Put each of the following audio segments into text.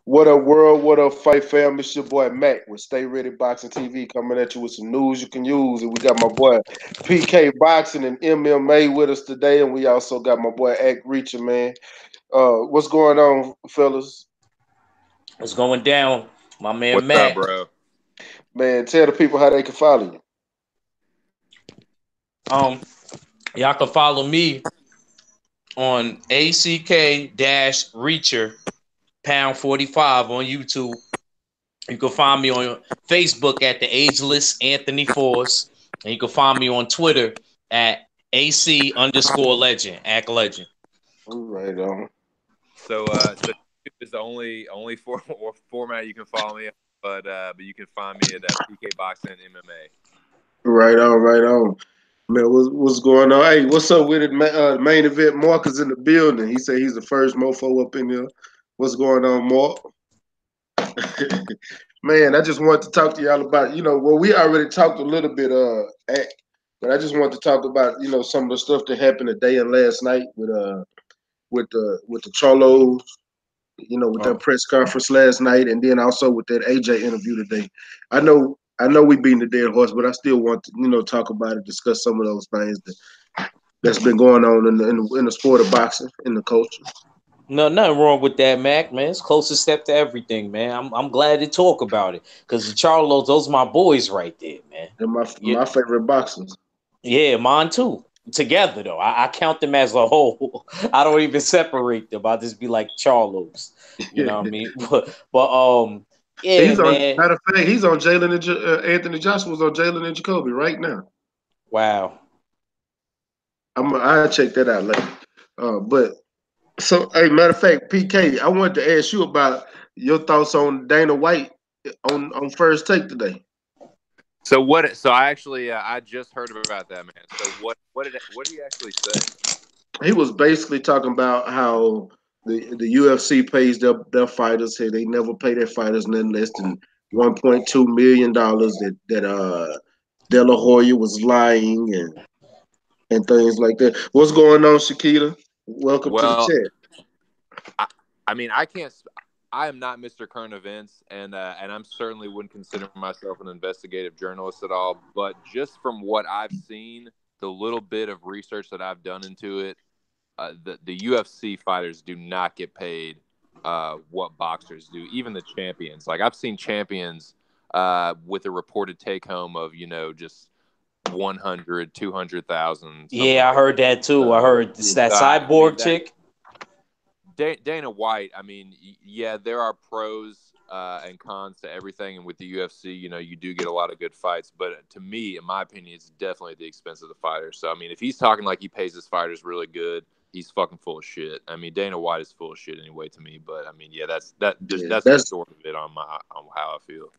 What up, world? What up, fight fam? It's your boy Mac with Stay Ready Boxing TV coming at you with some news you can use. And we got my boy PK Boxing and MMA with us today. And we also got my boy Ack-Reacher, man. What's going on, fellas? What's going down, my man What's up, Matt? bro? Man, tell the people how they can follow you. Um, y'all can follow me on ACK-Reacher pound 45 on YouTube. You can find me on Facebook at the Ageless Anthony Force, and you can find me on Twitter at AC_legend, Ack Legend. Right on. So YouTube is the only format you can follow me, but you can find me at PK Boxing and MMA. Right on, right on. Man, what's going on? Hey, what's up with it? Main event, Mark is in the building. He said he's the first mofo up in here. What's going on, Mark? Man, I just wanted to talk to y'all about, well, we already talked a little bit, but I just wanted to talk about, some of the stuff that happened today and last night with the Cholos, with their press conference last night, and then also with that AJ interview today. I know we beating the dead horse, but I still want to, talk about it, discuss some of those things that's been going on in the sport of boxing, in the culture. No, nothing wrong with that, Mac, man. It's closest step to everything, man. I'm glad to talk about it because the Charlos, those are my boys right there, man. And my Yeah, my favorite boxers. yeah, mine too. Together though, I count them as a whole. I don't even separate them. I just be like Charlos, you know what I mean? But yeah, He's on. man. Matter of fact, he's on Jalen and Anthony Joshua's on Jalen and Jacoby right now. Wow. I'll check that out later. But so, hey, matter of fact, PK, I wanted to ask you about your thoughts on Dana White on First Take today. So what? So I actually I just heard about that, man. So what did he actually say? He was basically talking about how the UFC pays their fighters. Hey, they never pay their fighters nothing less than $1.2 million. That De La Hoya was lying and things like that. What's going on, Shakita? Welcome to the Well, chat. I mean, I can't. I am not Mr. Current Events, and I'm certainly wouldn't consider myself an investigative journalist at all. But just from what I've seen, the little bit of research that I've done into it, the UFC fighters do not get paid what boxers do, even the champions. Like I've seen champions with a reported take home of just 100, 200,000. Yeah, I heard that too. I heard that I mean, cyborg chick. Dana White, I mean, yeah, there are pros and cons to everything. And with the UFC, you do get a lot of good fights. But to me, in my opinion, it's definitely at the expense of the fighters. So, I mean, if he's talking like he pays his fighters really good, he's fucking full of shit. I mean, Dana White is full of shit anyway to me. But, I mean, yeah, that's Yeah, the short of it on how I feel.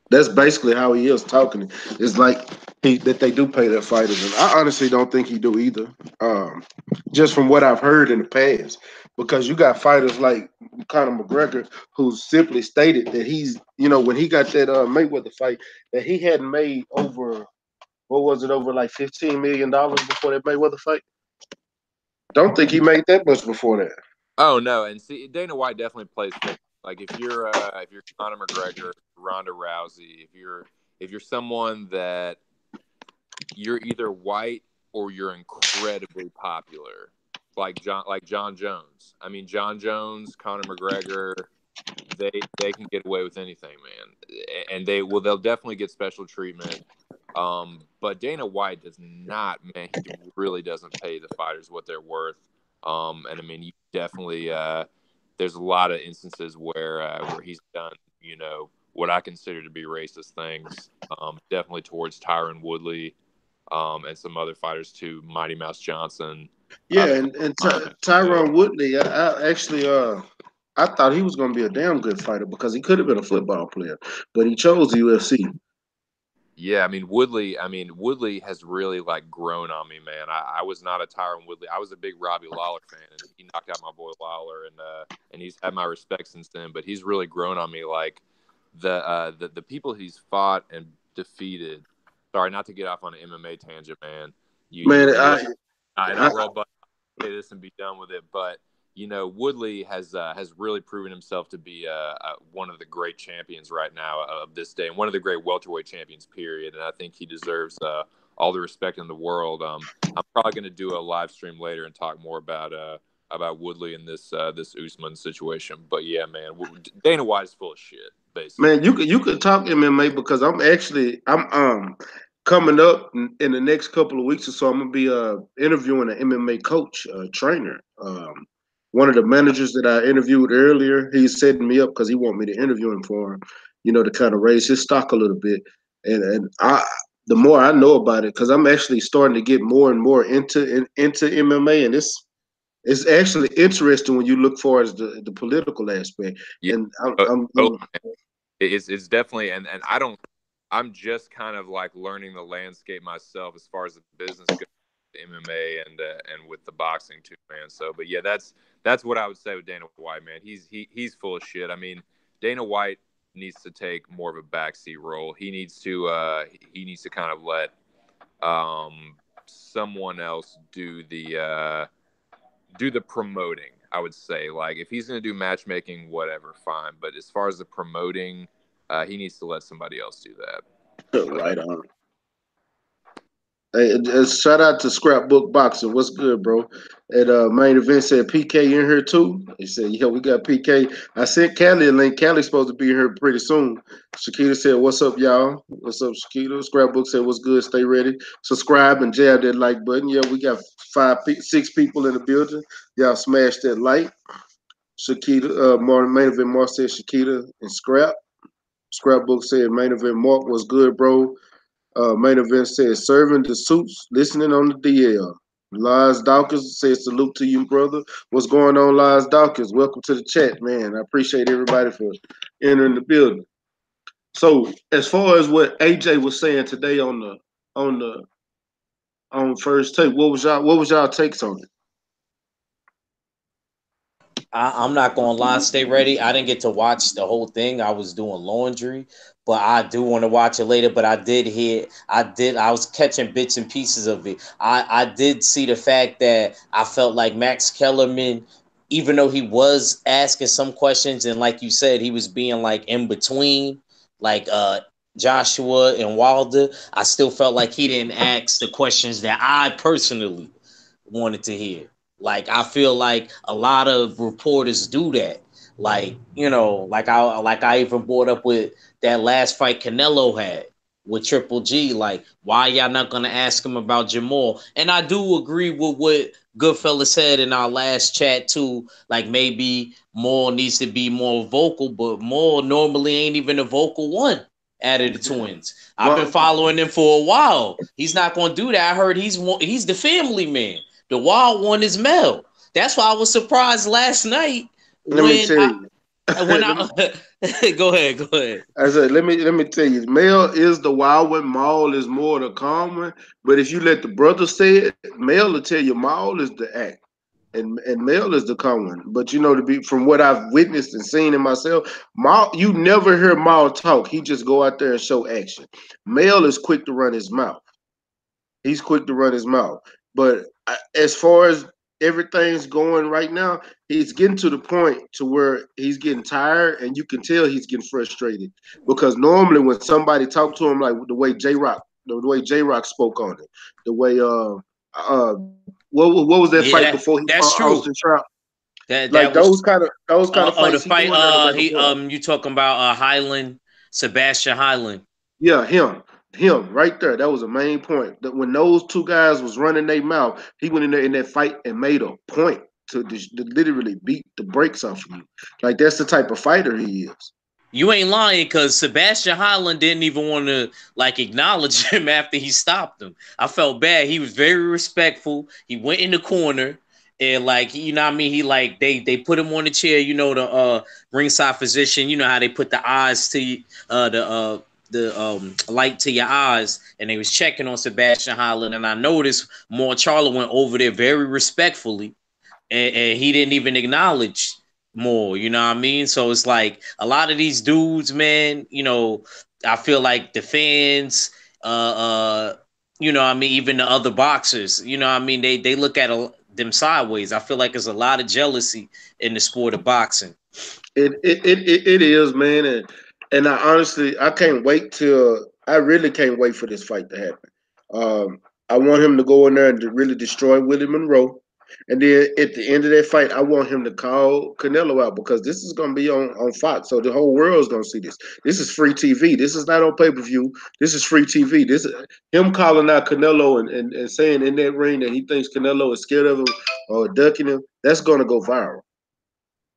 that's basically how he is talking. It's like that they do pay their fighters, and I honestly don't think he do either. Um, just from what I've heard in the past, because you got fighters like Conor McGregor who simply stated that he's, when he got that Mayweather fight, that he hadn't made over what was it, over like $15 million before that Mayweather fight. Don't think he made that much before that. Oh no, and see, Dana White definitely plays football. Like if you're Conor McGregor, Ronda Rousey, if you're someone that you're either white or you're incredibly popular, like John Jones. I mean, John Jones, Conor McGregor, they can get away with anything, man, and they'll definitely get special treatment. But Dana White does not, man. He really doesn't pay the fighters what they're worth. And I mean, you definitely there's a lot of instances where he's done, what I consider to be racist things. Definitely towards Tyron Woodley, and some other fighters too, Mighty Mouse Johnson. Yeah, and Tyron Woodley, I actually I thought he was going to be a damn good fighter because he could have been a football player, but he chose the UFC. Yeah, I mean Woodley has really like grown on me, man. I was not a Tyron Woodley. I was a big Robbie Lawler fan, and he knocked out my boy Lawler, and he's had my respect since then. But he's really grown on me. Like the people he's fought and defeated. Sorry, not to get off on an MMA tangent, man. You Man, really, and I'll roll but say this and be done with it. But Woodley has really proven himself to be one of the great champions right now of this day, and one of the great welterweight champions, period. And I think he deserves all the respect in the world. I'm probably going to do a live stream later and talk more about Woodley and this Usman situation. But yeah, man, Dana White is full of shit, basically. Man, you could talk MMA because I'm coming up in the next couple of weeks or so. I'm gonna be interviewing an MMA coach, trainer. One of the managers that I interviewed earlier, he's setting me up because he want me to interview him for him, to kind of raise his stock a little bit. And the more I know about it, because I'm actually starting to get more and more into MMA, and it's actually interesting when you look for as the political aspect. Yeah. And It's definitely, and I'm just kind of like learning the landscape myself as far as the business goes, MMA and with the boxing too, man. So, but yeah, that's what I would say with Dana White, man. He's full of shit. I mean, Dana White needs to take more of a backseat role. He needs to kind of let someone else do the promoting. I would say, like, if he's going to do matchmaking, whatever, fine. But as far as the promoting, he needs to let somebody else do that. right on. Hey, shout out to Scrapbook Boxing. What's good, bro? And main event said PK in here too. He said, "Yeah, we got PK." I sent Cali a link. Cali's supposed to be here pretty soon. Shakita said, "What's up, y'all? What's up, Shakita?" Scrapbook said, "What's good? Stay ready. Subscribe and jab that like button." Yeah, we got 6 people in the building. Y'all smash that like. Shakita, main event Mark said Shakita and Scrap. Scrapbook said main event Mark was good, bro. Main event says serving the suits, listening on the DL. Lars Dawkins says salute to you, brother. What's going on, Lars Dawkins? Welcome to the chat, man. I appreciate everybody for entering the building. So, as far as what AJ was saying today on First Take, what was y'all takes on it? I'm not gonna lie, stay ready. I didn't get to watch the whole thing. I was doing laundry, but I do want to watch it later. But I was catching bits and pieces of it. I did see the fact that I felt like Max Kellerman, even though he was asking some questions, and like you said, he was being like in between, like Joshua and Wilder, I still felt like he didn't ask the questions that I personally wanted to hear. Like I feel like a lot of reporters do that. Like, like I even brought up with that last fight Canelo had with Triple G. Like, why y'all not gonna ask him about Jamal? And I do agree with what Goodfella said in our last chat too. Like maybe Maul needs to be more vocal, but Maul normally ain't even a vocal one out of the twins. I've been following him for a while. He's not gonna do that. I heard he's the family man. The wild one is Mel. That's why I was surprised last night Let me tell you. Go ahead. I said, let me tell you, Mel is the wild one, Maul is more the calm one. But if you let the brother say it, Mel will tell you Maul is the act. And Mel is the calm one. But to be from what I've witnessed and seen in myself, Maul, you never hear Maul talk. He just go out there and show action. Mel is quick to run his mouth. He's quick to run his mouth. But as far as everything's going right now, he's getting to the point to where he's getting tired, and you can tell he's getting frustrated. Because normally when somebody talked to him, like the way J-Rock spoke on it, the way what was that fight before he fought Austin Trout? Like those kind of fights. The fight you talking about Highland, Sebastian Highland. Yeah, him right there. That was a main point. That when those two guys was running their mouth, he went in there in that fight and made a point to literally beat the brakes off of you. Like that's the type of fighter he is. You ain't lying, because Sebastian Highland didn't even want to acknowledge him after he stopped him. I felt bad. He was very respectful. He went in the corner and you know what I mean? He they put him on the chair, the ringside physician, you know how they put the eyes to the light to your eyes, and they was checking on Sebastian Highland, and I noticed Charlo went over there very respectfully, and he didn't even acknowledge Moore, you know what I mean? So it's like a lot of these dudes, man, I feel like the fans, you know what I mean, even the other boxers, you know what I mean, they look at them sideways. I feel like there's a lot of jealousy in the sport of boxing. It is, man, and I can't wait till I really can't wait for this fight to happen. I want him to go in there and to really destroy Willie Monroe, and then at the end of that fight, I want him to call Canelo out because this is going to be on Fox, so the whole world's going to see this. This is free TV. This is not on pay per view. This is free TV. This is him calling out Canelo and saying in that ring that he thinks Canelo is scared of him or ducking him. That's going to go viral.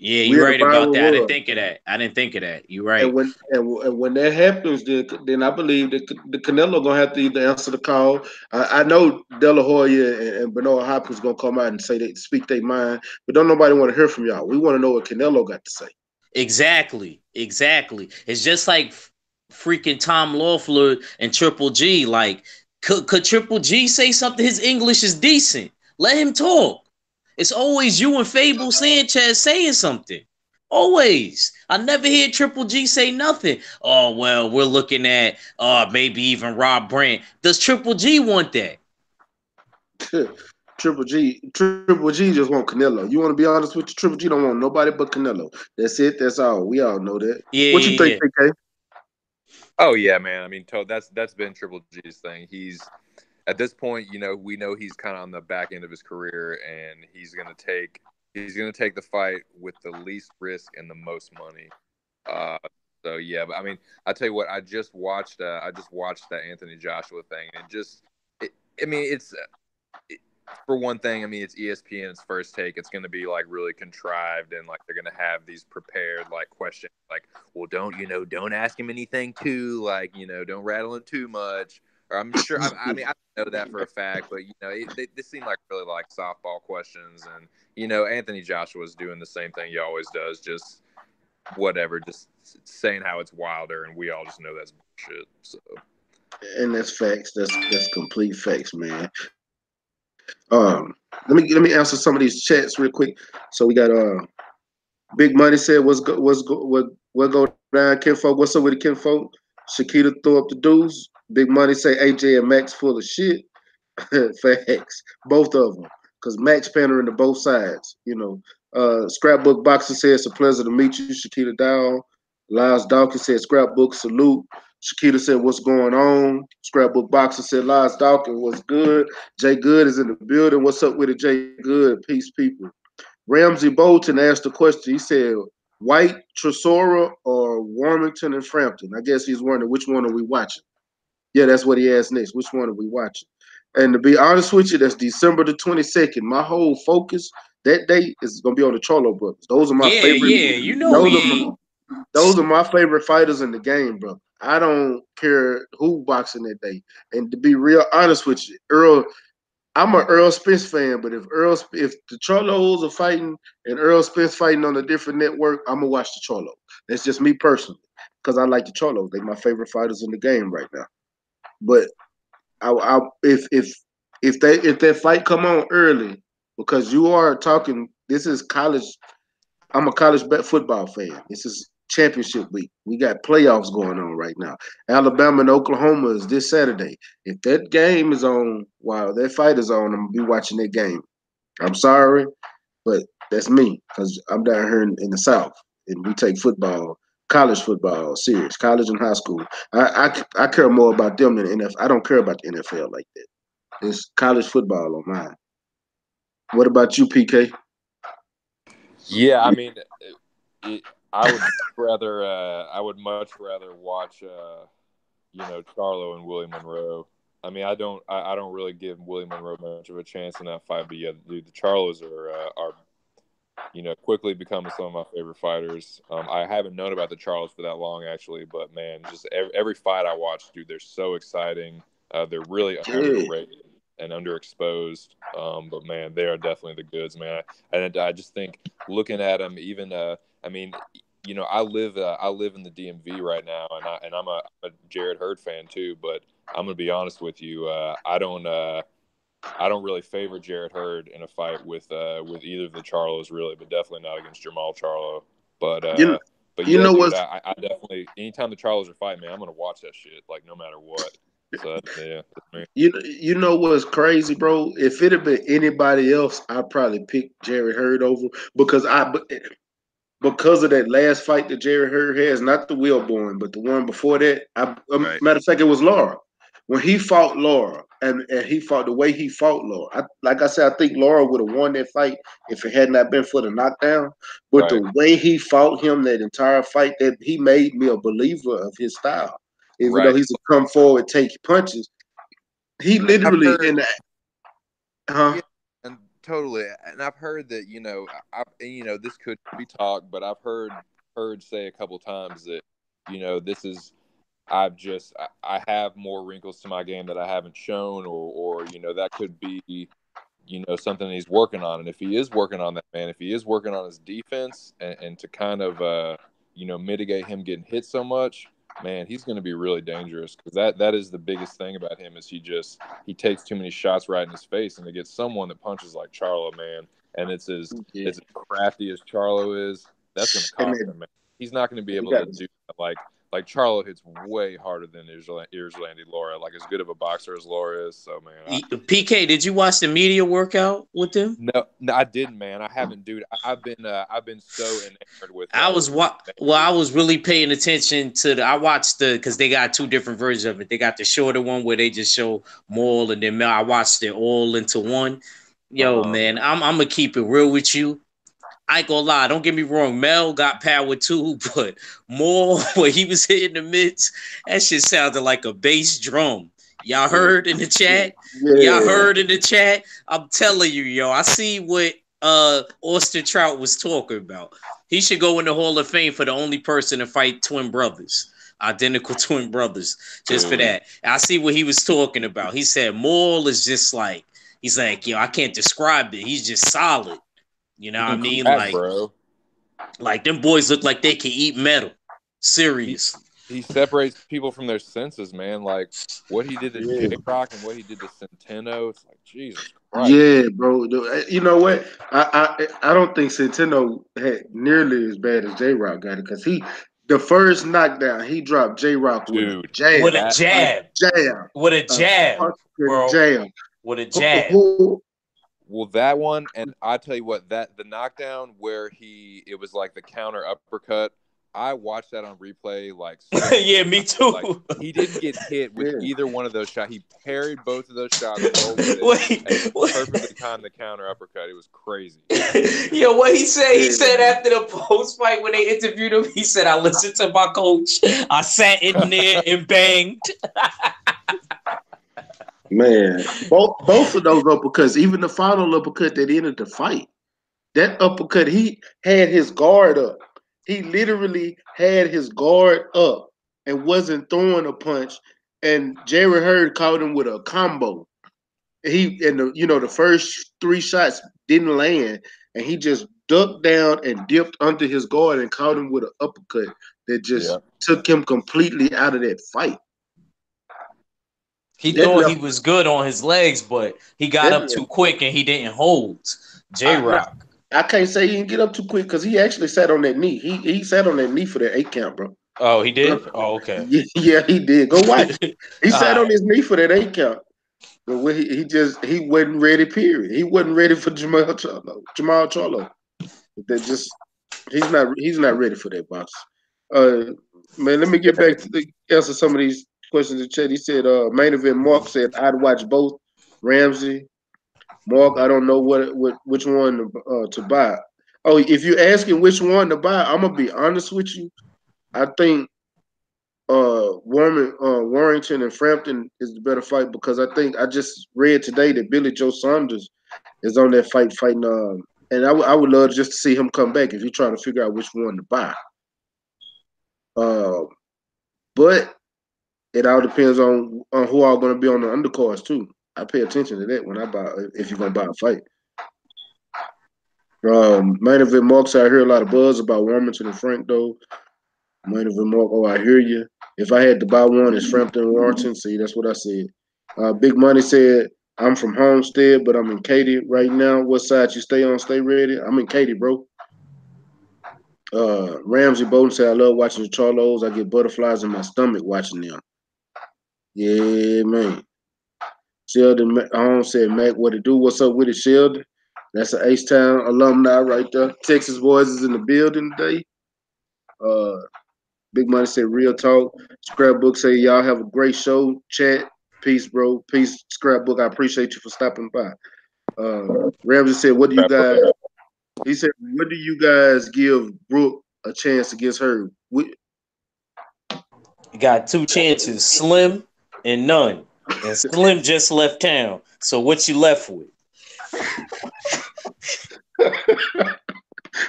Yeah, you're We're in a right about viral that. world. I didn't think of that. You're And right. when that happens, then I believe that the Canelo gonna have to either answer the call. I know De La Hoya and Bernard Hopkins gonna come out and say they speak their mind, but don't nobody want to hear from y'all. We want to know what Canelo got to say. Exactly. It's just like freaking Tom Loeffler and Triple G. Like, could Triple G say something? His English is decent. Let him talk. It's always you and Fable Sanchez saying something. Always. I never hear Triple G say nothing. Oh, well, we're looking at maybe even Rob Brandt. Does Triple G want that? Triple G just want Canelo. You want to be honest with you? Triple G don't want nobody but Canelo. That's it. That's all. We all know that. What you think, Yeah. PK? Oh yeah, man. I mean, that's been Triple G's thing. He's at this point, we know he's kind of on the back end of his career, and he's gonna take the fight with the least risk and the most money. So yeah, but I mean, I tell you what, I just watched that Anthony Joshua thing, and I mean, for one thing, I mean, it's ESPN's First Take. It's going to be like really contrived, and like they're going to have these prepared like questions, like, well, don't ask him anything too, like, don't rattle him too much. Or I'm sure, I mean, I don't know that for a fact, but they seem like really like softball questions, and Anthony Joshua is doing the same thing he always does, just whatever, just saying how it's wilder, and we all just know that's bullshit. So. And that's facts. That's complete facts, man. Let me answer some of these chats real quick. So we got Big Money said, what go down, kinfolk? What's up with the kinfolk? Shakita throw up the dudes. Big Money say AJ and Max full of shit. Facts, both of them, because Max pandering to both sides. Scrapbook Boxer said it's a pleasure to meet you, Shakita Dow. Lyles Dawkins said Scrapbook salute. Shakita said what's going on. Scrapbook Boxer said Lyles Dawkins what's good. Jay Good is in the building. What's up with it, Jay Good? Peace, people. Ramsey Bolton asked a question. He said, White, Tresora, or Warmington and Frampton? I guess he's wondering which one are we watching. Yeah, that's what he asked next. Which one are we watching? And to be honest with you, that's December the 22nd. My whole focus that day is gonna be on the Cholo brothers. Those are my favorite. Yeah. Those are my favorite fighters in the game, bro. I don't care who boxing that day. And to be real honest with you, I'm an Earl Spence fan, but if the Cholos are fighting and Earl Spence fighting on a different network, I'm gonna watch the Cholo. That's just me personally, because I like the Cholos. They're my favorite fighters in the game right now. But if that fight come on early, because you are talking, this is college. I'm a college football fan. This is championship week. We got playoffs going on right now. Alabama and Oklahoma is this Saturday. If that game is on while that fight is on, I'm gonna be watching that game. I'm sorry, but that's me because I'm down here in the South, and we take college football serious, college and high school. I care more about them than NFL. I don't care about the NFL like that. It's college football on mine. What about you, PK? Yeah, I mean, I would much rather watch, Charlo and Willie Monroe. I mean, I don't really give Willie Monroe much of a chance in that fight, but yeah, dude, the Charlos are quickly becoming some of my favorite fighters. I haven't known about the Charlos for that long, actually, but man, just every fight I watch, dude, they're so exciting. They're really underrated and underexposed. But man, they are definitely the goods, man. And I just think looking at them, even I mean, I live in the DMV right now, and I'm a Jared Hurd fan too. But I'm gonna be honest with you, I don't really favor Jared Hurd in a fight with either of the Charlos, really, but definitely not against Jamal Charlo. But you yeah, know dude, what's I definitely, anytime the Charlos are fighting, man, I'm gonna watch that shit, like no matter what. So yeah, that's me. You know what's crazy, bro? If it had been anybody else, I'd probably pick Jerry Hurd over because of that last fight that Jerry Hurd has, not the Wilborn, but the one before that. Right. Matter of fact, it was Laura. When he fought Laura, and he fought the way he fought Laura, like I said, I think Laura would have won that fight if it had not been for the knockdown. But Right. the way he fought him that entire fight, that he made me a believer of his style. Even though Right. he's a come forward, take punches, he And I've literally heard, huh? yeah, and totally. And I've heard that, this could be talk, but I've heard say a couple times that, this is I have more wrinkles to my game that I haven't shown, or that could be, something he's working on. And if he is working on that, man, if he is working on his defense and to kind of mitigate him getting hit so much, man, he's going to be really dangerous, because that is the biggest thing about him, is he takes too many shots right in his face. And to get someone that punches like Charlo, man, and it's Yeah. as crafty as Charlo is, that's going to And cost him, man. He's not going to be he able got to do that. Like Charlo hits way harder than Irslandi Laura. Like, as good of a boxer as Laura is. So, man, PK, did you watch the media workout with them? no, I didn't, man. I haven't, dude. I've been so enamored with. I was really paying attention to I watched because they got two different versions of it. They got the shorter one where they just show Maul, and then Mel. I watched it all into one. Yo, man, I'm gonna keep it real with you. I ain't gonna lie, don't get me wrong. Mel got power too, but Maul, when he was hitting the mids, that shit sounded like a bass drum. Y'all heard in the chat? Y'all yeah. heard in the chat? I'm telling you, yo, I see what Austin Trout was talking about. He should go in the Hall of Fame for the only person to fight twin brothers, identical twin brothers, just for that. I see what he was talking about. He said Maul is just like, he's like, yo, I can't describe it. He's just solid. You know what I mean? Bro. Like them boys look like they can eat metal. Serious. He separates people from their senses, man. Like what he did to J-Rock and what he did to Centeno. It's like, Jesus Christ. Yeah, bro. You know what? I don't think Centeno had nearly as bad as J Rock got it, because the first knockdown he dropped J Rock with a jab. With a jab. With a jab, bro. Jab. With a jab. Well, that one, and I tell you what, the knockdown where it was like the counter uppercut. I watched that on replay. Like, yeah, me too. Like, he didn't get hit with either one of those shots. He parried both of those shots. Perfectly timed the counter uppercut. It was crazy. Yo, what he said? He said after the post fight when they interviewed him, he said, "I listened to my coach. I sat in there and banged." Man, both of those uppercuts, even the final uppercut that ended the fight, that uppercut, he had his guard up. He literally had his guard up and wasn't throwing a punch. And Jerry Hurd caught him with a combo. The first three shots didn't land, and he just ducked down and dipped under his guard and caught him with an uppercut that just took him completely out of that fight. He thought he was good on his legs, but he got up too quick and he didn't hold. J-Rock. I can't say he didn't get up too quick, because he actually sat on that knee. He sat on that knee for that 8 count, bro. Oh, he did? Oh, okay. Yeah, he did. Go watch. He sat on his knee for that 8 count. But he wasn't ready, period. He wasn't ready for Jamal Charlo. He's not ready for that box. Man, let me get back to answer some of these questions in chat. He said, main event Mark said, I'd watch both. Ramsey, Mark, I don't know which one to buy. Oh, if you're asking which one to buy, I'm gonna be honest with you. I think Warrington and Frampton is the better fight, because I just read today that Billy Joe Saunders is on that fighting. And I would love just to see him come back if you're trying to figure out which one to buy. But it all depends on who are going to be on the undercards too. I pay attention to that when I buy, if you're going to buy a fight. Main event Marks, I hear a lot of buzz about Warrington and Frank though. Main event Mark, oh, I hear you. If I had to buy one, it's Frampton and Warrington. See, that's what I said. Big Money said, I'm from Homestead, but I'm in Katy right now. What side you stay on? Stay ready. I'm in Katy, bro. Ramsey Bowden said, I love watching the Charlos. I get butterflies in my stomach watching them. Yeah, man. Sheldon, I don't say Mac, what it do? What's up with it, Sheldon? That's an H-Town alumni right there. Texas boys is in the building today. Big Money said real talk. Scrapbook say y'all have a great show. Chat. Peace, bro. Peace, Scrapbook. I appreciate you for stopping by. Ramsey said, what do you guys he said, what do you guys give Brooke a chance against her? You got two chances, Slim and none. And Slim just left town. So what you left with?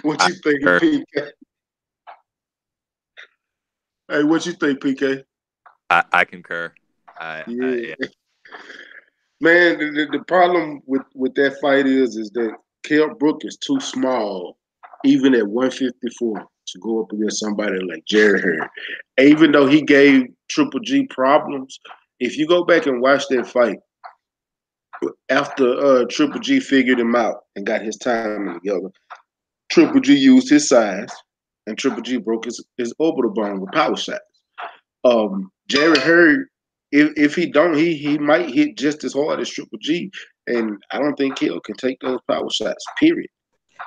What you think, PK? Hey, what you think, PK? I concur. Yeah. Man, the problem with that fight is that Kell Brook is too small, even at 154, to go up against somebody like Jared Hurd. Even though he gave Triple G problems, if you go back and watch that fight, after Triple G figured him out and got his timing together, Triple G used his size, and Triple G broke his orbital bone with power shots. Jared Hurd, if he don't, he might hit just as hard as Triple G, and I don't think Hill can take those power shots. Period.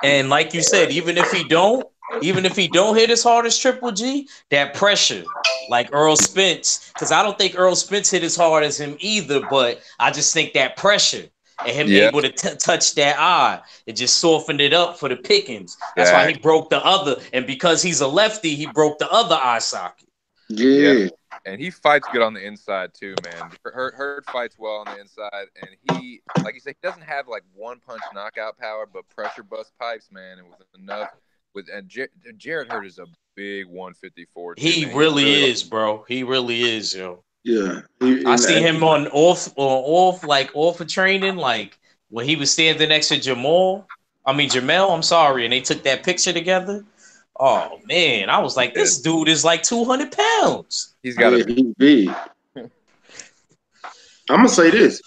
And like you said, even if he don't hit as hard as Triple G, that pressure, like Earl Spence, because I don't think Earl Spence hit as hard as him either, but I just think that pressure and him able to touch that eye, it just softened it up for the pickings. That's why he broke the other, and because he's a lefty, he broke the other eye socket. Yeah. And he fights good on the inside too, man. Hurd fights well on the inside, and he, like you said, he doesn't have like one punch knockout power, but pressure bust pipes, man, and with enough. Jared Hurd is a big 154. He really is, bro. He really is, yo. Yeah, I see him on off of training, like when he was standing next to Jamel. I'm sorry, and they took that picture together. Oh man, I was like, this dude is like 200 pounds. He's got to be big. I'm gonna say this.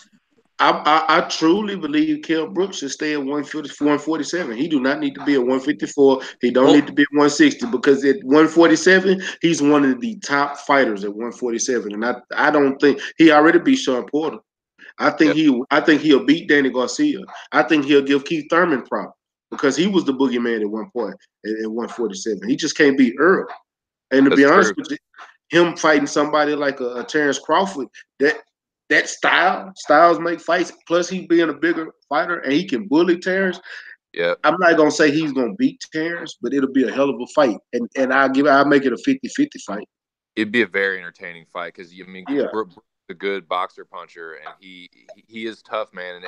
I truly believe Kell Brooks should stay at 147. He do not need to be at 154. He don't need to be at 160 because at 147, he's one of the top fighters at 147. And I don't think he already beat Sean Porter. I think he'll beat Danny Garcia. I think he'll give Keith Thurman problems because he was the boogeyman at one point at 147. He just can't beat Earl. And to be honest with you, him fighting somebody like a Terrence Crawford, that styles make fights. Plus, he being a bigger fighter and he can bully Terrence. Yeah, I'm not gonna say he's gonna beat Terrence, but it'll be a hell of a fight. And I'll make it a 50-50 fight. It'd be a very entertaining fight because Brooks a good boxer puncher, and he is tough, man. And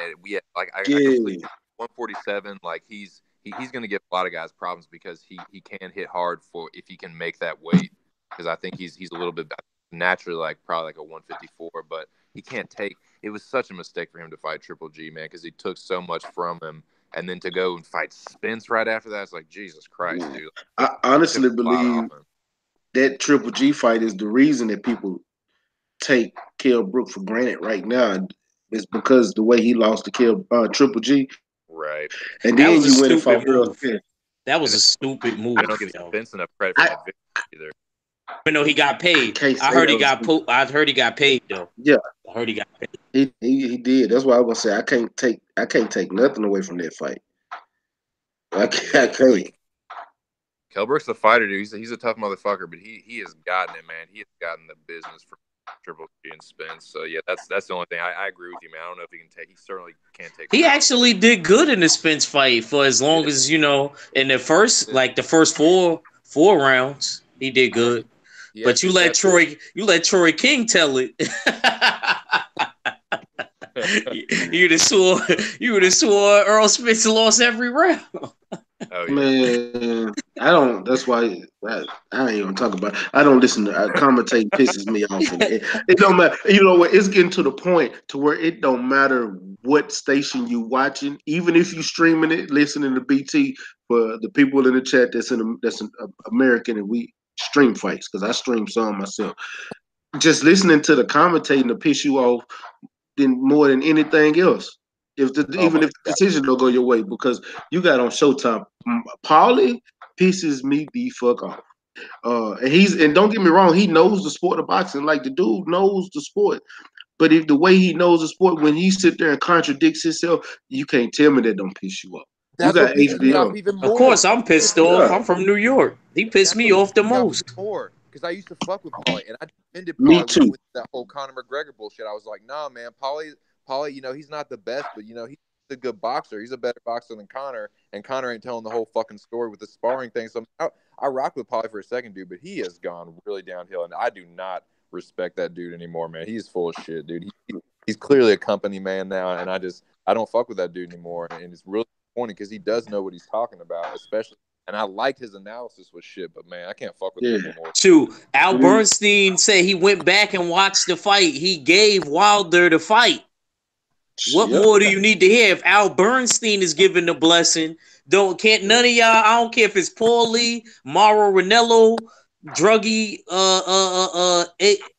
I can see 147. Like he's going to give a lot of guys problems because he can hit hard for if he can make that weight. Because I think he's a little bit naturally probably like a 154, but he can't take. It was such a mistake for him to fight Triple G, man, because he took so much from him, and then to go and fight Spence right after that, it's like Jesus Christ, dude. I honestly believe that Triple G fight is the reason that people take Kell Brook for granted right now. Is because the way he lost to Triple G. Right. And then you went and fought Earl Spence. That was a stupid move. I don't give Spence enough credit for that victory either. Even though he got paid. I heard he got paid though. Yeah. I heard he got paid. He did. That's why I was gonna say I can't take nothing away from that fight. I can't. Kell Brook's a fighter, dude. He's a tough motherfucker, but he has gotten it, man. He has gotten the business from Triple G and Spence. So yeah, that's the only thing. I agree with you, man. I don't know if he can take. He certainly can't take. He actually did good in the Spence fight for as long as in the first four rounds, he did good. Yeah, but you let Troy King tell it. You would have swore Earl Spence lost every round. Oh, yeah. Man, I don't. That's why I ain't even talk about it. I don't listen to commentating. Pisses me off. It don't matter. You know what? It's getting to the point to where it don't matter what station you watching. Even if you streaming it, listening to BT. For the people in the chat that's American and we stream fights because I stream some myself. Just listening to the commentating to piss you off more than anything else. Even if the decision don't go your way because you got on Showtime. Paulie pisses me the fuck off. And don't get me wrong, he knows the sport of boxing. Like the dude knows the sport. But if the way he knows the sport, when he sit there and contradicts himself, you can't tell me that don't piss you off. You That's got what pisses me off HBO. even Of more. course, I'm pissed off. I'm from New York. He pissed me off the most. More because I used to fuck with Paulie, and I defended Me Paulie too. when he went to that whole Conor McGregor bullshit. I was like, nah, man, Paulie, you know, he's not the best, but you know, he's a good boxer. He's a better boxer than Conor, and Conor ain't telling the whole fucking story with the sparring thing. So I rocked with Paulie for a second, dude, but he has gone really downhill, and I do not respect that dude anymore, man. He's full of shit, dude. He's clearly a company man now, and I don't fuck with that dude anymore, and it's really disappointing because he does know what he's talking about, especially. And I liked his analysis with shit, but man, I can't fuck with him anymore. Two, Al Bernstein said he went back and watched the fight. He gave Wilder the fight. What more do you need to hear? If Al Bernstein is giving the blessing, can't none of y'all, I don't care if it's Paul Lee, Mauro Ranello, Druggy,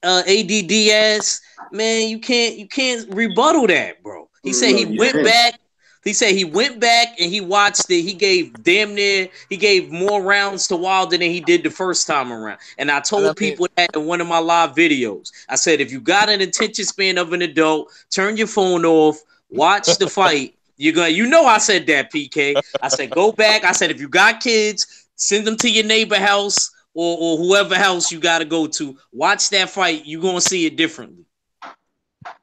ADDS, man, you can't rebuttal that, bro. He said he went back. He said he went back and he watched it. He gave more rounds to Wilder than he did the first time around. And I told people that in one of my live videos. I said, if you got an attention span of an adult, turn your phone off, watch the fight. I said that, PK. I said, go back. I said, if you got kids, send them to your neighbor house or whoever house you got to go to. Watch that fight. You're going to see it differently.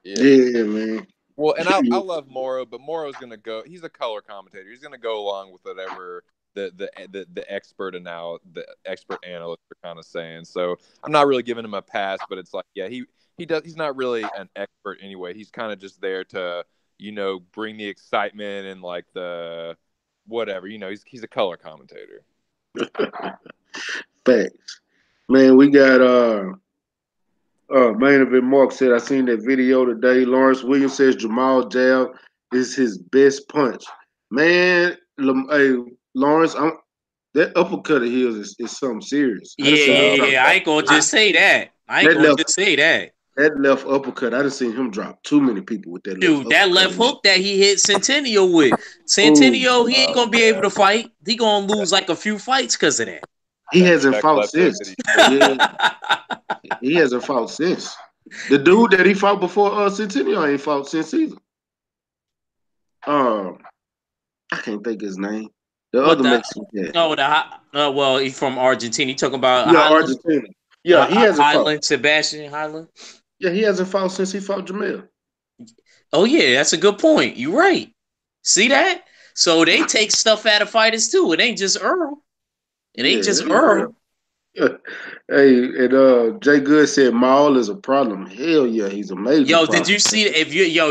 Yeah, man. Well, and I love Morrow, but Morrow's gonna go. He's a color commentator. He's gonna go along with whatever the expert analysts are kind of saying. So I'm not really giving him a pass, but it's like, yeah, he's not really an expert anyway. He's kind of just there to, you know, bring the excitement and like the whatever. You know, he's a color commentator. Facts, man. We got main event. Mark said, I seen that video today. Lawrence Williams says Jamal jab is his best punch. Man, hey, Lawrence, that uppercut of his is something serious. Yeah. I ain't gonna just say that. That left uppercut, I done seen him drop too many people with that Dude, that left hook that he hit Centennial with. Centennial, he ain't gonna be able to fight. He gonna lose like a few fights because of that. He hasn't fought since. He hasn't fought since. The dude that he fought before Centennial ain't fought since either. I can't think his name. The other Mexican cat. No, well, he's from Argentina. You talking about Highland? Argentina. Yeah, he hasn't Highland, fought. Sebastian Highland. Yeah, he hasn't fought since he fought Jamel. Oh yeah, that's a good point. You're right. See that? So they take stuff out of fighters too. It ain't just Earl. Earl. Yeah. Hey, and Jay Good said Maul is a problem. Hell yeah, he's a major problem. Did you see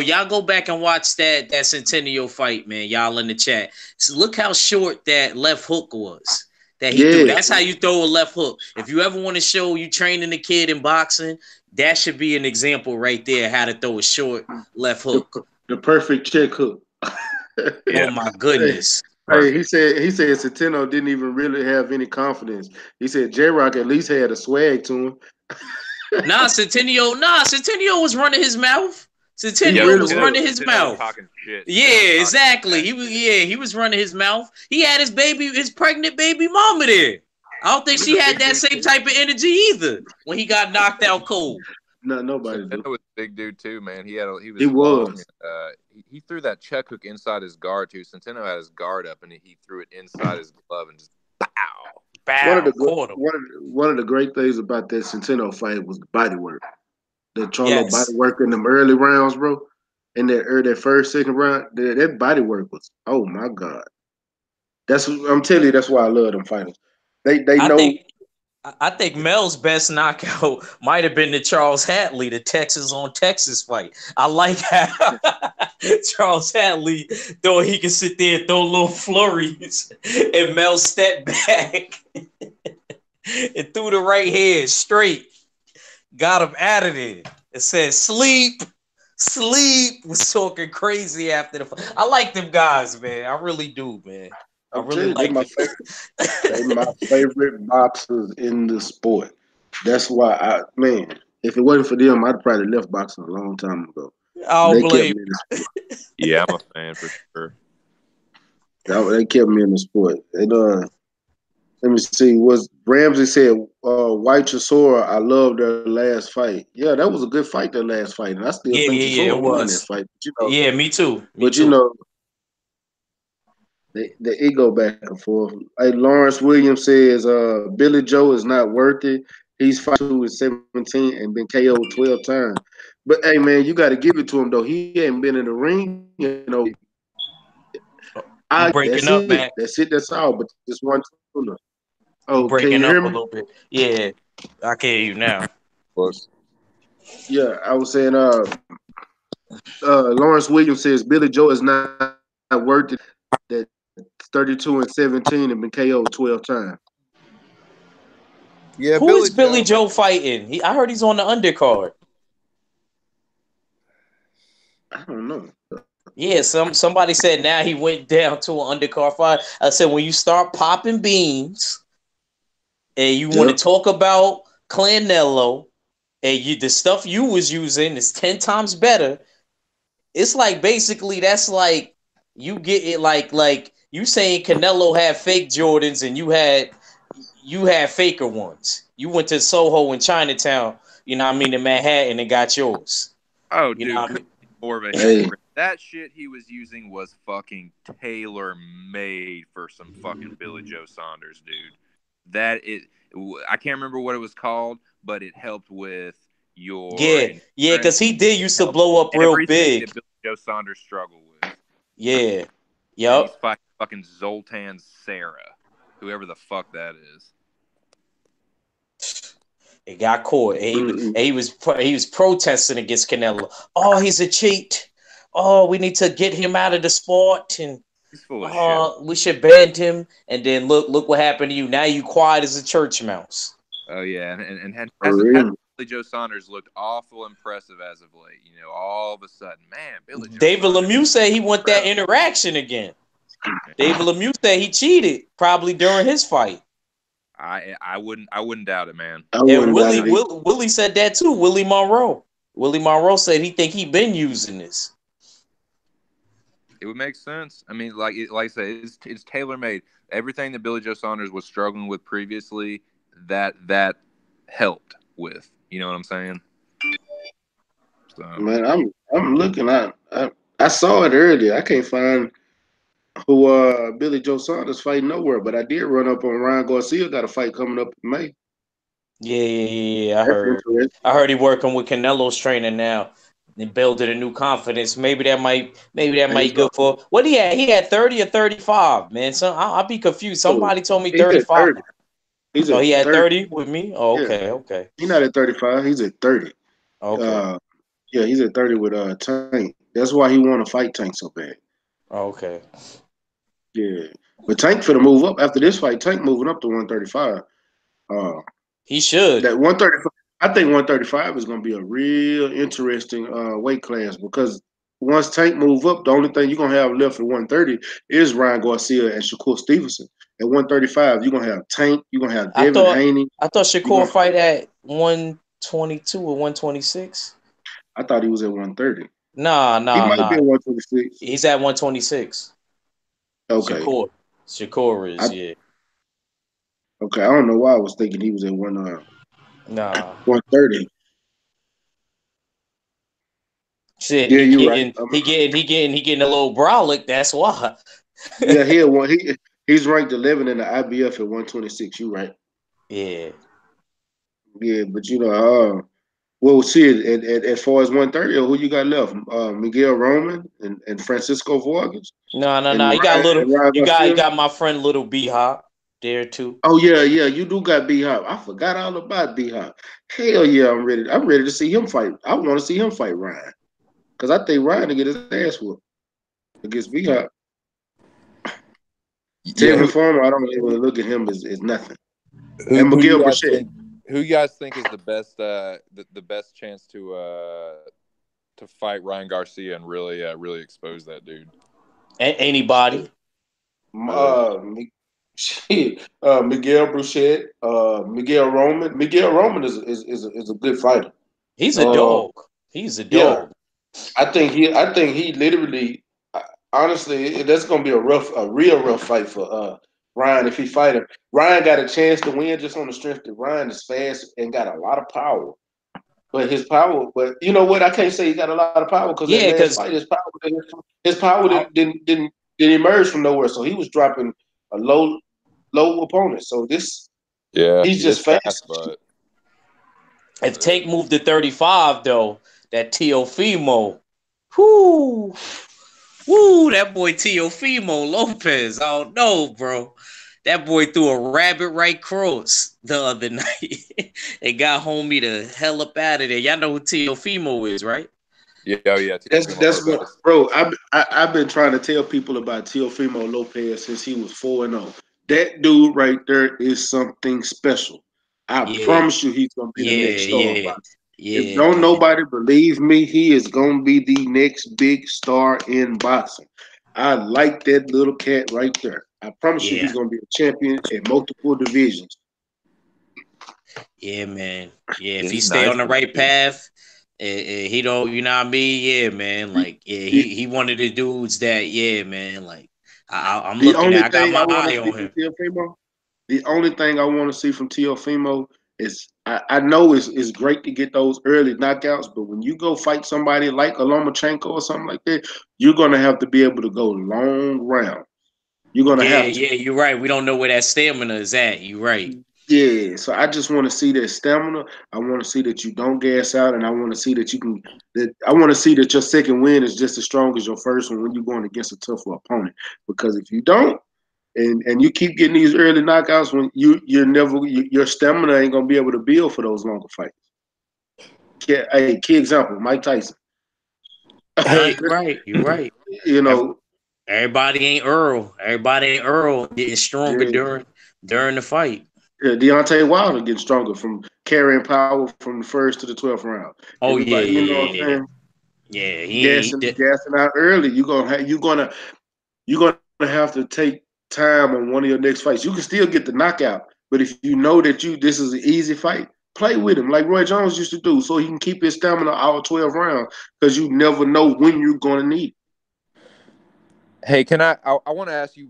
y'all go back and watch that Centennial fight, man? Y'all in the chat. So look how short that left hook was that he threw. That's how you throw a left hook. If you ever want to show you training a kid in boxing, that should be an example right there how to throw a short left hook. The perfect check hook. Oh my goodness. Hey, he said Centeno didn't even really have any confidence. He said J-Rock at least had a swag to him. Centennial was running his mouth. Centennial was running his mouth. Talking shit. Yeah, exactly. He was running his mouth. He had his pregnant baby mama there. I don't think she had that same type of energy either when he got knocked out cold. No, nobody. That was a big dude too, man. He threw that check hook inside his guard too. Centeno had his guard up and he threw it inside his glove and just bow. One of the great things about that Centeno fight was the body work. The Charlo body work in them early rounds, bro. In that first, second round, that body work was, oh my God. I'm telling you, that's why I love them fighters. They know. I think Mel's best knockout might have been the Charles Hatley, the Texas on Texas fight. I like how Charles Hatley, though he can sit there and throw little flurries, and Mel stepped back and threw the right hand straight, got him out of there, and said, sleep, was talking crazy after the fight. I like them guys, man. I really do, man. I really like they're my favorite boxers in the sport. That's why if it wasn't for them, I'd probably left boxing a long time ago. I'll blame. Yeah, I'm a fan for sure. They kept me in the sport. And Let me see. Was Ramsey said White Chisora, I love their last fight. Yeah, that was a good fight, their last fight. And I still Yeah, think yeah, yeah. It Chisora won that was. fight. Yeah, me too. Me But you too. know, the ego back and forth. Hey, Lawrence Williams says Billy Joe is not worth it. He's 5'2" and 17 and been KO'd 12 times. But hey man, you gotta give it to him though. He ain't been in the ring, You That's breaking up, it. Mac. That's it. That's all. But this one tuna. You Oh, can you breaking hear up a me? little bit. Yeah, I can hear you now. Close. Yeah, I was saying. Lawrence Williams says Billy Joe is not worth it. That 32 and 17 and been KO'd 12 times. Yeah, Who is Billy Billy Joe, man. Joe fighting? I heard he's on the undercard. I don't know. Yeah, somebody said now he went down to an undercard fight. I said when you start popping beans and you want to Yep. talk about Canelo and the stuff you was using is 10 times better. It's like basically that's like you get it like you saying Canelo had fake Jordans and you had faker ones. You went to Soho in Chinatown, you know what I mean, in Manhattan and got yours. Oh, You know dude, what I couldn't mean? be more of a Hey. hypocrite. That shit he was using was fucking tailor made for some fucking Billy Joe Saunders, dude. I can't remember what it was called, but it helped with your Yeah, because he did used to blow up real everything big. that Billy Joe Saunders struggled with. Yeah. And Yep. he's fighting fucking Zoltan Sarah, whoever the fuck that is. It got caught. And he was protesting against Canelo. Oh, he's a cheat. Oh, we need to get him out of the sport, and He's full of shit. we should ban him. And then look what happened to you. Now you quiet as a church mouse. Oh yeah, and For real. Billy Joe Saunders looked awful impressive as of late. You know, all of a sudden, man, Billy Joe David Saunders. Lemieux said he want that interaction again. David Lemieux said he cheated probably during his fight. I wouldn't doubt it, man. And Willie said that too. Willie Monroe. Willie Monroe said he think he been using this. It would make sense. I mean, like I said, it's tailor made. Everything that Billy Joe Saunders was struggling with previously, that helped with. You know what I'm saying? So. Man, I'm looking. I saw it earlier. I can't find who Billy Joe Saunders fighting nowhere, but I did run up on Ryan Garcia. Got a fight coming up in May. Yeah. I That's heard. interesting. I heard he working with Canelo's trainer now and building a new confidence. Maybe that might be good for what he had. He had 30 or 35, man. So I'll be confused. Somebody told me 35. He's He had 30. 30 with me. Oh, Yeah. okay. He's not at 35. He's at 30. Okay. Yeah, he's at 30 with Tank. That's why he want to fight Tank so bad. Okay. Yeah, but Tank finna move up after this fight. Tank moving up to 135. He should. That 135. I think 135 is gonna be a real interesting weight class because once Tank move up, the only thing you're gonna have left at 130 is Ryan Garcia and Shakur Stevenson. At 135, you're gonna have Tank. You're gonna have Devin Haney. I thought Shakur fight at 122 or 126. I thought he was at 130. Nah. He might be at 126. He's at 126. Okay. Shakur is, yeah. Okay, I don't know why I was thinking he was at 130. Shit, yeah, he right. getting a little brolic. That's why. Yeah, he's ranked 11 in the IBF at 126. You right? Yeah. Yeah, but well, see, as far as 130, who you got left? Miguel Roman and Francisco Vargas. No. You got my friend Little B Hop there too. Oh yeah, you do got B Hop. I forgot all about B Hop. Hell yeah, I'm ready. I'm ready to see him fight. I want to see him fight Ryan because I think Ryan to get his ass whooped against B Hop. Tevin Farmer, I don't even look at him as nothing. And Miguel Burchett. Who you guys think is the best the best chance to fight Ryan Garcia and really expose that dude? Anybody? Miguel Burchett, Miguel Roman. Miguel Roman is a good fighter. He's a dog. He's a dog. Yeah. I think he literally honestly that's gonna be a real rough fight for Ryan, if he fight him, Ryan got a chance to win just on the strength that Ryan is fast and got a lot of power. But his power, but you know what? I can't say he got a lot of power because that Yeah, last because fight, his power didn't emerge from nowhere. So he was dropping a low opponent. So Yeah, he's he is just fast, fast. but if Tank moved to 35, though, that Teofimo, whoo, that boy Teofimo Lopez. I don't know, bro. That boy threw a rabbit right cross the other night. It got homie the hell up out of there. Y'all know who Teofimo is, right? yeah, oh yeah, That's what, Lopez. bro. I've been trying to tell people about Teofimo Lopez since he was 4-0. That dude right there is something special. I Yeah, promise you, he's gonna be the next star in yeah, boxing. If yeah, don't man. nobody believe me, he is gonna be the next big star in boxing. I like that little cat right there. I promise you, Yeah, he's gonna be a champion in multiple divisions. yeah, man. Yeah, if he He's stay nice on the right looking. path, he don't, you know what I mean? Yeah, man. Like, yeah, he one of the dudes that, yeah, man. Like, I'm The looking only at, I got thing I my want to eye see on from him. Teofimo, the only thing I want to see from Teofimo is I know it's great to get those early knockouts, but when you go fight somebody like a Lomachenko or something like that, you're gonna have to be able to go long round. You're gonna Yeah, have to. yeah, you're right. We don't know where that stamina is at. You're right. Yeah, so I just want to see that stamina. I want to see that you don't gas out, and I want to see that you can. That I want to see that your second win is just as strong as your first one when you're going against a tougher opponent. Because if you don't, and you keep getting these early knockouts when your stamina ain't gonna be able to build for those longer fights. Hey, key example, Mike Tyson. No, you're right. You're right. You know, Everybody ain't Earl. Everybody ain't Earl getting stronger yeah, during the fight. Deontay Wilder getting stronger from carrying power from the first to the 12th round. Oh yeah, Everybody, you know what I'm yeah, yeah. saying? Yeah, he Gassing did. out early. You're gonna have to take time on one of your next fights. You can still get the knockout, but if you know that this is an easy fight, play with him like Roy Jones used to do, so he can keep his stamina out 12 rounds because you never know when you're gonna need it. Hey, I want to ask you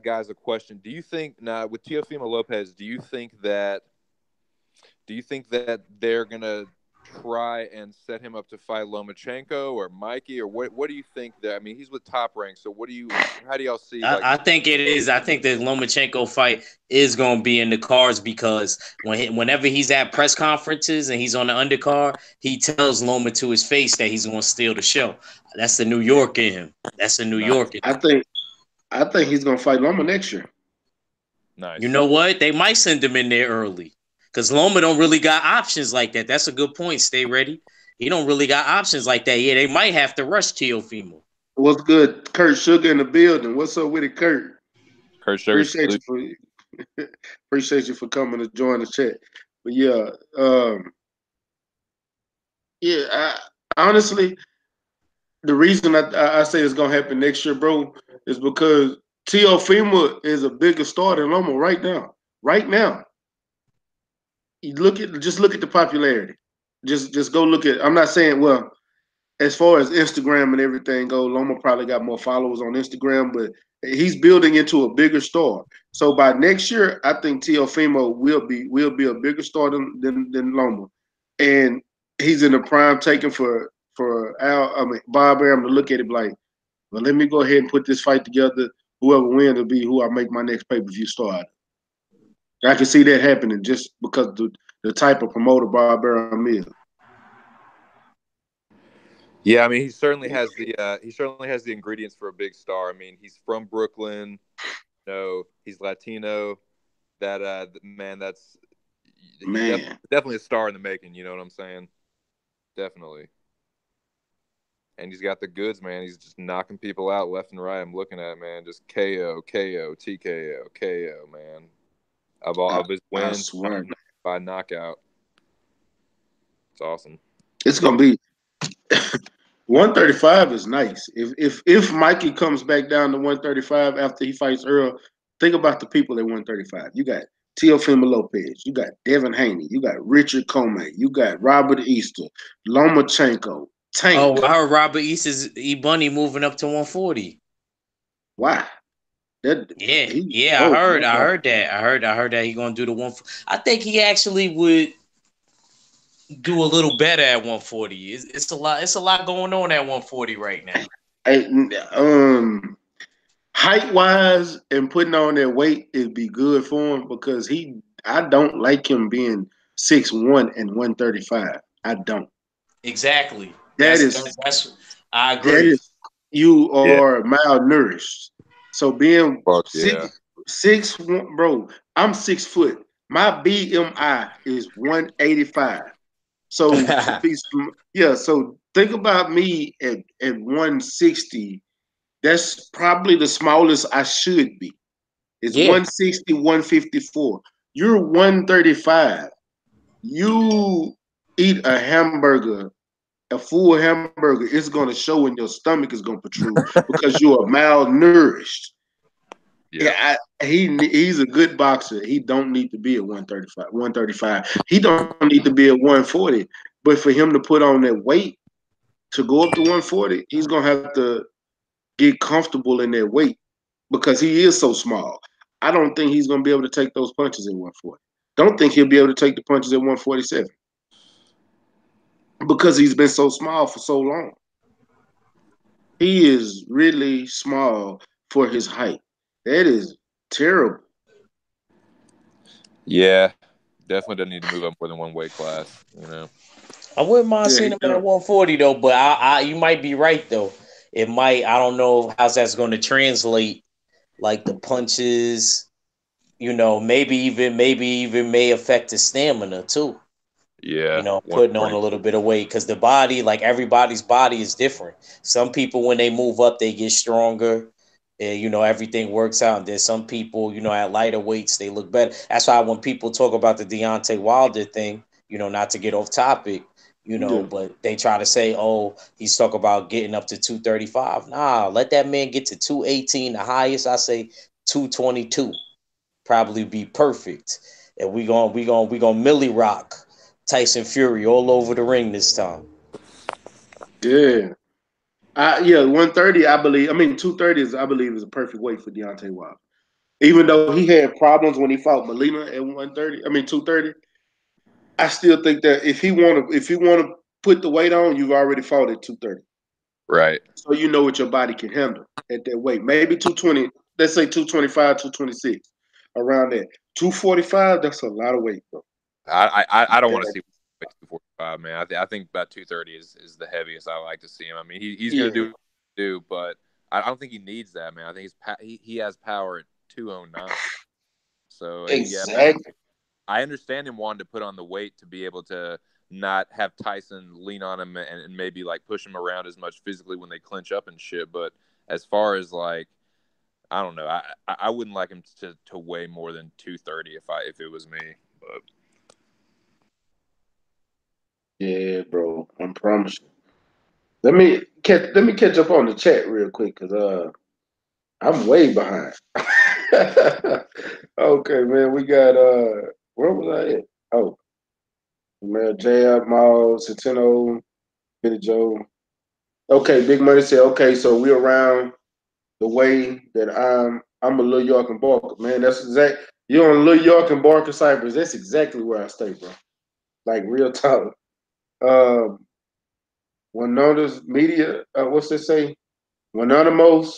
guys a question. Do you think now with Teofimo Lopez? Do you think that they're gonna try and set him up to fight Lomachenko or Mikey or what do you think that? I mean, he's with Top Rank, so how do y'all see like I think it is. I think the Lomachenko fight is going to be in the cards because whenever he's at press conferences and he's on the undercard, he tells Loma to his face that he's going to steal the show. That's the New York in him. That's the New nice, York in I him. think I think he's gonna fight Loma next year. You nice? know what? They might send him in there early because Loma don't really got options like that. That's a good point. Stay ready. He don't really got options like that. Yeah, they might have to rush Teofimo. What's good, Kurt Sugar in the building? What's up with it, Kurt? Kurt Sugar Appreciate salute. you for appreciate you for coming to join the chat. But yeah. Honestly, the reason I say it's gonna happen next year, bro, is because Teofimo is a bigger star than Loma right now. Right now, you look at the popularity. Just go look at. I'm not saying as far as Instagram and everything go, Loma probably got more followers on Instagram, but he's building into a bigger star. So by next year, I think Teofimo will be a bigger star than Loma, and he's in the prime taking for Bob Arum to look at it like, well, let me go ahead and put this fight together. Whoever wins will be who I make my next pay per view star. I can see that happening just because the type of promoter Bob Arum is. Yeah, I mean, he certainly has the ingredients for a big star. I mean, he's from Brooklyn. He's Latino. Man, he's Man, definitely a star in the making. You know what I'm saying? Definitely. And he's got the goods, man. He's just knocking people out left and right. I'm looking at it, man. Just KO, KO, TKO, KO, man. Of his I wins swear. by knockout. It's awesome. It's gonna be 135 is nice. If Mikey comes back down to 135 after he fights Earl, think about the people at 135. You got Teofimo Lopez, you got Devin Haney, you got Richard Comey, you got Robert Easter, Lomachenko, Oh, Tank. I heard Robert East is E Bunny moving up to 140. Why? I heard that. I heard that he gonna do the one. I think he actually would do a little better at 140. It's a lot. It's a lot going on at 140 right now. Hey, height wise and putting on that weight, it'd be good for him because I don't like him being 6'1" and 135. I don't. Exactly. That That's I that agree. is you are malnourished. So being Fuck yeah. 6'1", bro, I'm 6 foot. My BMI is 185. So to be so think about me at 160. That's probably the smallest I should be. It's Yeah. 160, 154. You're 135. You eat a hamburger, a full hamburger, it's going to show and your stomach is going to protrude because you are malnourished. Yeah, he's a good boxer. He don't need to be at 135. 135. He don't need to be at 140. But for him to put on that weight to go up to 140, he's going to have to get comfortable in that weight because he is so small. I don't think he's going to be able to take those punches at 140. Don't think he'll be able to take the punches at 147 because he's been so small for so long. He is really small for his height. That is terrible. Yeah, definitely doesn't need to move up more than one weight class. You know. I wouldn't mind seeing him at 140 though, but you might be right though. It might. I don't know how that's going to translate. Like the punches, maybe even may affect his stamina too. Yeah, Putting on a little bit of weight because the body, like everybody's body, is different. Some people, when they move up, they get stronger. And, everything works out. And there's some people, at lighter weights, they look better. That's why when people talk about the Deontay Wilder thing, not to get off topic, but they try to say, oh, he's talking about getting up to 235. Nah, let that man get to 218. The highest, I say 222. Probably be perfect. And we gonna Millie Rock Tyson Fury all over the ring this time. Yeah. 130, I believe. I mean, 230 I believe, is a perfect weight for Deontay Wilder. Even though he had problems when he fought Molina at 230, I still think that if he want to put the weight on, you've already fought at 230. Right. So you know what your body can handle at that weight. Maybe 220, let's say 225, 226, around that. 245, that's a lot of weight, bro. I don't want to see 245, man. I think about 230 is the heaviest I like to see him. I mean, he's going to do, but I don't think he needs that, man. I think he has power at 209. So exactly. I understand him wanting to put on the weight to be able to not have Tyson lean on him and maybe like push him around as much physically when they clinch up and shit. But as far as like, I don't know, I wouldn't like him to weigh more than 230 if it was me. But yeah, bro, I promise you. Let me catch up on the chat real quick because I'm way behind. Okay, man, we got where was I at? Oh, man, J.F. Miles, Centeno, Billy Joe. Okay, Big Money said, okay, so we're around the way that I'm a Little York and Barker. Man, that's exact. You're on Little York and Barker Cypress. That's exactly where I stay, bro. Like real talk. Winona's Media, what's this say? Wunademones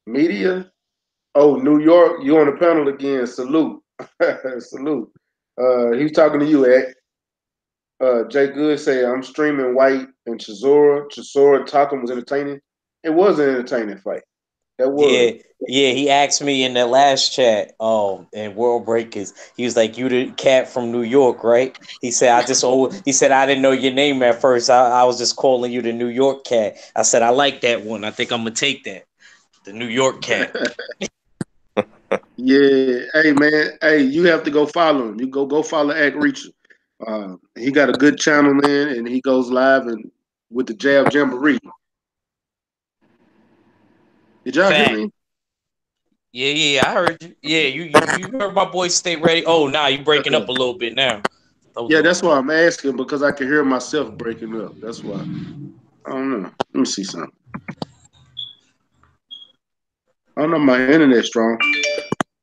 Media. Oh, New York, you on the panel again. Salute. Salute. He was talking to you, Ack. Jay Good say, I'm streaming White and Chisora talking was entertaining. It was an entertaining fight. That was. Yeah, he asked me in the last chat, in World Breakers, he was like, "You the cat from New York, right?" He said, he said, "I didn't know your name at first. I was just calling you the New York cat." I said, "I like that one. I think I'm gonna take that, the New York cat." Yeah, hey man, hey, you have to go follow him. You go follow Ack-Reacher. He got a good channel, man, and he goes live and with the Jab Jamboree. Did y'all hear me? Yeah, I heard you. Yeah, you heard my boy Stay Ready. Oh, nah, you breaking up a little bit now. Yeah, that's why I'm asking because I can hear myself breaking up. That's why. I don't know. Let me see something. I don't know. My internet's strong.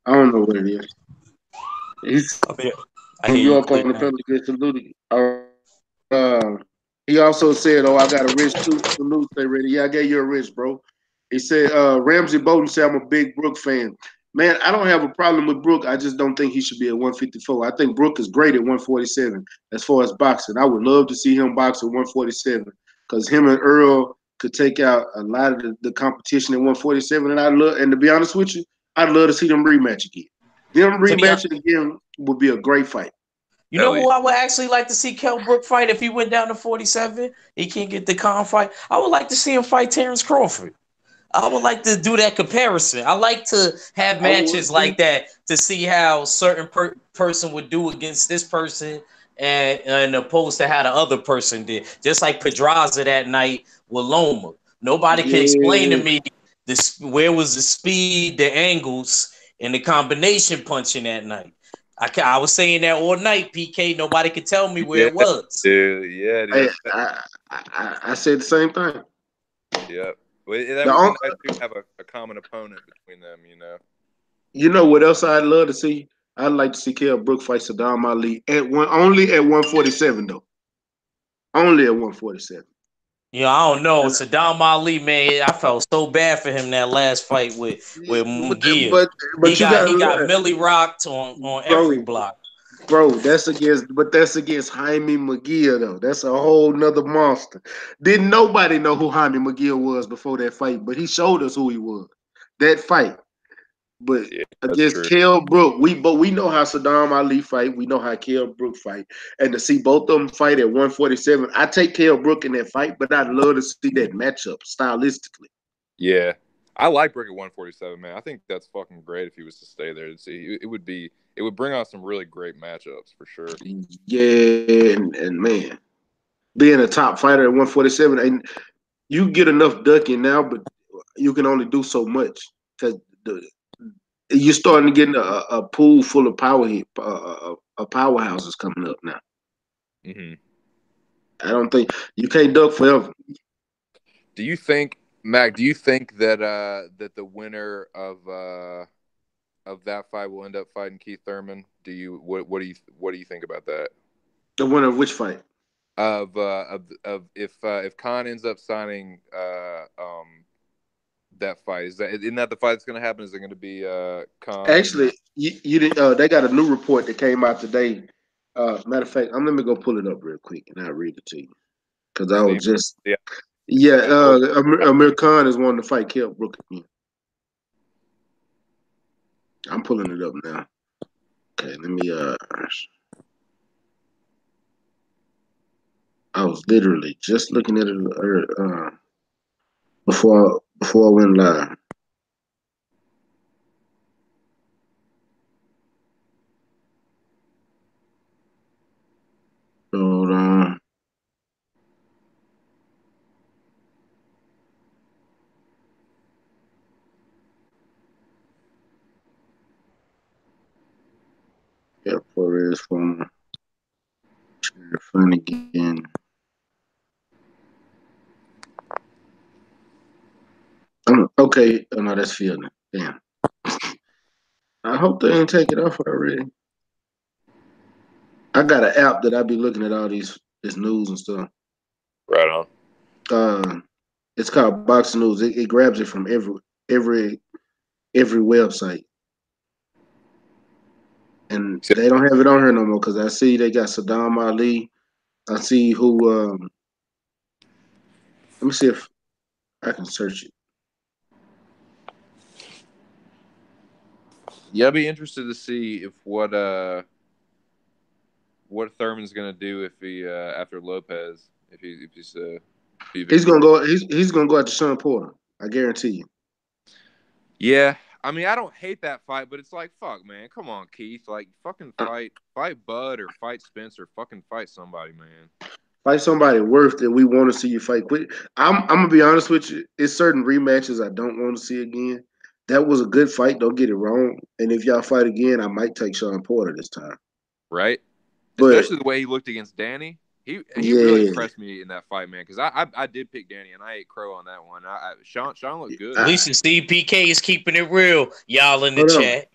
I don't know what it is. He's I mean, I New hear you York on clear the now. penalty gets saluted. He also said, "Oh, I got a wrist too." Salute, stay ready. Yeah, I gave you a wrist, bro. He said, "Ramsey Bolton said I'm a big Brook fan. Man, I don't have a problem with Brook. I just don't think he should be at 154. I think Brook is great at 147 as far as boxing. I would love to see him box at 147 because him and Earl could take out a lot of the competition at 147. And I love, and to be honest with you, I'd love to see them rematch again. Them To be rematching again would be a great fight. You know Hell yeah. who I would actually like to see Kell Brook fight if he went down to 47? He can't get the con fight. I would like to see him fight Terrence Crawford. I would like to do that comparison. I like to have I would matches too. like that to see how certain person would do against this person and opposed to how the other person did. Just like Pedraza that night with Loma. Nobody can explain to Yeah. me this where was the speed, the angles, and the combination punching that night. I was saying that all night, PK. Nobody could tell me where Yeah, it was. dude. Yeah, I, dude. I said the same thing. Yeah. Well, that The would be on, nice to have a common opponent between them, you know. you know what else I'd love to see? I'd like to see Kell Brook fight Saddam Ali at one only at 147 though. Only at 147. Yeah, I don't know. And, Saddam Ali, man, I felt so bad for him that last fight with but Mugia. but He but you got gotta he got look, Millie rocked on every bro, block. bro. That's against Jaime Magia though. That's a whole nother monster. Didn't nobody know who Jaime Magia was before that fight, but he showed us who he was. That fight. But Yeah, that's against true. Kell Brook, we know how Saddam Ali fight. We know how Kell Brook fight, and to see both of them fight at 147, I take Kell Brook in that fight, but I'd love to see that matchup stylistically. Yeah. I like Brick at 147, man. I think that's fucking great if he was to stay there. See, it would bring out some really great matchups for sure. Yeah, and man, being a top fighter at 147, and you get enough ducking now, but you can only do so much because you're starting to get a pool full of powerhouses coming up now. Hmm. I don't think you can't duck forever. Do you think, Mac? Do you think that that the winner of that fight will end up fighting Keith Thurman? Do you what do you think about that? The winner of which fight? Of if Khan ends up signing that fight, isn't that the fight that's going to happen? Is it going to be Khan and Actually, you didn't. They got a new report that came out today. Matter of fact, let me go pull it up real quick and I'll read it to you because I the was just yeah? yeah. I know Amir Khan is wanting to fight Kell Brook again. I'm pulling it up now. Okay, let me. I was literally just looking at it before I went live. Hold on. Yeah, Flores from Flanagan. Okay. Oh, no, that's Fielding. Damn. I hope they didn't take it off already. I got an app that I be looking at all this news and stuff. right on. Uh, it's called Box News. It grabs it from every every website, and So, they don't have it on here no more because I see they got Saddam Ali. I see who. Let me see if I can search it. yeah, I'd be interested to see if what Thurman's going to do if he after Lopez if he's be He's gonna victorious. go. He's gonna go after Sean Porter. I guarantee you. Yeah, I mean, I don't hate that fight, but it's like, fuck, man, come on, Keith, like, fucking Uh, fight Bud or fight Spencer, fucking fight somebody, man. Fight somebody worth that we want to see you fight. Quit. I'm gonna be honest with you. It's certain rematches I don't want to see again. That was a good fight. Don't get it wrong. And if y'all fight again, I might take Sean Porter this time. Right? But Especially the way he looked against Danny. He really Yeah. impressed me in that fight, man. Because I did pick Danny and I ate crow on that one. Sean looked good. At least CPK is keeping it real. Y'all in the Hold on. chat.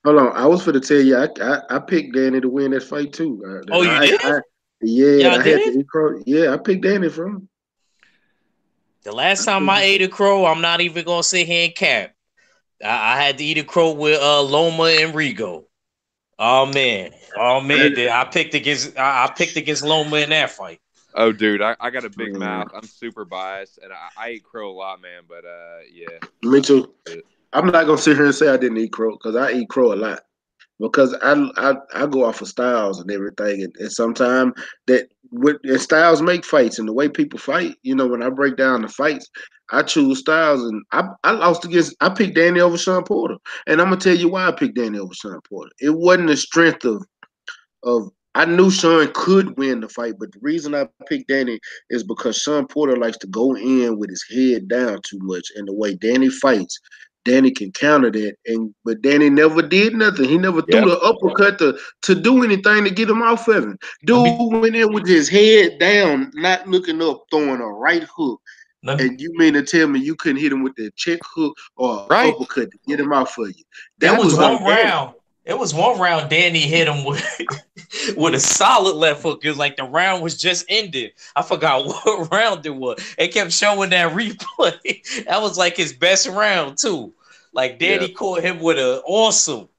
Hold on. I was for to tell you, I picked Danny to win that fight too. Oh, you did? Yeah, Y'all I had to did? eat crow. Yeah, I picked Danny from him. The last time I ate a crow, I'm not even gonna sit here and cap. I had to eat a crow with Loma and Rigo. Oh man, I picked against Loma in that fight. Oh, dude, I got a big mouth. I'm super biased, and I eat crow a lot, man. But yeah, Me too. I'm not gonna sit here and say I didn't eat crow because I eat crow a lot. Because I go off of styles and everything, and sometimes and styles make fights, and the way people fight, when I break down the fights, I choose styles, and I picked Danny over Sean Porter, and I'm gonna tell you why I picked Danny over Sean Porter. It wasn't the strength of I knew Sean could win the fight, but the reason I picked Danny is because Sean Porter likes to go in with his head down too much, and the way Danny fights, Danny can counter that. But Danny never did nothing. He never threw the uppercut to do anything to get him off of him. Dude went in with his head down, not looking up, throwing a right hook. And you mean to tell me you couldn't hit him with the check hook or uppercut to get him out for you? That was one round. It was one round Danny hit him with with a solid left hook. It was like the round was just ended. I forgot what round it was. It kept showing that replay. That was like his best round too. Like Danny caught him with an awesome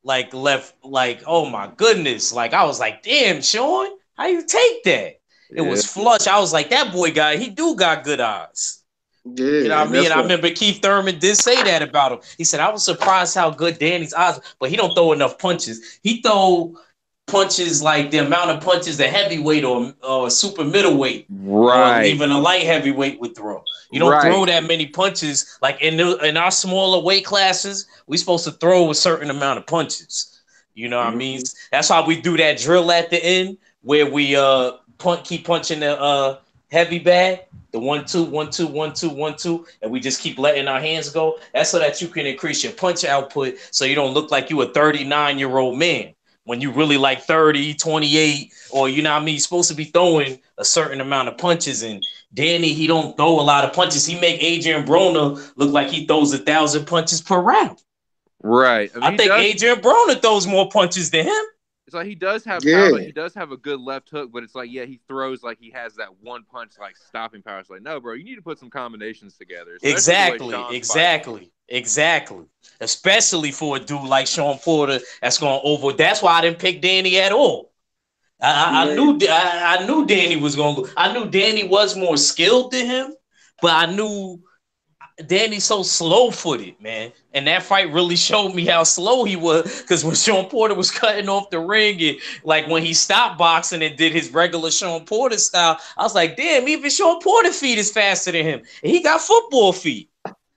left, oh my goodness. Like I was like, damn, Sean, how you take that? It was flush. I was like, that boy he got good eyes. Yeah, you know what I mean? I remember Keith Thurman did say that about him. He said, I was surprised how good Danny's eyes, but he don't throw enough punches. He throw punches like the amount of punches a heavyweight or super middleweight, or even a light heavyweight would throw. You don't throw that many punches. Like in our smaller weight classes, we supposed to throw a certain amount of punches. You know what I mean? That's why we do that drill at the end where we keep punching the heavy bag. The 1-2, 1-2, 1-2, 1-2, and we just keep letting our hands go. That's so that you can increase your punch output so you don't look like you a 39-year-old man when you really like 30, 28, or you know what I mean? You're supposed to be throwing a certain amount of punches. And Danny, he don't throw a lot of punches. He make Adrian Broner look like he throws 1,000 punches per round. Right. I think Adrian Broner throws more punches than him. It's like he does have power. He does have a good left hook, but it's like, he throws like he has that one punch like stopping power. It's like, no, bro, you need to put some combinations together. Exactly. Especially for a dude like Sean Porter that's going over. That's why I didn't pick Danny at all. I knew Danny was going to. I knew Danny was more skilled than him, but I knew Danny's so slow-footed, man. And that fight really showed me how slow he was. Because when Sean Porter was cutting off the ring, and like when he stopped boxing and did his regular Sean Porter style, I was like, damn, even Sean Porter feet is faster than him. And he got football feet.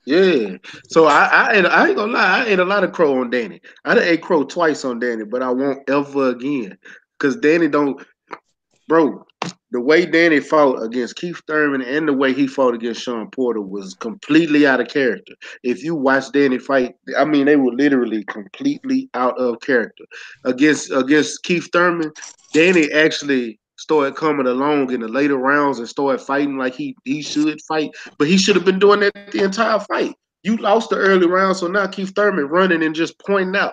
Yeah. So I ain't gonna lie, I ate a lot of crow on Danny. I done ate crow twice on Danny, but I won't ever again. Because Danny bro, the way Danny fought against Keith Thurman and the way he fought against Sean Porter was completely out of character. If you watch Danny fight, I mean, they were literally completely out of character. Against Keith Thurman, Danny actually started coming along in the later rounds and started fighting like he should fight, but he should have been doing that the entire fight. You lost the early round, so now Keith Thurman running and just pointing out.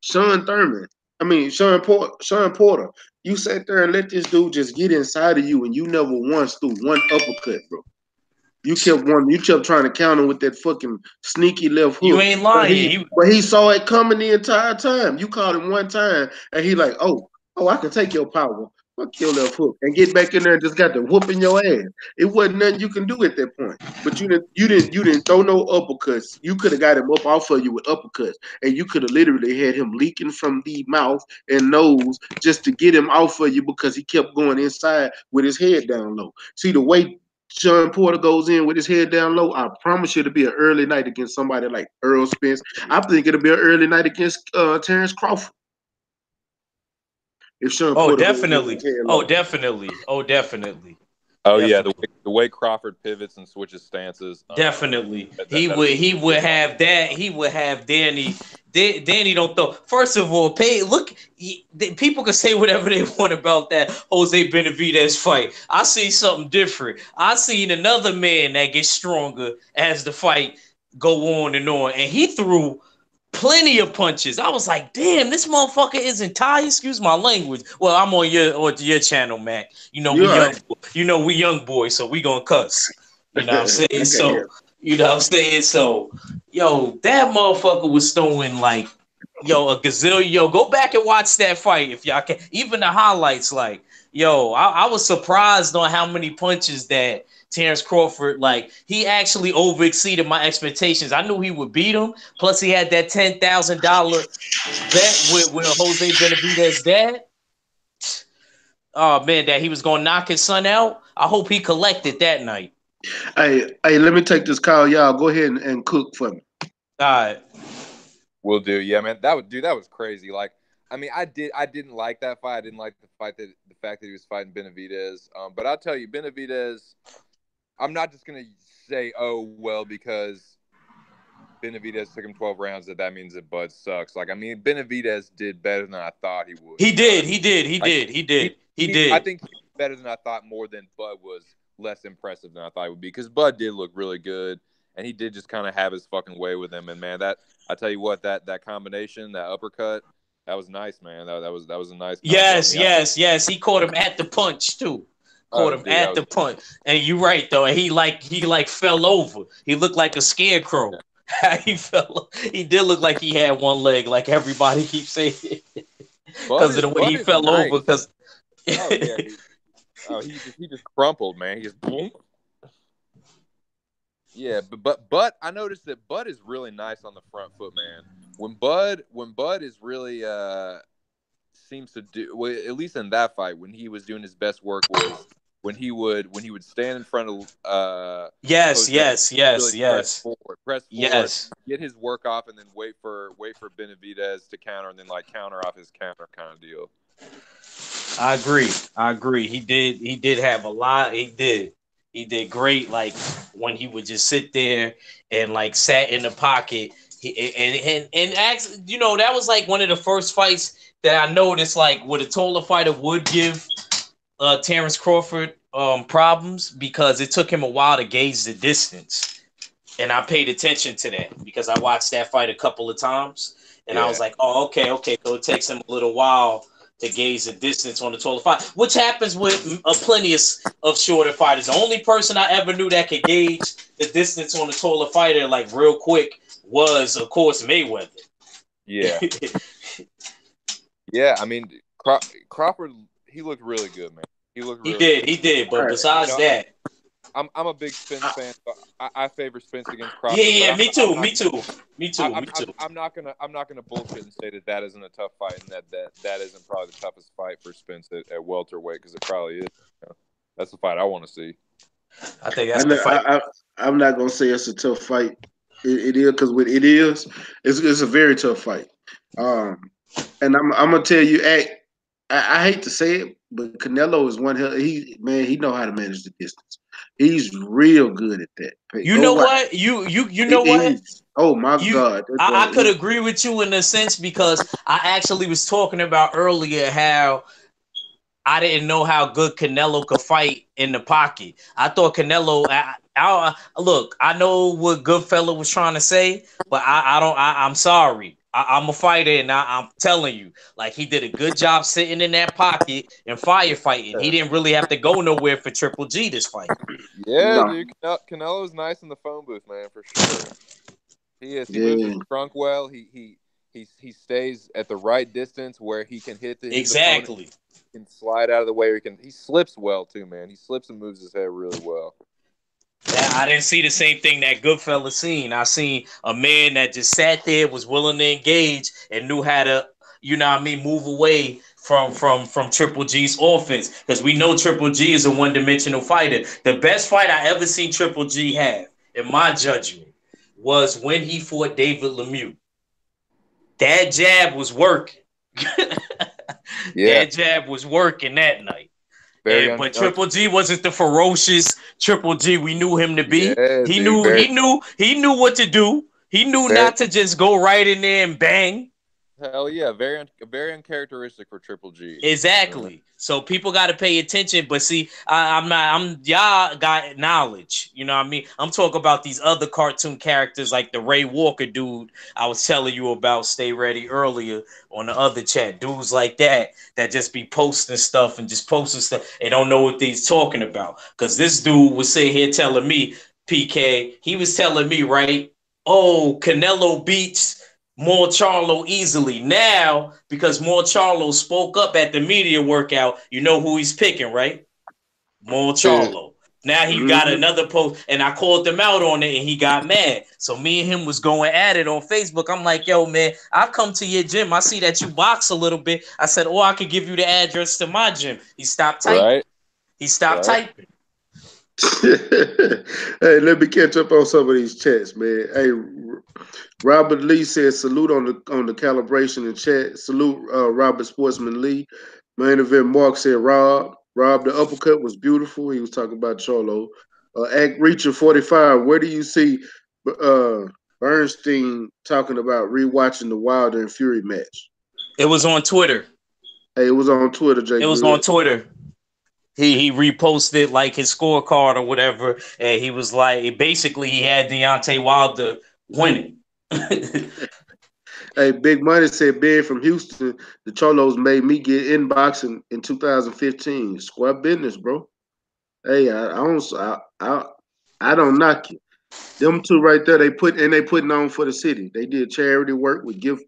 Sean Porter, you sat there and let this dude just get inside of you, and you never once threw one uppercut, bro. You kept trying to counter with that fucking sneaky left hook. You ain't lying. But he saw it coming the entire time. You caught him one time, and he like, oh, I can take your power. Fuck your left hook and get back in there and just got to whooping your ass. It wasn't nothing you can do at that point. But you didn't throw no uppercuts. You could have got him up off of you with uppercuts, and you could have literally had him leaking from the mouth and nose just to get him off of you because he kept going inside with his head down low. See the way Sean Porter goes in with his head down low, I promise you it'll be an early night against somebody like Earl Spence. I think it'll be an early night against Terrence Crawford. If Sean Porter definitely. Oh, definitely. Oh Definitely. yeah, the way Crawford pivots and switches stances. Definitely, That, he that'll be would have that. He would have Danny. Danny don't throw. First of all, people can say whatever they want about that Jose Benavidez fight. I see something different. I seen another man that gets stronger as the fight go on, and he threw plenty of punches. I was like, damn, this motherfucker isn't tired. Excuse my language. Well, I'm on your channel, Mac. You know we You're young. right. You know we young boys, so we gonna cuss. You know what I'm saying? Okay, So you know what I'm saying? So yo, that motherfucker was throwing like a gazillion. Yo, go back and watch that fight if y'all can. Even the highlights, like I was surprised on how many punches that Terrence Crawford, like, he actually over exceeded my expectations. I knew he would beat him. Plus, he had that $10,000 bet with Jose Benavidez' dad. Oh man, that he was gonna knock his son out. I hope he collected that night. Hey, let me take this call, y'all. Go ahead and cook for me. All right. Will do. Yeah, man. That was crazy. Like, I mean, I didn't like that fight. I didn't like the fact that he was fighting Benavidez. But I'll tell you, Benavidez, I'm not just gonna say, oh well, because Benavidez took him 12 rounds, that means that Bud sucks. Like, I mean, Benavidez did better than I thought he would. He You know what I did. mean? He did. He Like, did. He did. He I did. think he was better than I thought, more than Bud was less impressive than I thought he would be, because Bud did look really good, and he did just kind of have his fucking way with him. And man, I tell you what, that combination, that uppercut, that was nice, man. That was a nice combo. Yes, I mean, yes. He caught him at the punch too. Caught him dude, at the punch. And you're right though. And he fell over. He looked like a scarecrow. He fell. He did look like he had one leg, like everybody keeps saying, because of the way he fell over. Because oh yeah, he just crumpled, man. He just boom. Yeah, but I noticed that Bud is really nice on the front foot, man. When Bud is really seems to do, well, at least in that fight, when he was doing his best work was when he would stand in front of yes, really yes, press forward, get his work off, and then wait for Benavidez to counter, and then like counter off his counter kind of deal. I agree. He did have a lot. He did great. Like when he would just sit there and like sat in the pocket. And actually, that was like one of the first fights that I noticed, like, what a taller fighter would give Terrence Crawford problems, because it took him a while to gauge the distance. And I paid attention to that because I watched that fight a couple of times. And I was like, oh, okay. So it takes him a little while to gauge the distance on the taller fight, which happens with plenty of shorter fighters. The only person I ever knew that could gauge the distance on the taller fighter, like, real quick was, of course, Mayweather. Yeah. Yeah, I mean, Crawford, he looked really good, man. He did. But besides that, I'm a big Spence fan. So I favor Spence against Crawford. Yeah, me too. I'm not gonna bullshit and say that isn't a tough fight, and that isn't probably the toughest fight for Spence at welterweight, because it probably is. That's the fight I want to see. I think that's the fight. I'm not gonna say it's a tough fight. It is, because what it is, it's a very tough fight. And I'm gonna tell you, I hate to say it, but Canelo is one hell. He know how to manage the distance. He's real good at that. You know what? You know what? Oh my God! I could agree with you in a sense, because I actually was talking about earlier how I didn't know how good Canelo could fight in the pocket. I thought Canelo. Look, I know what Goodfella was trying to say, but I'm sorry. I'm a fighter, and I'm telling you, like, he did a good job sitting in that pocket and firefighting. He didn't really have to go nowhere for Triple G this fight. Yeah, dude, Canelo's nice in the phone booth, man, for sure. He is. He moves his trunk well. He stays at the right distance where he can hit the exactly. He can slide out of the way. Or he slips well too, man. He slips and moves his head really well. I didn't see the same thing that Goodfella seen. I seen a man that just sat there, was willing to engage, and knew how to, move away from Triple G's offense. Because we know Triple G is a one-dimensional fighter. The best fight I ever seen Triple G have, in my judgment, was when he fought David Lemieux. That jab was working. That jab was working that night. Very But Triple G wasn't the ferocious Triple G we knew him to be. Yeah, He dude, knew he knew what to do. He knew not to just go right in there and bang. hell yeah, very uncharacteristic for Triple G. Exactly. So people got to pay attention. But see, I'm not. Y'all got knowledge. You know what I mean? I'm talking about these other cartoon characters like the Ray Walker dude I was telling you about. Stay ready earlier on the other chat. Dudes like that just be posting stuff and just posting stuff and don't know what they's talking about. Because this dude was sitting here telling me, PK, he was telling me, right? Oh, Canelo beats more Charlo easily. Now, because More Charlo spoke up at the media workout, you know who he's picking, right? More Charlo. Now he got another post, and I called him out on it, and he got mad. So me and him was going at it on Facebook. I'm like, yo, man, I come to your gym. I see that you box a little bit. I said, oh, I could give you the address to my gym. He stopped typing. Right. He stopped typing. Hey, let me catch up on some of these chats, man. Hey, Robert Lee says salute on the calibration in chat. Salute Robert Sportsman Lee. Main event Mark said Rob, the uppercut was beautiful. He was talking about Cholo. Ack-Reacher 45. Where do you see Bernstein talking about rewatching the Wilder and Fury match? It was on Twitter. Hey, it was on Twitter, Jay. It was on Twitter. He reposted like his scorecard or whatever, and he was like, basically he had Deontay Wilder winning. Hey, Big Money said, being from Houston, the Cholos made me get in boxing in 2015. Square business, bro. Hey, I don't knock you. Them two right there, they putting on for the city. They did charity work with giving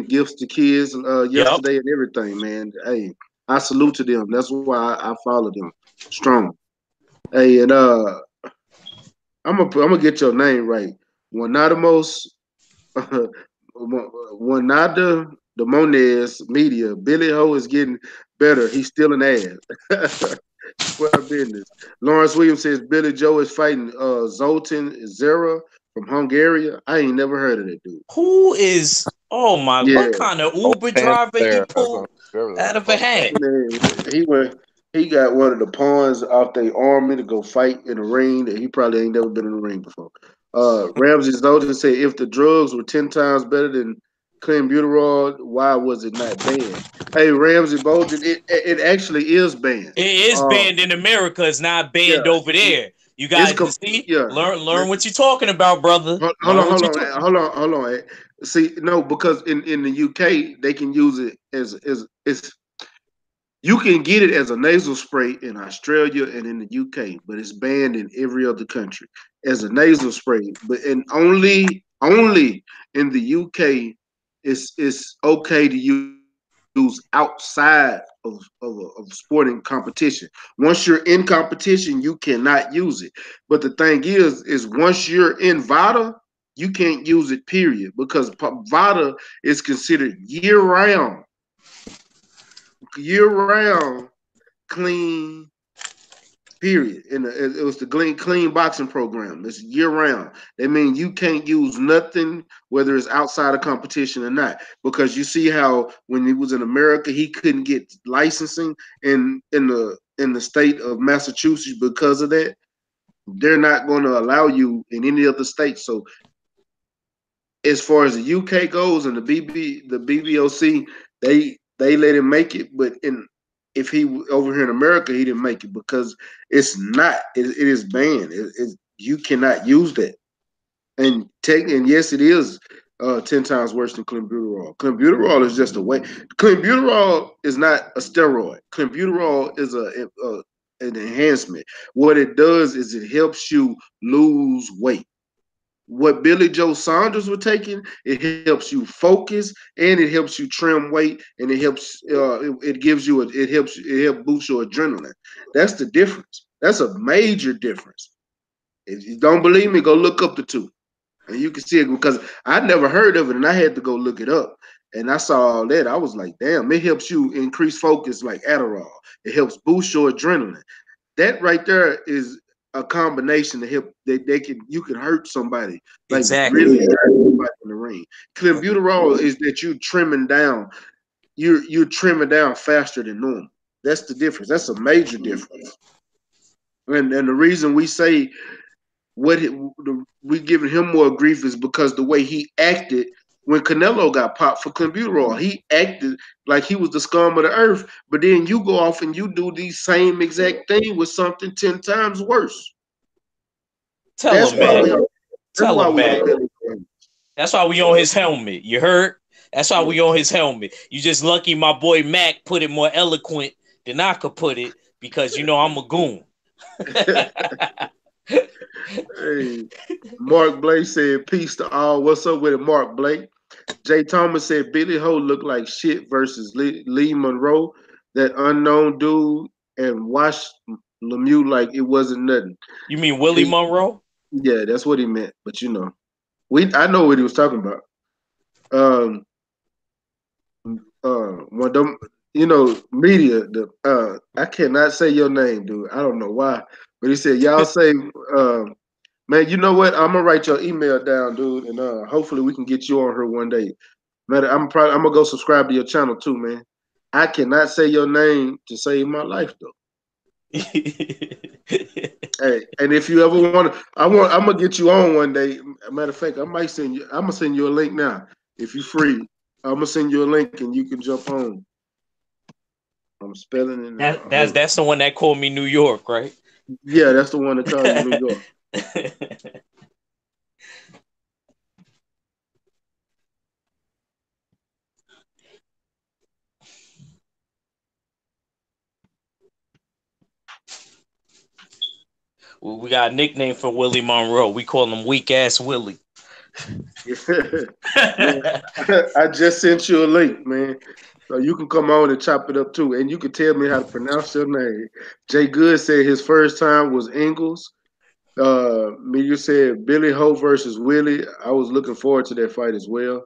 gifts to kids yesterday and everything, man. Hey, I salute to them. That's why I follow them strong. Hey, and I'm gonna get your name right. Wunademones, Wunademones Media. Billy Ho is getting better. He's still an ass. Square business. Lawrence Williams says Billy Joe is fighting Zoltan Zera from Hungary. I ain't never heard of that dude. Who is? Oh my! Yeah. What kind of Uber driver he pulled out of a hat? Man, he got one of the pawns off their army to go fight in the ring that he probably ain't never been in the ring before. Ramsey Zoltan said if the drugs were 10 times better than clenbuterol, why was it not banned? Hey, Ramsey Bolton, it actually is banned. It is banned in America. It's not banned over there. You guys see, learn what you're talking about, brother. Hold on. See, no, because in the UK they can use it as you can get it as a nasal spray in Australia and in the UK, but it's banned in every other country as a nasal spray. But only in the UK it's okay to use outside of sporting competition. Once you're in competition, you cannot use it. But the thing is once you're in VADA, you can't use it, period, because VADA is considered year-round clean, period. And it was the clean boxing program. It's year-round. That means you can't use nothing, whether it's outside of competition or not. Because you see how when he was in America, he couldn't get licensing in the state of Massachusetts because of that. They're not going to allow you in any other state. So as far as the UK goes and the BBOC, they let him make it, but if he over here in America, he didn't make it because it's not. It is banned. You cannot use that. And yes, it is 10 times worse than clenbuterol. Clenbuterol is just a way. Clenbuterol is not a steroid. Clenbuterol is an enhancement. What it does is it helps you lose weight. What Billy Joe Saunders was taking, it helps you focus and it helps you trim weight and it helps it helps boost your adrenaline. That's the difference. That's a major difference. If you don't believe me, go look up the two. And you can see it because I'd never heard of it and I had to go look it up. And I saw all that. I was like, damn, it helps you increase focus like Adderall. It helps boost your adrenaline. That right there is a combination to help you can hurt somebody, like exactly. Really hurt somebody in the ring. Clenbuterol is that you're trimming down faster than normal. That's the difference. That's a major difference. And the reason we say we giving him more grief is because the way he acted when Canelo got popped for clenbuterol. He acted like he was the scum of the earth, but then you go off and you do the same exact thing with something 10 times worse. Tell him, man. Tell him, man. On that's why we on his helmet. You heard? That's why we on his helmet. You just lucky my boy Mac put it more eloquent than I could put it because you know I'm a goon. Hey, Mark Blake said, peace to all. What's up with it, Mark Blake? Jay Thomas said, Billy Ho looked like shit versus Lee Monroe, that unknown dude, and Wash Lemieux like it wasn't nothing. You mean Willie Monroe? Yeah, that's what he meant. But you know, I know what he was talking about. One of them, you know, media. I cannot say your name, dude. I don't know why, but he said, y'all say, man, you know what? I'm gonna write your email down, dude, and hopefully we can get you on here one day. Man, I'm gonna go subscribe to your channel too, man. I cannot say your name to save my life though. Hey, and if you ever want to, I'm gonna get you on one day. Matter of fact, I'm gonna send you a link now. If you're free, I'm gonna send you a link and you can jump on. I'm spelling it. That's the one that called me New York, right? Yeah, that's the one that called you New York. We got a nickname for Willie Monroe. We call him Weak Ass Willie. Yeah. I just sent you a link, man. So you can come on and chop it up too. And you can tell me how to pronounce your name. Jay Good said his first time was Ingles. Media said Billy Ho versus Willie. I was looking forward to that fight as well.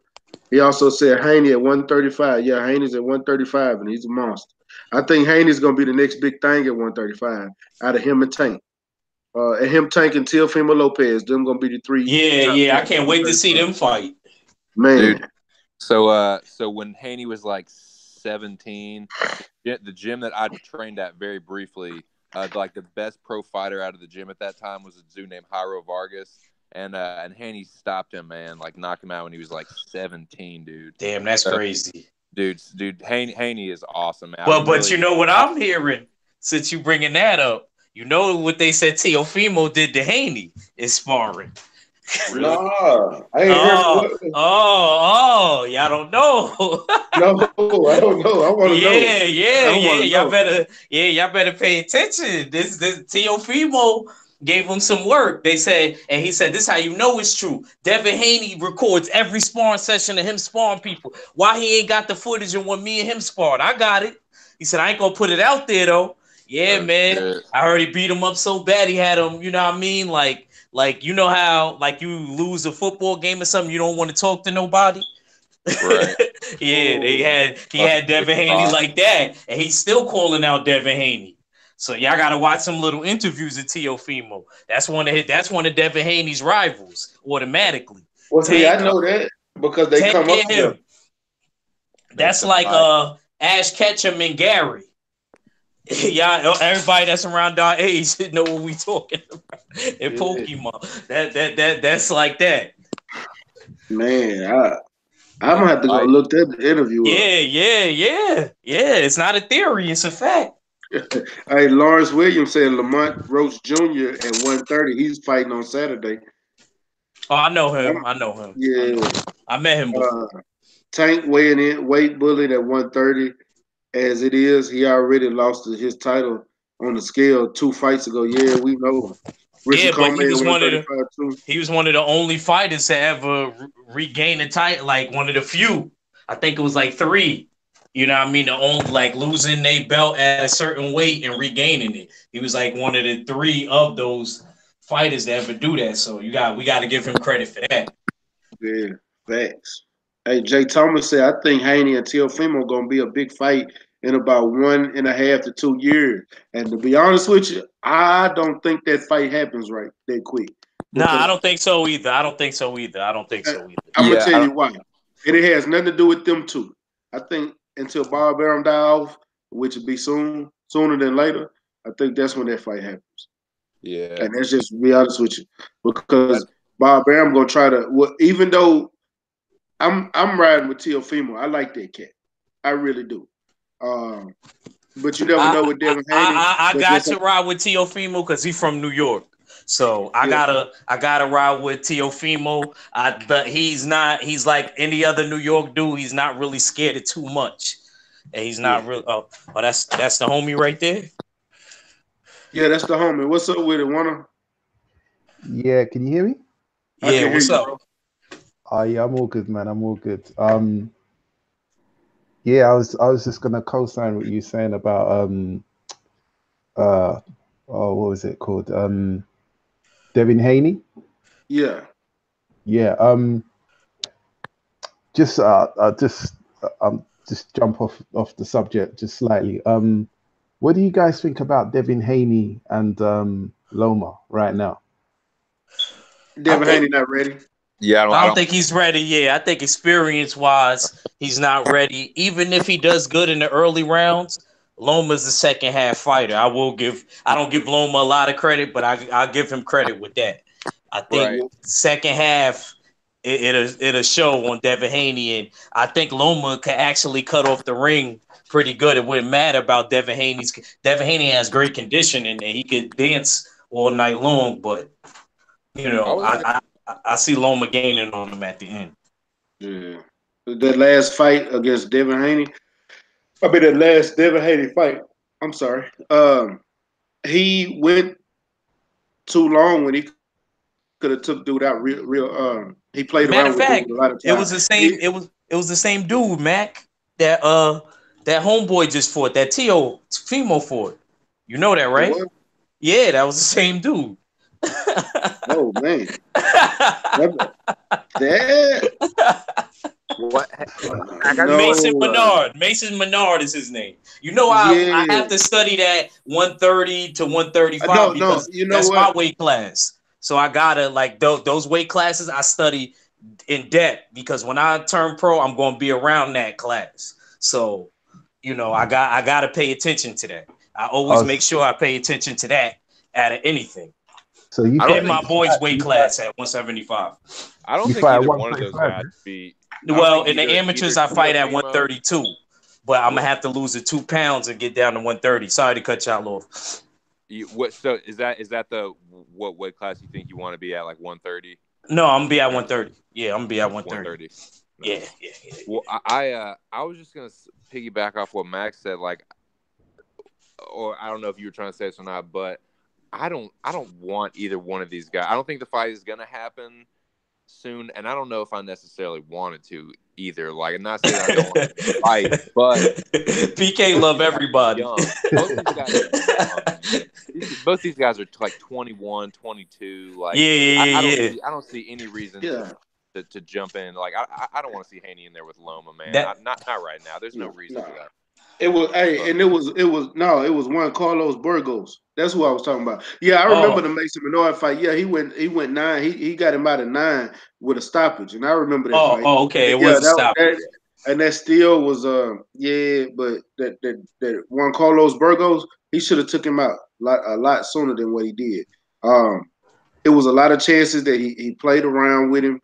He also said Haney at 135. Yeah, Haney's at 135, and he's a monster. I think Haney's going to be the next big thing at 135 out of him and Tank. And him, Tank, and Teofimo Lopez. Them going to be the three. Yeah. I can't wait to see them fight. Man. Dude, so when Haney was like 17, the gym that I trained at very briefly, like the best pro fighter out of the gym at that time was a dude named Jairo Vargas. And Haney stopped him, man, like knocked him out when he was like 17, dude. Damn, that's crazy. Dude, Haney is awesome, man. Well, but you know what I'm hearing, since you bringing that up, you know what they said Teofimo did to Haney is sparring. Really? Nah, I ain't heard. Y'all don't know. No, I don't know. I want to know. Yeah. Y'all better pay attention. This Teofimo gave him some work. They said, and he said, this is how you know it's true. Devin Haney records every sparring session of him sparring people. Why he ain't got the footage of when me and him sparred? I got it. He said, I ain't gonna put it out there though. Yeah, man. Good. I heard he beat him up so bad he had him, you know what I mean? Like you know how like you lose a football game or something, you don't want to talk to nobody. Right. Yeah, he had Devin Haney like that, and he's still calling out Devin Haney. So y'all gotta watch some little interviews of Teofimo. That's one of Devin Haney's rivals automatically. Well, see, I know that because they come up to him. That's like Ash Ketchum and Gary. Y'all, everybody that's around our age should know what we talking about in Pokemon. That's like that. Man, I'm gonna have to go look that interview up. Yeah. It's not a theory; it's a fact. Hey, Lawrence Williams said Lamont Roach Jr. at 130. He's fighting on Saturday. Oh, I know him. Yeah, I met him before. Tank weighing in, weight bullied at 130. As it is, he already lost his title on the scale 2 fights ago. Yeah, we know. Richard but he was one of the only fighters to ever regain a title, like one of the few. I think it was like 3. You know what I mean? The only like losing their belt at a certain weight and regaining it. He was like one of the 3 of those fighters that ever do that. So we got to give him credit for that. Yeah, facts. Hey, Jay Thomas said, I think Haney and Teofimo are gonna be a big fight in about 1.5 to 2 years. And to be honest with you, I don't think that fight happens that quick. Nah, I don't think so either. I'm gonna tell you why. And it has nothing to do with them two. I think until Bob Arum die off, which would be sooner than later, I think that's when that fight happens. Yeah. And that's just to be honest with you, because Bob Bam gonna try to. Well, even though I'm riding with Teofimo, I like that cat, I really do. But you never know with Devin Haney. I got to ride with Teofimo because he's from New York. So I gotta ride with Teofimo. But he's like any other New York dude. He's not really scared of too much. And he's not really. Oh, that's the homie right there. Yeah, that's the homie. What's up with it, Wanna? Yeah, can you hear me? Yeah, what's up? Bro. Oh yeah, I'm all good, man. I'm all good. Yeah, I was just gonna co-sign what you saying about oh, what was it called? Devin Haney. Yeah. Yeah. Just just jump off the subject just slightly. What do you guys think about Devin Haney and Loma right now? Devin Haney not ready. Yeah, I don't think he's ready. Yeah, I think experience-wise, he's not ready. Even if he does good in the early rounds, Loma's the second half fighter. I don't give Loma a lot of credit, but I'll give him credit with that. I think second half it'll show on Devin Haney, and I think Loma can actually cut off the ring pretty good. It wouldn't matter about Devin Haney. Devin Haney has great conditioning and he could dance all night long, but you know, I see Loma gaining on him at the end. Yeah. That last fight against Devin Haney. That last Devin Haney fight. I'm sorry. He went too long when he could have took dude out real. He played Matter around of with fact, dude a lot of times. it was the same. It was the same dude, Mac. That homeboy just fought. That Teofimo fought. You know that, right? Yeah, that was the same dude. Oh man. What? Mason Menard. Mason Menard is his name. You know, I have to study that 130 to 135 because that's my weight class. So I gotta like those weight classes I study in depth because when I turn pro, I'm gonna be around that class. So, you know, I gotta pay attention to that. I always make sure I pay attention to that out of anything. So you in my boys' weight class at 175. I don't think either one of those guys be. Well, in the amateurs, I fight at 132, but I'm gonna have to lose the 2 pounds and get down to 130. Sorry to cut y'all off. So is that what weight class you think you want to be at, like 130? No, I'm gonna be at 130. Yeah, I'm gonna be at 130. Yeah. Well, I was just gonna piggyback off what Max said, like, or I don't know if you were trying to say this or not, but I don't want either one of these guys. I don't think the fight is gonna happen soon, and I don't know if I necessarily wanted to either. Like, I'm not saying I don't want to fight, but PK love everybody. Both these guys are like 21, 22. Like, I don't see any reason to jump in. Like, I don't want to see Haney in there with Loma, man. Not right now. There's no reason for that. It was it was Juan Carlos Burgos. That's who I was talking about. Yeah, I remember the Mason Menard fight. Yeah, he went 9. He got him out of 9 with a stoppage, and I remember that fight. Oh, okay, it was a stoppage. And that still was but that Juan Carlos Burgos, he should have took him out a lot sooner than what he did. It was a lot of chances that he played around with him,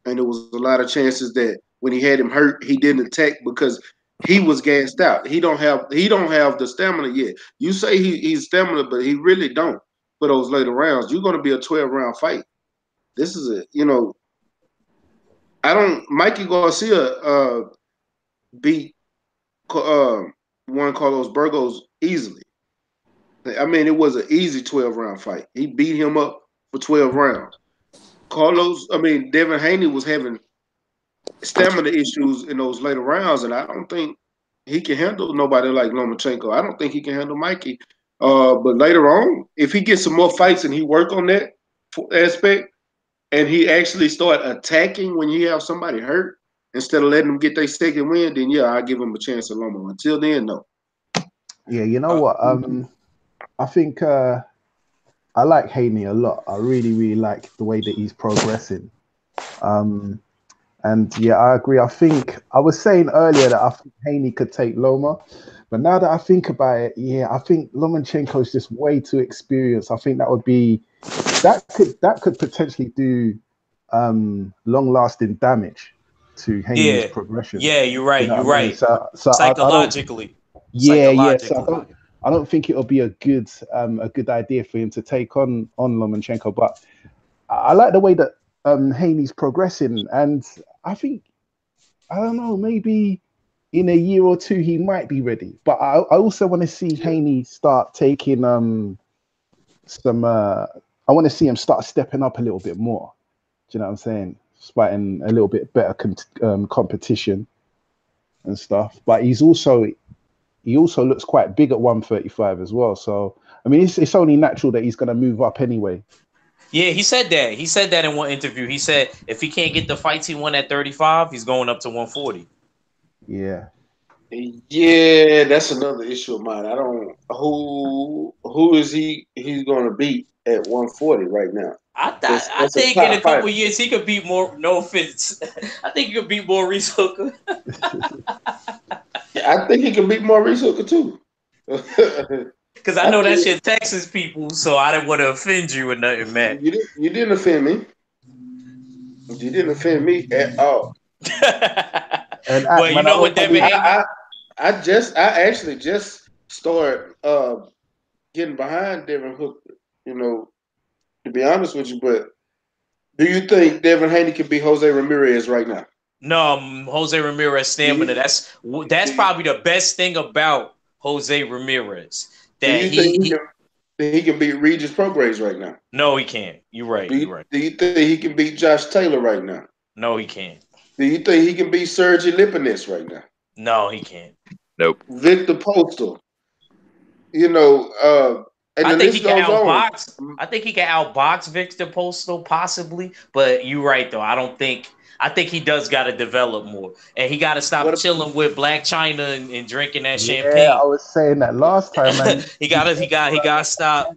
and there was a lot of chances that when he had him hurt, he didn't attack because he was gassed out. He don't have the stamina yet. You say he's stamina, but he really don't for those later rounds. You're going to be a 12-round fight. This is Mikey Garcia beat Juan Carlos Burgos easily. I mean, it was an easy 12-round fight. He beat him up for 12 rounds. Devin Haney was having stamina issues in those later rounds, and I don't think he can handle nobody like Lomachenko. I don't think he can handle Mikey. But later on, if he gets some more fights and he work on that aspect, and he actually start attacking when you have somebody hurt instead of letting them get their second win, then yeah, I'll give him a chance at Loma. Until then, no. Yeah, you know what? I think I like Haney a lot. I really, really like the way that he's progressing. And yeah, I agree. I think I was saying earlier that I think Haney could take Loma, But now that I think about it, yeah, I think Lomachenko is just way too experienced. I think that could potentially do long-lasting damage to Haney's Yeah, progression. yeah, you're right. You know You're what I mean? right. So I don't. Psychologically, Yeah. So psychologically. I don't think it'll be a good idea for him to take on Lomachenko. But I like the way that Haney's progressing, and I think I don't know, maybe in a year or two he might be ready. But I also want to see Haney start taking some. I want to see him start stepping up a little bit more. Do you know what I'm saying? Fighting a little bit better competition and stuff. But he also looks quite big at 135 as well. So I mean, it's only natural that he's going to move up anyway. Yeah, he said that. He said that in one interview. He said if he can't get the fights he won at 35, he's going up to 140. Yeah. Yeah, that's another issue of mine. I don't who is he's going to beat at 140 right now. I That's a think in a top couple fighter. years he could beat more. No offense, I think he could beat Maurice Hooker. I think he can beat Maurice Hooker too. Because I know that's your Texas people, so I didn't want to offend you or nothing, man. You didn't offend me. You didn't offend me at all. And Well, you know what, Devin Haney? I actually just started getting behind Devin Hooker, you know, to be honest with you. But do you think Devin Haney can beat Jose Ramirez right now? No, Jose Ramirez stamina. That's probably the best thing about Jose Ramirez. That he can beat Regis Prograis right now? No, he can't. You're right. You're right. Do you think he can beat Josh Taylor right now? No, he can't. Do you think he can beat Sergey Lipinets right now? No, he can't. Nope. Victor Postal. You know, and I the think he list can goes on. outbox. I think he can outbox Victor Postal possibly, but you're right though. I think he does got to develop more, and he got to stop chilling with Black China and drinking that champagne. Yeah, I was saying that last time, man. he got to stop.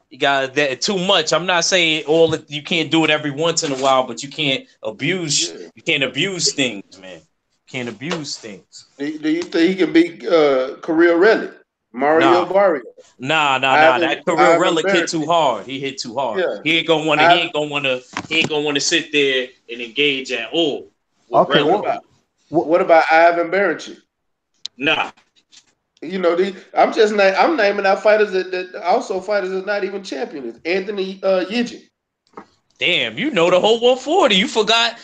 You got that too much. I'm not saying you can't do it every once in a while, but you can't abuse. Yeah. You can't abuse things, man. You can't abuse things. Do you think he can beat Career Relic? Mario Barrio? Nah. That Career Relic hit too hard. He hit too hard. Yeah. He ain't gonna want to sit there and engage at all. Okay. What about Ivan Baranchyk? Nah. You know, I'm naming out fighters that also fighters that's not even champions. Anthony Yidgin. Damn, you know the whole 140. You forgot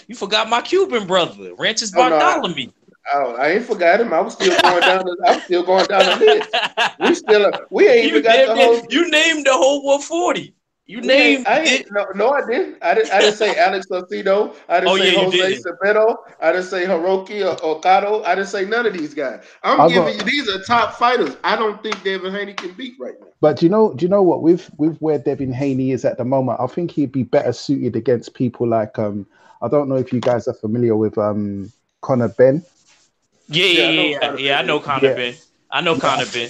my Cuban brother, Ranches Bartholomew. I ain't forgot him. I was still going down. The list. We ain't even got the whole. You named the whole 140. You named it. No, I didn't. I didn't say Alex Lucido. I didn't say Jose Cebedo. I didn't say Hiroki or Okado. I didn't say none of these guys. I'm giving you these are top fighters. I don't think Devin Haney can beat right now. But do you know what? With where Devin Haney is at the moment, I think he'd be better suited against people like I don't know if you guys are familiar with Conor Benn. Yeah. I know Conor Benn. I know Conor Benn.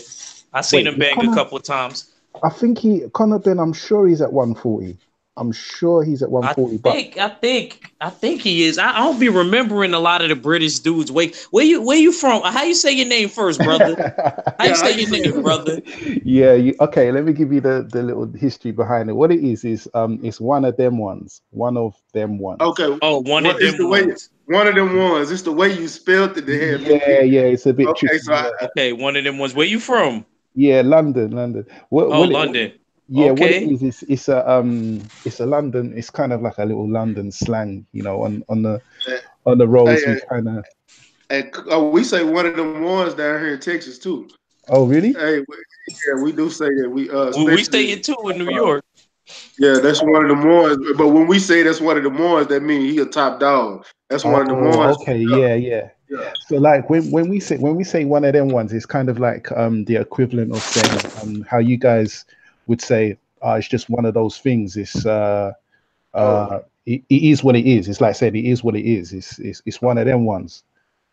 I seen him bang a couple of times. I think Conor Benn. I'm sure he's at 140. I'm sure he's at 140. I think he is. I don't be remembering a lot of the British dudes. Where you from? How you say your name first, brother? How you say your name, brother? Yeah. Okay. Let me give you the little history behind it. What it is it's one of them ones. One of them ones. Okay. Oh, one of them ones. One of them ones. It's the way you spelled it. Yeah. It's a bit tricky. Okay. One of them ones. Where you from? Yeah, London. London. Yeah, okay. What it is it's a London. It's kind of like a little London slang, you know, on the roads. We say one of them ones down here in Texas too. Oh, really? Hey, we do say that. We say it too in New York. Yeah, that's one of the ones. But when we say that's one of the ones, that means he a top dog. That's one of the ones. Okay, yeah. So like when we say one of them ones, it's kind of like the equivalent of saying how you guys would say it's just one of those things. It's it is what it is. It's like saying it is what it is. It's one of them ones.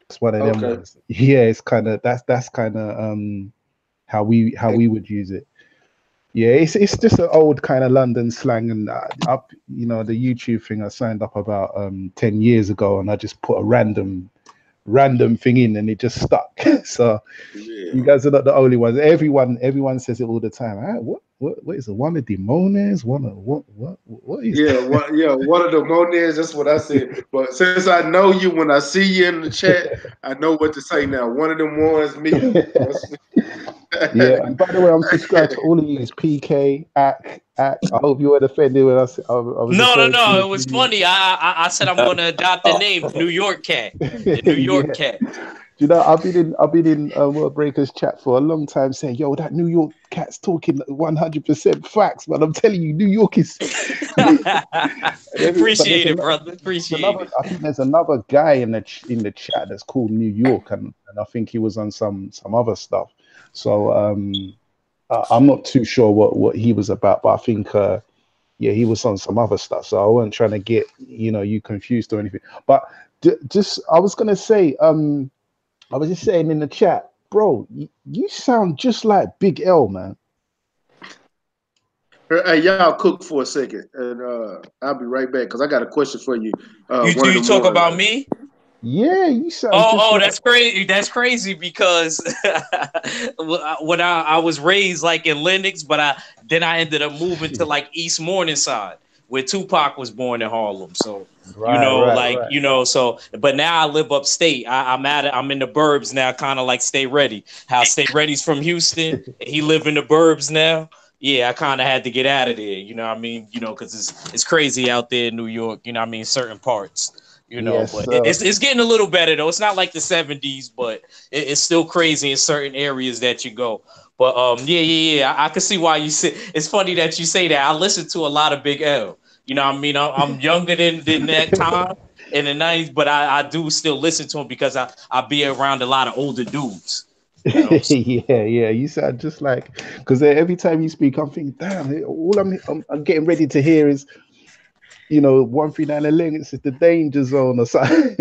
It's one of them ones. Yeah, it's kind of that's kind of how we would use it. Yeah, it's just an old kind of London slang, and the YouTube thing I signed up about 10 years ago, and I just put a random random thing in, and it just stuck. So you guys are not the only ones. Everyone says it all the time. Ah, what is it? Wunademones? What is Wunademones. That's what I said. But since I know you, when I see you in the chat, I know what to say now. One of them ones, me. Yeah, and by the way, I'm subscribed to all of you. It's PK, Ack. I hope you weren't offended when I was No, referring to it was funny. I said I'm gonna adopt the name New York Cat. The New York Cat. You know, I've been in World Breakers chat for a long time saying, yo, that New York cat's talking 100% facts, but I'm telling you, New York is. Appreciate it, brother. Appreciate it. I think there's another guy in the chat that's called New York, and I think he was on some other stuff. So I'm not too sure what he was about, but I think he was on some other stuff. So I wasn't trying to get you confused or anything. But just I was gonna say I was just saying in the chat, bro, you sound just like Big L, man. Hey, y'all cook for a second, and I'll be right back because I got a question for you. You talk about me? Yeah, you sound. Oh, that's crazy. That's crazy because when I was raised like in Lenox, but then I ended up moving to like East Morningside, where Tupac was born in Harlem. So so. But now I live upstate. I'm in the burbs now, kind of like Stay Ready. How Stay Ready's from Houston, he live in the burbs now. Yeah, I kind of had to get out of there. You know what I mean? Because it's crazy out there in New York. You know what I mean? Certain parts. Yes, but it's getting a little better though. It's not like the 70s, but it's still crazy in certain areas that you go. But I can see why you say. It's funny that you say that. I listen to a lot of Big L. You know what I mean? I'm younger than that time in the 90s, but I do still listen to him because I be around a lot of older dudes. Yeah, you sound just like, because every time you speak, I'm thinking, damn, all I'm getting ready to hear is 139 Linux is the danger zone or something.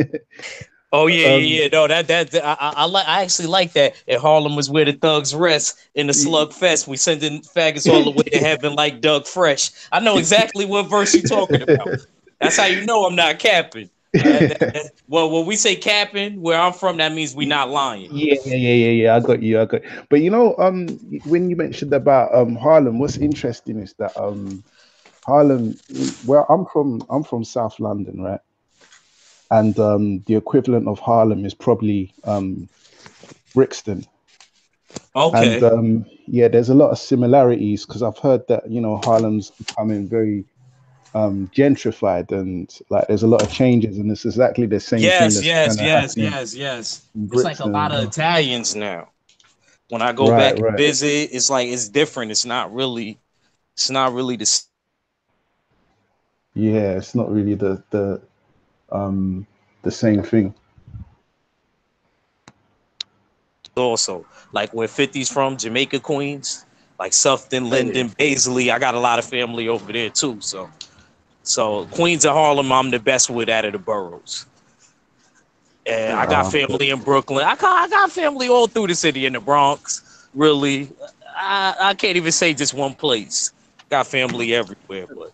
Oh yeah. No, I actually like that. And Harlem was where the thugs rest in the slug fest. We sending faggots all the way to heaven like Doug Fresh. I know exactly what verse you're talking about. That's how you know I'm not capping. Well, when we say capping, where I'm from, that means we not lying. Yeah. I got you. But when you mentioned about Harlem, what's interesting is that Harlem, where I'm from South London, right? And the equivalent of Harlem is probably Brixton. Okay. And there's a lot of similarities because I've heard that Harlem's becoming very gentrified, and like there's a lot of changes, and it's exactly the same thing. Yes. It's like a lot of Italians now. When I go back and visit, it's like it's different. It's not really the. Yeah, it's not really the same thing. Also, like where 50's from, Jamaica, Queens, like Sufton, Linden, Paisley. I got a lot of family over there too. So Queens and Harlem, I'm the best with out of the boroughs. And I got family in Brooklyn. I got family all through the city in the Bronx. Really, I can't even say just one place. Got family everywhere, but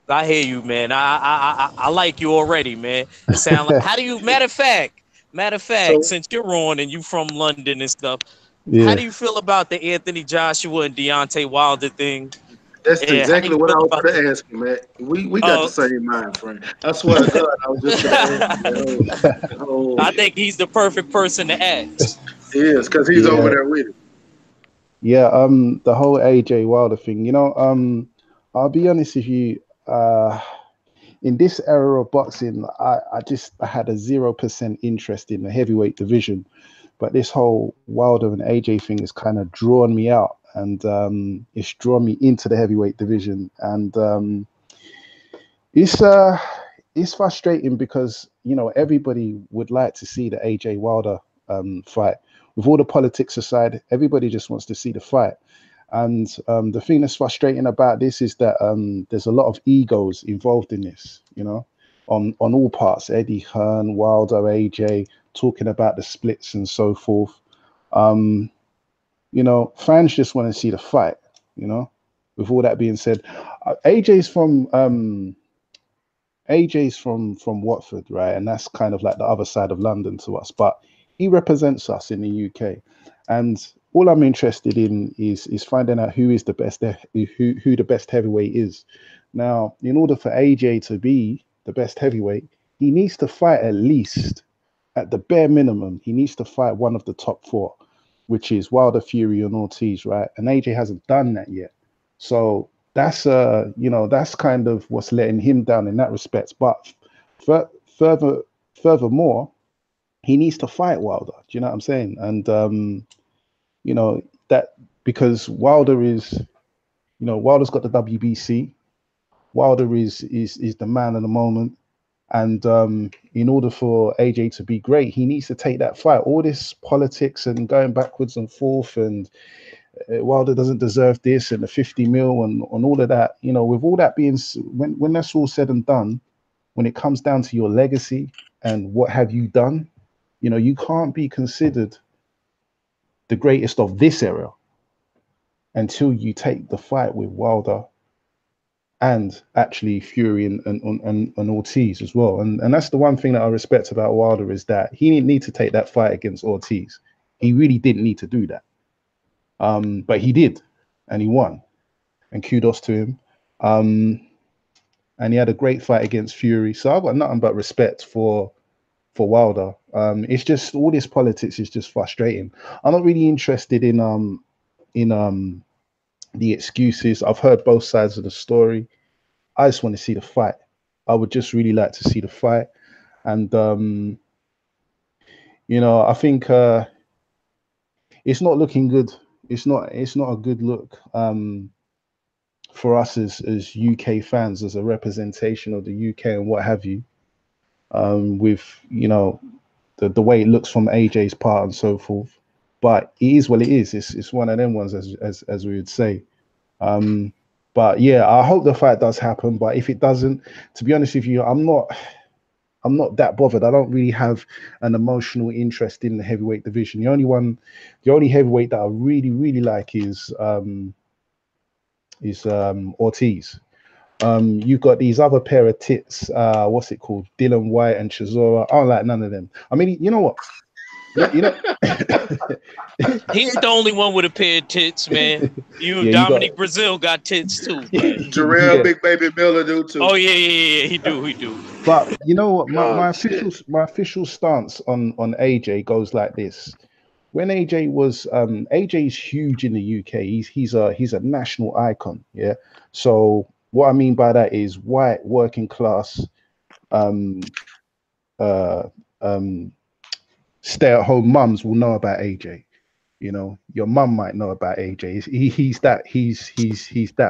I hear you, man. I like you already, man. It sounds like how do you? Matter of fact, since you're on and you from London and stuff, how do you feel about the Anthony Joshua and Deontay Wilder thing? That's exactly what I was going to ask you, man. We got the same mind frame. I swear to God, I was just going to ask you. I think he's the perfect person to ask. He is, because he's over there with it. Yeah, the whole AJ Wilder thing, I'll be honest with you, in this era of boxing, I had a 0% interest in the heavyweight division, but this whole Wilder and AJ thing has kind of drawn me out, and it's drawn me into the heavyweight division, and it's frustrating because everybody would like to see the AJ Wilder fight. With all the politics aside, everybody just wants to see the fight. And the thing that's frustrating about this is that there's a lot of egos involved in this, on all parts. Eddie Hearn, Wilder, AJ, talking about the splits and so forth. Fans just want to see the fight, With all that being said, AJ's from AJ's from Watford, right? And that's kind of like the other side of London to us, but he represents us in the UK. And all I'm interested in is finding out who is the best, who the best heavyweight is. Now, in order for AJ to be the best heavyweight, he needs to fight at least, at the bare minimum, he needs to fight one of the top four, which is Wilder, Fury, and Ortiz, right? And AJ hasn't done that yet. So that's that's kind of what's letting him down in that respect. But furthermore, he needs to fight Wilder. Do you know what I'm saying? And that because Wilder is, Wilder's got the WBC. Wilder is the man of the moment. And in order for AJ to be great, he needs to take that fight. All this politics and going backwards and forth, and Wilder doesn't deserve this, and the 50 mil and all of that. With all that being, when that's all said and done, when it comes down to your legacy and what have you done, you can't be considered the greatest of this era until you take the fight with Wilder and actually Fury and Ortiz as well. And that's the one thing that I respect about Wilder, is that he didn't need to take that fight against Ortiz. He really didn't need to do that. But he did, and he won. And kudos to him. And he had a great fight against Fury. So I've got nothing but respect for Wilder. It's just all this politics is just frustrating. I'm not really interested in the excuses. I've heard both sides of the story. I just want to see the fight. I would just really like to see the fight. And I think it's not looking good. It's not a good look for us as UK fans, as a representation of the UK and what have you. With the way it looks from AJ's part and so forth. But it is what it is. It's one of them ones, as we would say. But yeah, I hope the fight does happen. But if it doesn't, to be honest with you, I'm not that bothered. I don't really have an emotional interest in the heavyweight division. The only heavyweight that I really, really like is Ortiz. You've got these other pair of tits, what's it called? Dylan White and Chisora. I don't like none of them. I mean, you know what? He ain't the only one with a pair of tits, man. Dominic Brazil got tits too. Jarrell, Big Baby Miller do too. Oh yeah, he do. But you know what? My official stance on AJ goes like this. When AJ was AJ's huge in the UK. He's a national icon. Yeah. So what I mean by that is white working class stay-at-home mums will know about AJ. Your mum might know about AJ. He's that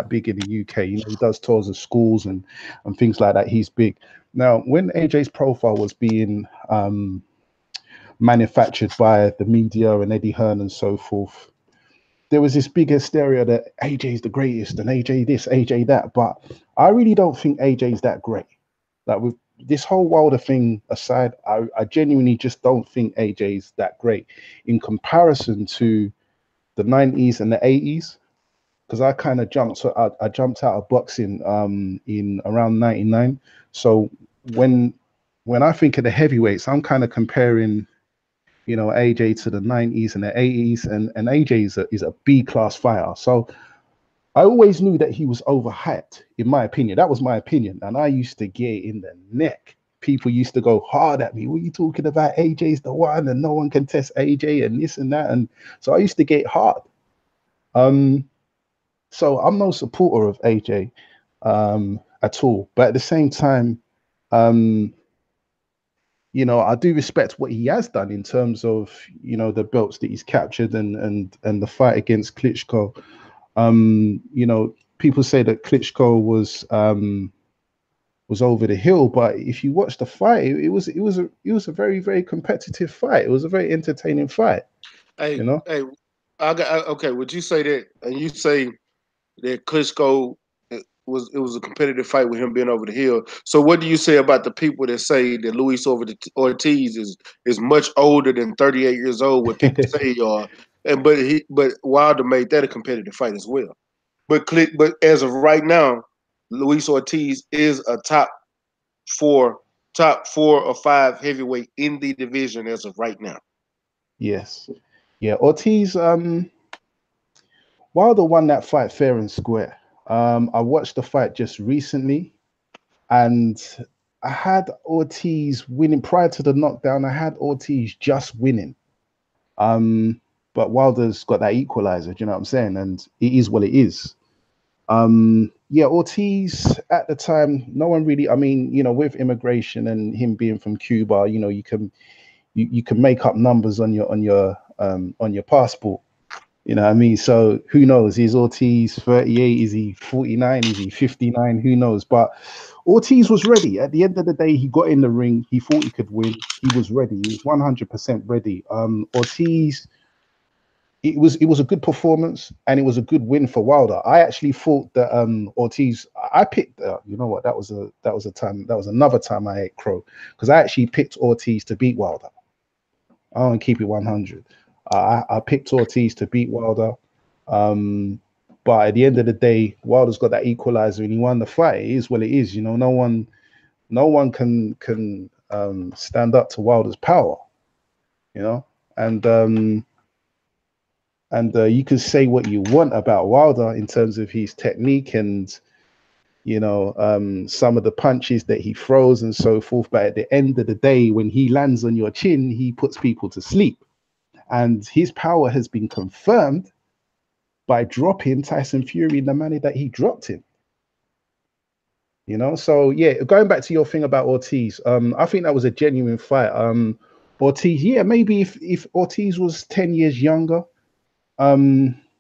big in the UK. He does tours of schools and things like that. He's big. Now, when AJ's profile was being manufactured by the media and Eddie Hearn and so forth, there was this big hysteria that AJ's the greatest and AJ this, AJ that. But I really don't think AJ's that great. Like, with this whole Wilder thing aside, I genuinely just don't think AJ's that great in comparison to the 90s and the 80s, because I kind of jumped out of boxing in around 99. So when I think of the heavyweights, I'm kind of comparing AJ to the 90s and the 80s, and AJ is a B-class fighter. So I always knew that he was overhyped, in my opinion. That was my opinion. And I used to get in the neck. People used to go hard at me. What are you talking about? AJ's the one and no one can test AJ and this and that. And so I used to get hard. So I'm no supporter of AJ at all. But at the same time, I do respect what he has done in terms of, the belts that he's captured and the fight against Klitschko. People say that Klitschko was over the hill, but if you watch the fight, it was a very, very competitive fight. It was a very entertaining fight. Hey, okay. Would you say that? And you say that Klitschko was a competitive fight with him being over the hill. So what do you say about the people that say that Luis Ortiz is much older than 38 years old? What people say he are, but Wilder made that a competitive fight as well. But as of right now, Luis Ortiz is a top top 4 or 5 heavyweight in the division as of right now. Yes. Yeah. Ortiz, Wilder won that fight fair and square. I watched the fight just recently, and I had Ortiz winning prior to the knockdown. I had Ortiz just winning. But Wilder's got that equalizer, do you know what I'm saying? And it is what it is. Yeah, Ortiz at the time, no one really, I mean, you know, with immigration and him being from Cuba, you know, you can make up numbers on your passport. You know what I mean? So who knows? Is Ortiz 38? Is he 49? Is he 59? Who knows? But Ortiz was ready. At the end of the day, he got in the ring. He thought he could win. He was ready. He was 100% ready. Ortiz, it was a good performance, and it was a good win for Wilder. I actually thought that Ortiz. I picked. You know what? That was another time I ate crow, because I actually picked Ortiz to beat Wilder. I want to keep it 100. I picked Ortiz to beat Wilder, but at the end of the day, Wilder's got that equalizer and he won the fight. It is what it is. You know, no one can stand up to Wilder's power. You know, and you can say what you want about Wilder in terms of his technique and, you know, some of the punches that he throws and so forth. But at the end of the day, when he lands on your chin, he puts people to sleep. And his power has been confirmed by dropping Tyson Fury in the manner that he dropped him. You know, so yeah, going back to your thing about Ortiz, I think that was a genuine fight. Ortiz, yeah, maybe if Ortiz was 10 years younger,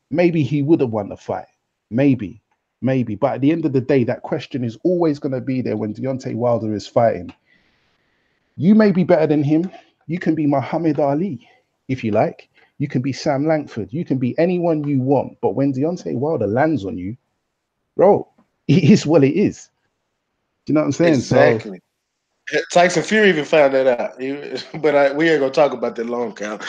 maybe he would have won the fight. Maybe. But at the end of the day, that question is always going to be there when Deontay Wilder is fighting. You may be better than him. You can be Muhammad Ali, if you like. You can be Sam Langford. You can be anyone you want. But when Deontay Wilder lands on you, bro, it is what it is. Do you know what I'm saying? Exactly. So, Tyson Fury even found that out. But we ain't going to talk about that long, Cal.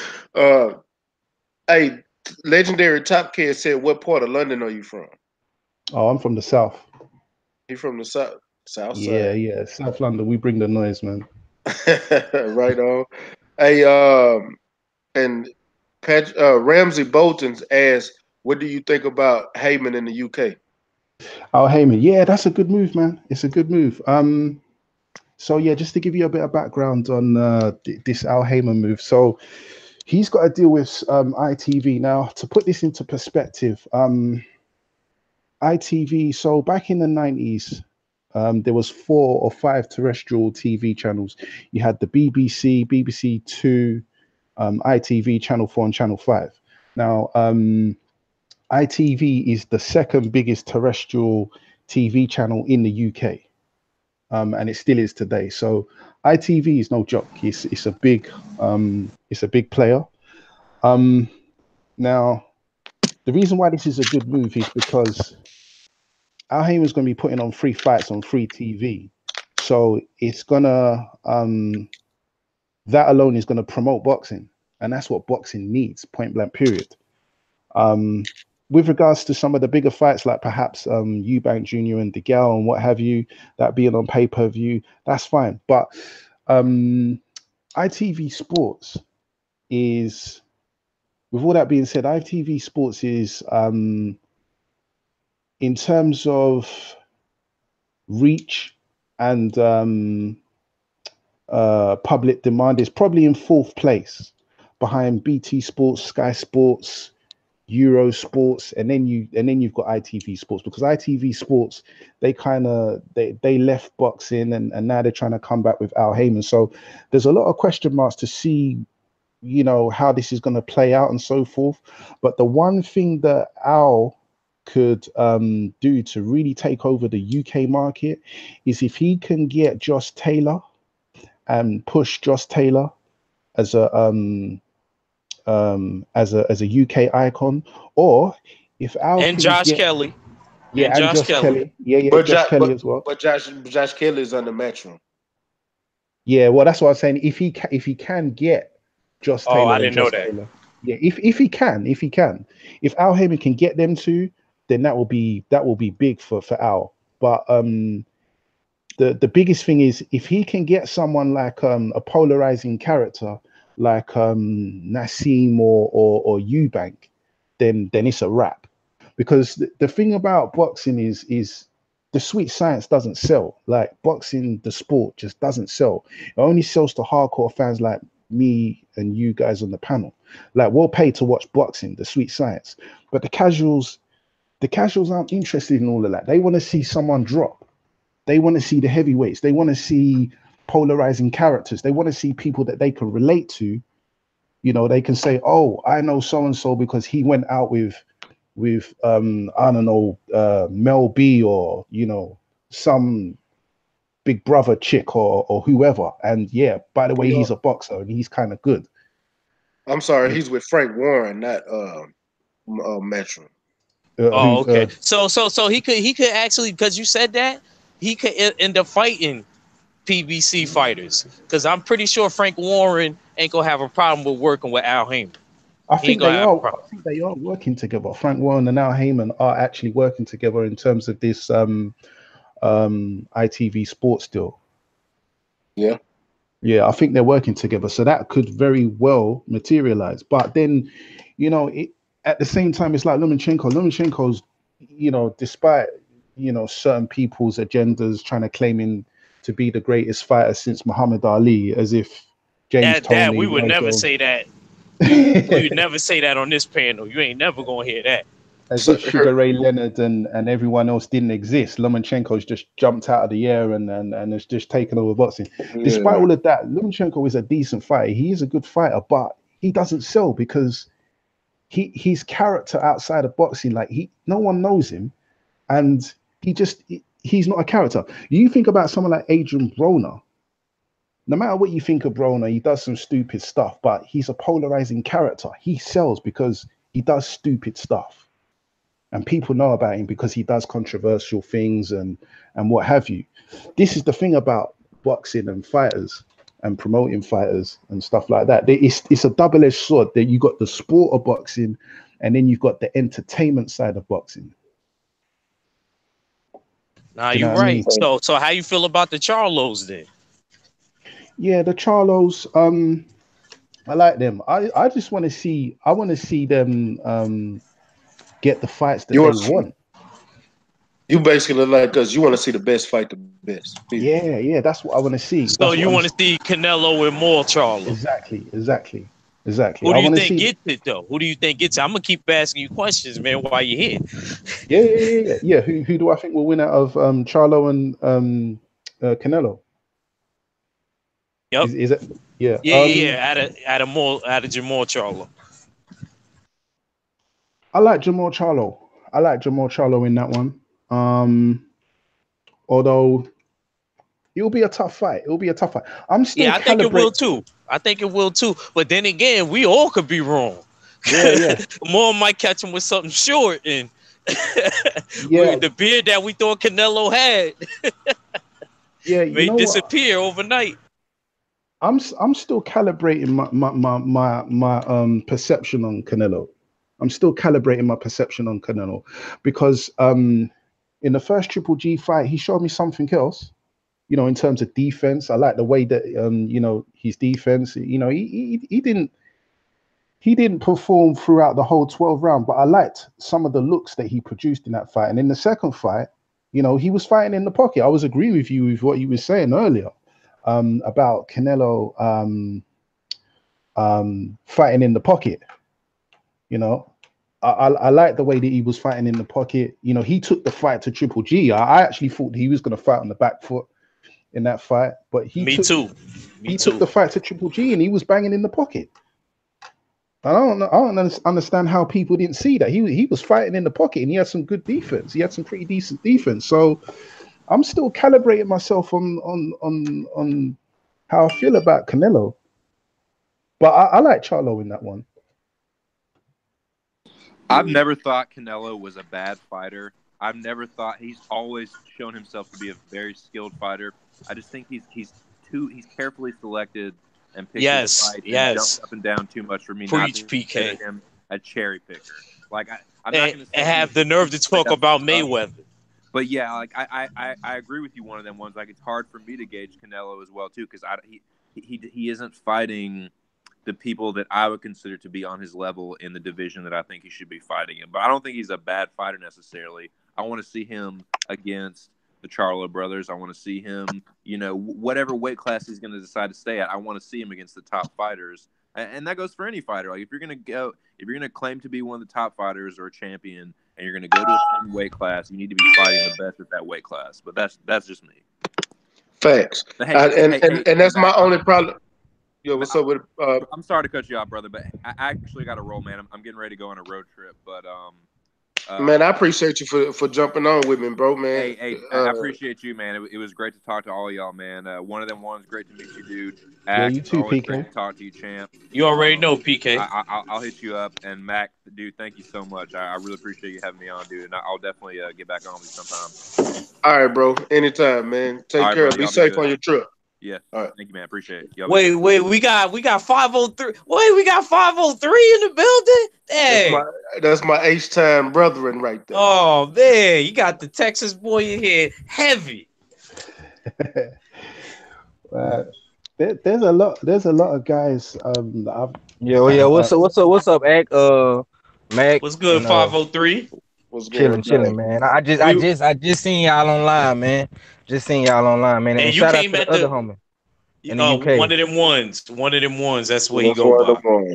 Hey, legendary Top Kid said, what part of London are you from? Oh, I'm from the South. You from the South side? Yeah. South London, we bring the noise, man. Right on. Hey, and Ramsey Bolton's asked, what do you think about Heyman in the UK? Oh, Heyman, yeah, that's a good move, man. It's a good move. So yeah, just to give you a bit of background on this Al Heyman move. So he's got to deal with ITV now. To put this into perspective, ITV. So back in the 90s, there was 4 or 5 terrestrial TV channels. You had the BBC, BBC Two, ITV, Channel 4, and Channel 5. Now, ITV is the second biggest terrestrial TV channel in the UK, and it still is today. So ITV is no joke. It's a big player. Now, the reason why this is a good move is because Al Heyman's going to be putting on 3 fights on free TV, so it's gonna that alone is going to promote boxing, and that's what boxing needs. Point blank. Period. With regards to some of the bigger fights, like perhaps Eubank Jr. and DeGale and what have you, that being on pay-per-view, that's fine. But ITV Sports is, with all that being said, ITV Sports is, in terms of reach and public demand, is probably in 4th place behind BT Sports, Sky Sports, Euro Sports, and then you've got ITV Sports, because ITV Sports, they left boxing and now they're trying to come back with Al Heyman. So there's a lot of question marks to see, you know, how this is going to play out and so forth. But the one thing that Al could do to really take over the UK market is if he can get Josh Taylor and push Josh Taylor as a UK icon, or if Al and can Josh get, Kelly. yeah, and Josh Kelly, But Josh Kelly as well. But Josh Kelly is on the Matchroom. Yeah, well, that's what I'm saying. If he can get Josh Taylor, Oh, I and didn't know Josh that. Taylor, yeah, if he can, if Al Heyman can get them two, then that will be big for Al. But the biggest thing is if he can get someone like a polarizing character like Nassim or Eubank, then it's a wrap. Because the thing about boxing is the sweet science doesn't sell. Like boxing, the sport just doesn't sell. It only sells to hardcore fans like me and you guys on the panel. Like we'll pay to watch boxing, the sweet science. But the casuals aren't interested in all of that. They want to see someone drop. They want to see the heavyweights. They want to see polarizing characters. They want to see people that they can relate to. You know, they can say, "Oh, I know so and so because he went out with I don't know, Mel B or some Big Brother chick or whoever." And yeah, by the way, he's a boxer and he's kind of good. I'm sorry, he's with Frank Warren, not Metro. Oh, okay. So he could actually, because you said that, he could end up fighting PBC fighters, because I'm pretty sure Frank Warren ain't gonna have a problem with working with Al Haymon. I think they are working together. Frank Warren and Al Haymon are actually working together in terms of this ITV sports deal. Yeah. Yeah, I think they're working together. So that could very well materialize. But then, at the same time, it's like Lomachenko's, despite, certain people's agendas trying to claim him to be the greatest fighter since Muhammad Ali, as if James Toney... we would never say that. We would never say that on this panel. You ain't never going to hear that. As if Sugar Ray Leonard and everyone else didn't exist. Lomachenko's just jumped out of the air and has just taken over boxing. Yeah. Despite all of that, Lomachenko is a decent fighter. He is a good fighter, but he doesn't sell because his character outside of boxing, like no one knows him, and he's not a character. You think about someone like Adrian Broner. No matter what you think of Broner, he does some stupid stuff, but he's a polarizing character. He sells because he does stupid stuff. And people know about him because he does controversial things and what have you. This is the thing about boxing and fighters and promoting fighters and stuff like that. It's a double-edged sword. That you got the sport of boxing, and then you've got the entertainment side of boxing. Nah, you're right. I mean? So how you feel about the Charlos then? Yeah, the Charlos, I like them. I just want to see. I want to see them get the fights that they want. You basically like, because you want to see the best fight the best. Yeah, that's what I want to see. So you want to see Canelo and more Charlo. Exactly. Who do you think gets it though? Who do you think gets it? I'm gonna keep asking you questions, man, while you're here. Yeah. Who do I think will win out of Charlo and Canelo? Yep. Is it? Yeah. Out of Jamal Charlo. I like Jamal Charlo in that one. Although it'll be a tough fight. I'm still I think it will too. But then again, we all could be wrong. Yeah. More might catch him with something short, and the beard that we thought Canelo had may disappear overnight. I'm still calibrating my perception on Canelo. Because in the first Triple G fight, he showed me something else. In terms of defense, I like the way that his defense. He didn't perform throughout the whole 12 round, but I liked some of the looks that he produced in that fight. And in the second fight, he was fighting in the pocket. I was agreeing with you with what you were saying earlier about Canelo fighting in the pocket. I like the way that he was fighting in the pocket. He took the fight to Triple G. I actually thought he was going to fight on the back foot in that fight, but he took the fight to Triple G and he was banging in the pocket. I don't understand how people didn't see that. He was fighting in the pocket and he had some good defense. He had some pretty decent defense. So I'm still calibrating myself on how I feel about Canelo. But I like Charlo in that one. I've never thought Canelo was a bad fighter. I've never thought he's always shown himself to be a very skilled fighter. I just think he's carefully selected and picked his fight and jumped up and down too much for me not to consider him a cherry picker. Like I'm not going to have the nerve to talk about Mayweather. But yeah, like I agree with you. One of them ones, like it's hard for me to gauge Canelo as well too, because he isn't fighting the people that I would consider to be on his level in the division that I think he should be fighting in. But I don't think he's a bad fighter necessarily. I want to see him against the Charlo brothers. I want to see him, you know, whatever weight class he's going to decide to stay at. I want to see him against the top fighters, and that goes for any fighter. Like if you're going to claim to be one of the top fighters or a champion, and you're going to go to a certain weight class, you need to be fighting the best at that weight class. But that's just me. Facts. But hey, and that's my only problem. Yo, what's up with? I'm sorry to cut you off, brother, but I actually got to roll, man. I'm getting ready to go on a road trip, but man, I appreciate you for jumping on with me, bro, man. Hey, I appreciate you, man. It was great to talk to all of y'all, man. One of them ones, great to meet you, dude. Yeah, you too, always PK. Great to talk to you, champ. You already know, PK. I'll hit you up, and Mac, dude, thank you so much. I really appreciate you having me on, dude, and I'll definitely get back on with you sometime. All right, bro. Anytime, man. Take care. Brother, be safe on your trip. Yeah. All right. Thank you, man. Appreciate it. Y'all Wait, we got 503. Wait, we got 503 in the building? Dang. That's my H-time brethren right there. Oh man, you got the Texas boy in here heavy. There's a lot of guys that I've What's up, Ack? Mac. What's good, 503? What's good? Chilling, man. I just seen y'all online, man. And you shout out came to at the other homie in the UK. One of them ones. That's what he go by.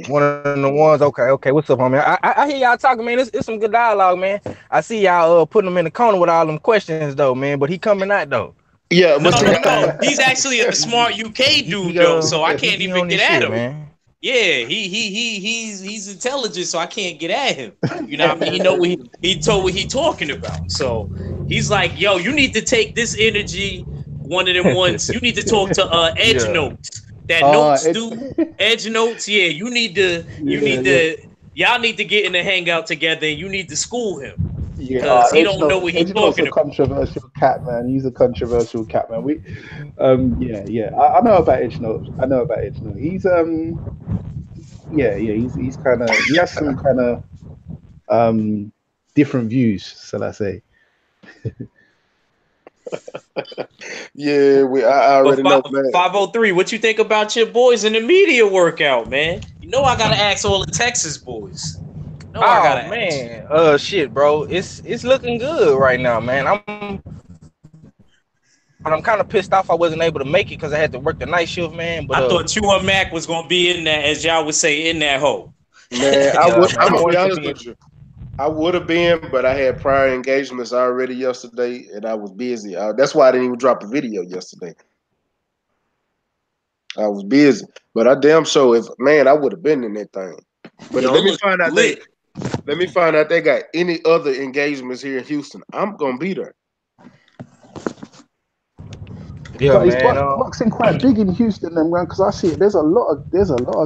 One of the ones. Okay. What's up, homie? I hear y'all talking, man. It's some good dialogue, man. I see y'all putting him in the corner with all them questions, though, man. But he coming out though. Yeah, no. He's actually a smart UK dude, though. So I can't even get at him. Man. Yeah, he's intelligent, so I can't get at him. You know what I mean? He know what he talking about. So he's like, yo, you need to take this energy, one of them ones. You need to talk to Edge Notes. That Notes dude, Edge Notes. Yeah, y'all need to get in the hangout together, and you need to school him. Because he don't know what he's talking about. Controversial cat, man. He's a controversial cat, man. I know about Edge Note. He's he's kind of, he has some kind of different views, shall I say? Yeah, I already know, man. 503, what you think about your boys in the media workout, man? You know I gotta ask all the Texas boys. Shit, bro. It's looking good right now, man. I'm kind of pissed off I wasn't able to make it because I had to work the night shift, man. But I thought you or Mac was gonna be in that, as y'all would say, in that hole. Man, I'm gonna be honest with you. I would have been, but I had prior engagements already yesterday, and I was busy. That's why I didn't even drop a video yesterday. I was busy, but I damn sure I would have been in that thing. But let me find out they got any other engagements here in Houston. I'm gonna be there. Yeah, but man, boxing quite big in Houston, then, man. Because I see it. There's a lot of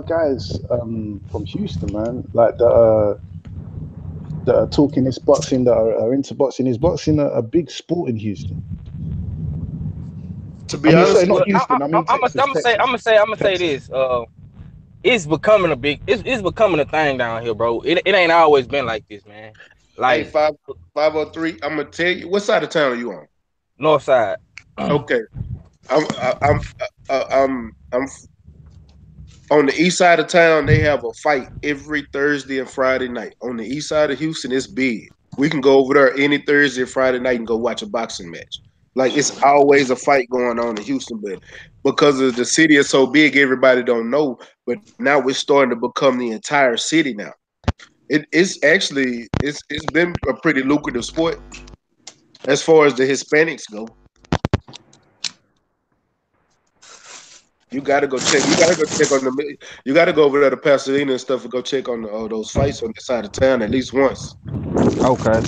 guys from Houston, man. Like that are talking this boxing, that are into boxing. Is boxing a big sport in Houston? To be honest, not Houston. I'm gonna say this. It's becoming it's becoming a thing down here, bro. It ain't always been like this, man. Like, hey, 503. I'm gonna tell you, what side of town are you on? North side. Okay, I'm on the east side of town. They have a fight every Thursday and Friday night. On the east side of Houston, it's big. We can go over there any Thursday or Friday night and go watch a boxing match. Like, it's always a fight going on in Houston, but because of the city is so big, everybody don't know. But now we're starting to become the entire city now. It's been a pretty lucrative sport as far as the Hispanics go. You gotta go check. You gotta go check on the. You gotta go over there to Pasadena and stuff and go check on those fights on the side of town at least once. Okay.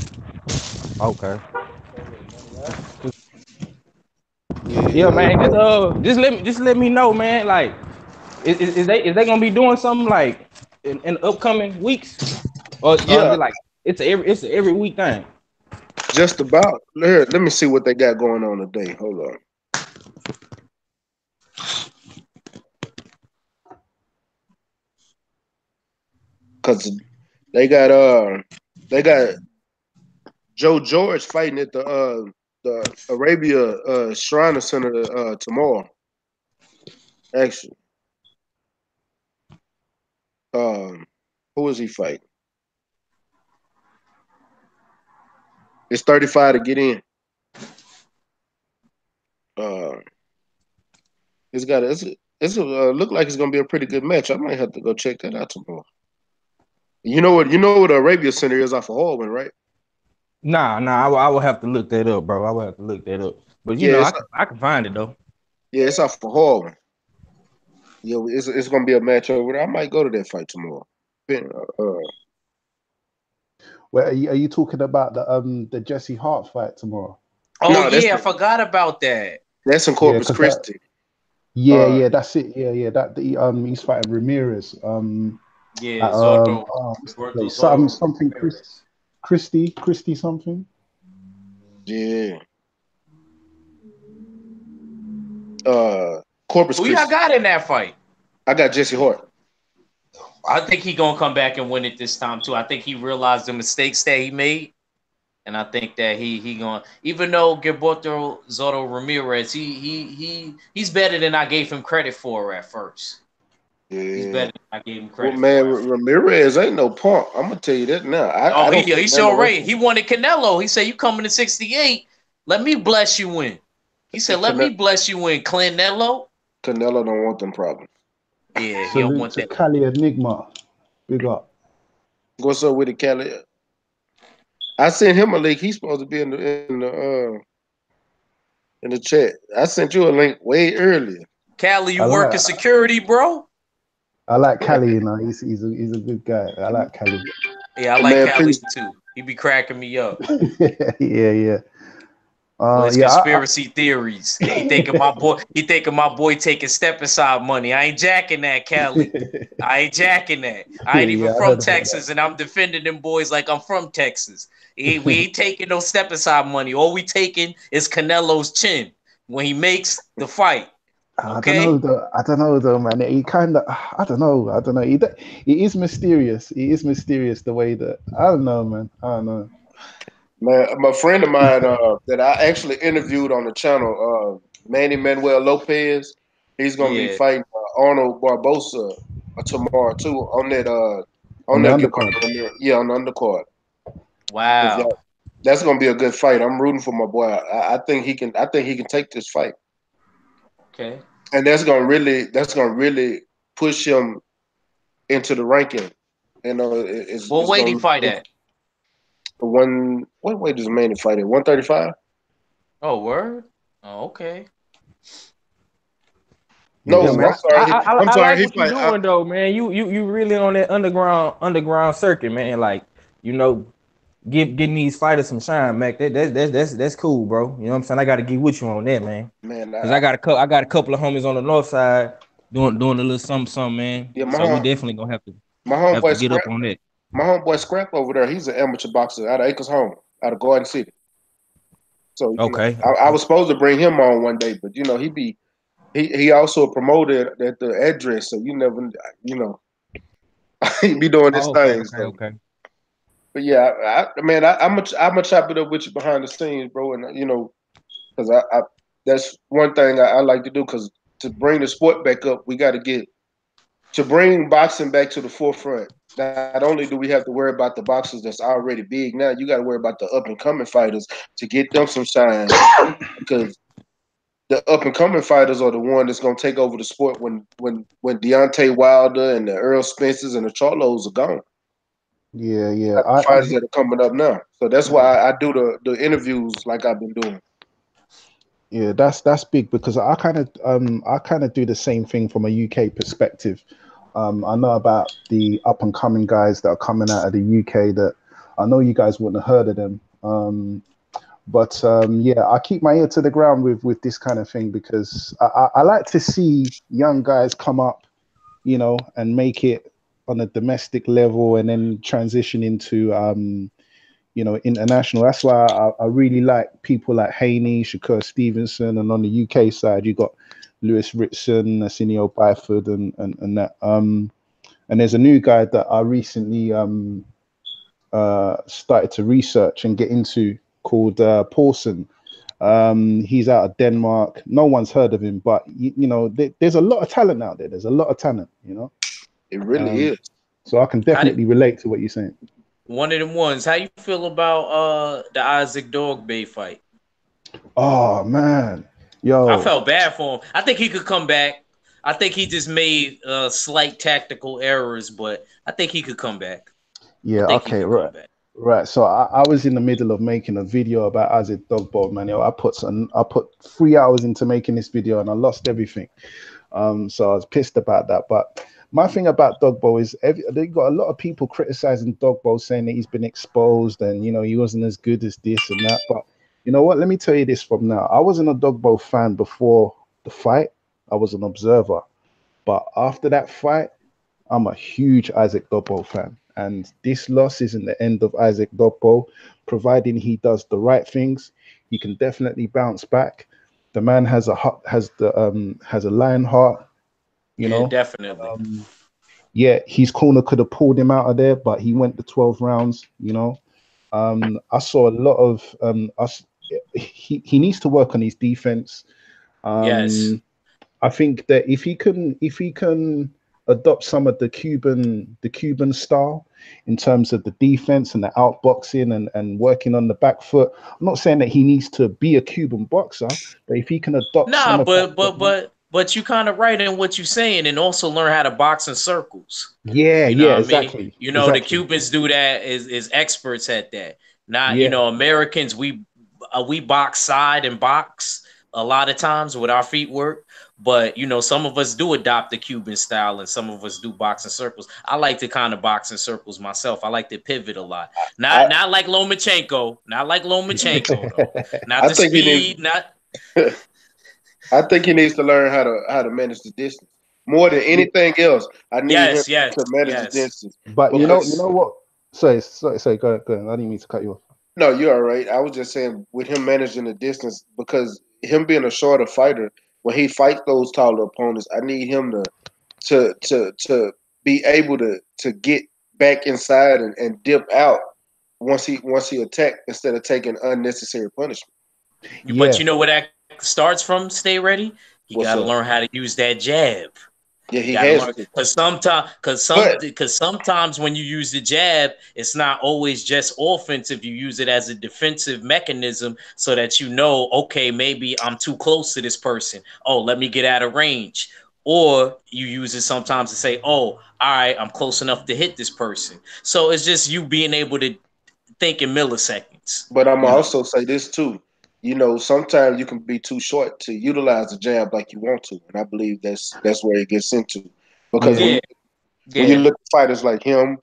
Yeah, man. Just let me know, man. Like, is they gonna be doing something like in the upcoming weeks? Or is it like it's every week thing? Just about. Here, let me see what they got going on today. Hold on. Cause they got Joe George fighting at the the Arabia Shrine Center tomorrow. Actually, who is he fighting? It's 35 to get in. It's look like it's gonna be a pretty good match. I might have to go check that out tomorrow. You know what the Arabia Center is off of Hallman, right? Nah, I will have to look that up, bro. I will have to look that up. But you know, I can find it though. Yeah, it's off of Hallman. Yeah, it's gonna be a match over there. I might go to that fight tomorrow. Well, are you talking about the Jesse Hart fight tomorrow? Oh no, yeah, I forgot about that. That's in Corpus Christi. Yeah, that's it. Yeah, that he's fighting Ramirez. Yeah, something Christie something. Yeah. Corpus Christi. Who y'all got in that fight? I got Jesse Hart. I think he gonna come back and win it this time too. I think he realized the mistakes that he made, and I think that he gonna, even though Gilberto Soto Ramirez, he's better than I gave him credit for at first. Yeah. He's better than I gave him credit. Well, man, Ramirez ain't no punk. I'm gonna tell you that now. He's so right. He wanted Canelo. He said, "You coming to 68? Let me bless you in." He said, "Let me bless you in, Canelo." Canelo don't want them problems. Yeah, he don't want that. Cali Enigma, big up. What's up with the Cali? I sent him a link. He's supposed to be in the chat. I sent you a link way earlier. Cali, you working security, bro? I like Cali, you know. He's a good guy. I like Cali. Yeah, I like Cali too. He be cracking me up. yeah. Conspiracy theories. He thinking my boy taking step aside money. I ain't jacking that, Cali. I ain't jacking that. I ain't even from Texas, and I'm defending them boys like I'm from Texas. We ain't taking no step aside money. All we taking is Canelo's chin when he makes the fight. Okay? I don't know though, man. He kind of, I don't know. He is mysterious. He is mysterious the way that, I don't know, man. I don't know. Man, my friend of mine that I actually interviewed on the channel, Manny Manuel Lopez, he's gonna be fighting Arnold Barbosa tomorrow too on that on the undercard. On the undercard. Wow, that's gonna be a good fight. I'm rooting for my boy. I think he can take this fight. Okay, and that's gonna really push him into the ranking. You know, what weight he fight at? What weight does Manny fight at? 135? Oh, word? Oh, okay. No, yeah, man. I'm sorry. I like what you're doing though, man. You really on that underground circuit, man. Like, you know, getting these fighters some shine, Macc. That's cool, bro. You know what I'm saying? I gotta get with you on that, man. Man, because I got a couple of homies on the north side doing a little something, man. Yeah, so we definitely gonna have to get up on that. My homeboy Scrap over there, he's an amateur boxer out of Acres Home, out of Garden City. So okay, I was supposed to bring him on one day, but you know he also promoted at the address, so you never he be doing his things. Okay. But yeah, I'm gonna chop it up with you behind the scenes, bro, and because I that's one thing I like to do, because to bring the sport back up, we got to bring boxing back to the forefront. Not only do we have to worry about the boxers that's already big, now you got to worry about the up and coming fighters to get them some shine, because the up and coming fighters are the one that's gonna take over the sport when Deontay Wilder and the Earl Spencers and the Charlos are gone. Yeah. Fighters that are coming up now, so that's why I do the interviews like I've been doing. Yeah, that's big, because I kind of do the same thing from a UK perspective. I know about the up and coming guys that are coming out of the UK that I know you guys wouldn't have heard of them. But I keep my ear to the ground with this kind of thing, because I like to see young guys come up, and make it on a domestic level and then transition into international. That's why I really like people like Haney, Shakur Stevenson, and on the UK side you got Lewis Ritson, Arsenio Byford, and that. And there's a new guy that I recently started to research and get into called Paulson. He's out of Denmark. No one's heard of him, but you know, there's a lot of talent out there. There's a lot of talent, you know. It really is. So I can definitely relate to what you're saying. One of them ones. How you feel about the Isaac Dogbay fight? Oh man, yo, I felt bad for him. I think he could come back. I think he just made slight tactical errors, but I think he could come back. Yeah, okay, right. Right. So I was in the middle of making a video about Isaac Dogboe, man. Yo, I put 3 hours into making this video and I lost everything. So I was pissed about that. But my thing about Dogboe is they got a lot of people criticizing Dogboe, saying that he's been exposed and you know he wasn't as good as this and that. But you know what? Let me tell you this from now. I wasn't a Dogboe fan before the fight. I was an observer. But after that fight, I'm a huge Isaac Dogboe fan. And this loss isn't the end of Isaac Dogboe, providing he does the right things. He can definitely bounce back. The man has a lion heart, you know. Definitely. Yeah, his corner could have pulled him out of there, but he went the 12 rounds, you know. I saw a lot of he needs to work on his defense. Yes. I think that if he can adopt some of the Cuban style in terms of the defense and the outboxing and working on the back foot. I'm not saying that he needs to be a Cuban boxer, but if he can adopt some of but you kind of right in what you're saying, and also learn how to box in circles. Yeah, you know yeah, exactly. I mean? You know, the Cubans do that is experts at that. Not you know, Americans, we box side and box a lot of times with our feet work. But, you know, some of us do adopt the Cuban style and some of us do box in circles. I like to kind of box in circles myself. I like to pivot a lot. Not like Lomachenko. Not like Lomachenko, though. Not the speed. I think he needs to learn how to manage the distance. More than anything else, I need him to manage the distance. But you know what? Sorry, go ahead. I didn't mean to cut you off. No, you're all right. I was just saying with him managing the distance, because him being a shorter fighter, when he fights those taller opponents, I need him to be able to get back inside and dip out once he attack instead of taking unnecessary punishment. But you know where that starts from? Stay ready. You got to learn how to use that jab. Yeah, he has to. Because sometimes when you use the jab, it's not always just offensive. You use it as a defensive mechanism so that you know, okay, maybe I'm too close to this person. Oh, let me get out of range. Or you use it sometimes to say, oh, all right, I'm close enough to hit this person. So it's just you being able to think in milliseconds. But I'm also say this too. You know, sometimes you can be too short to utilize the jab like you want to, and I believe that's where it gets into. Because when you look at fighters like him,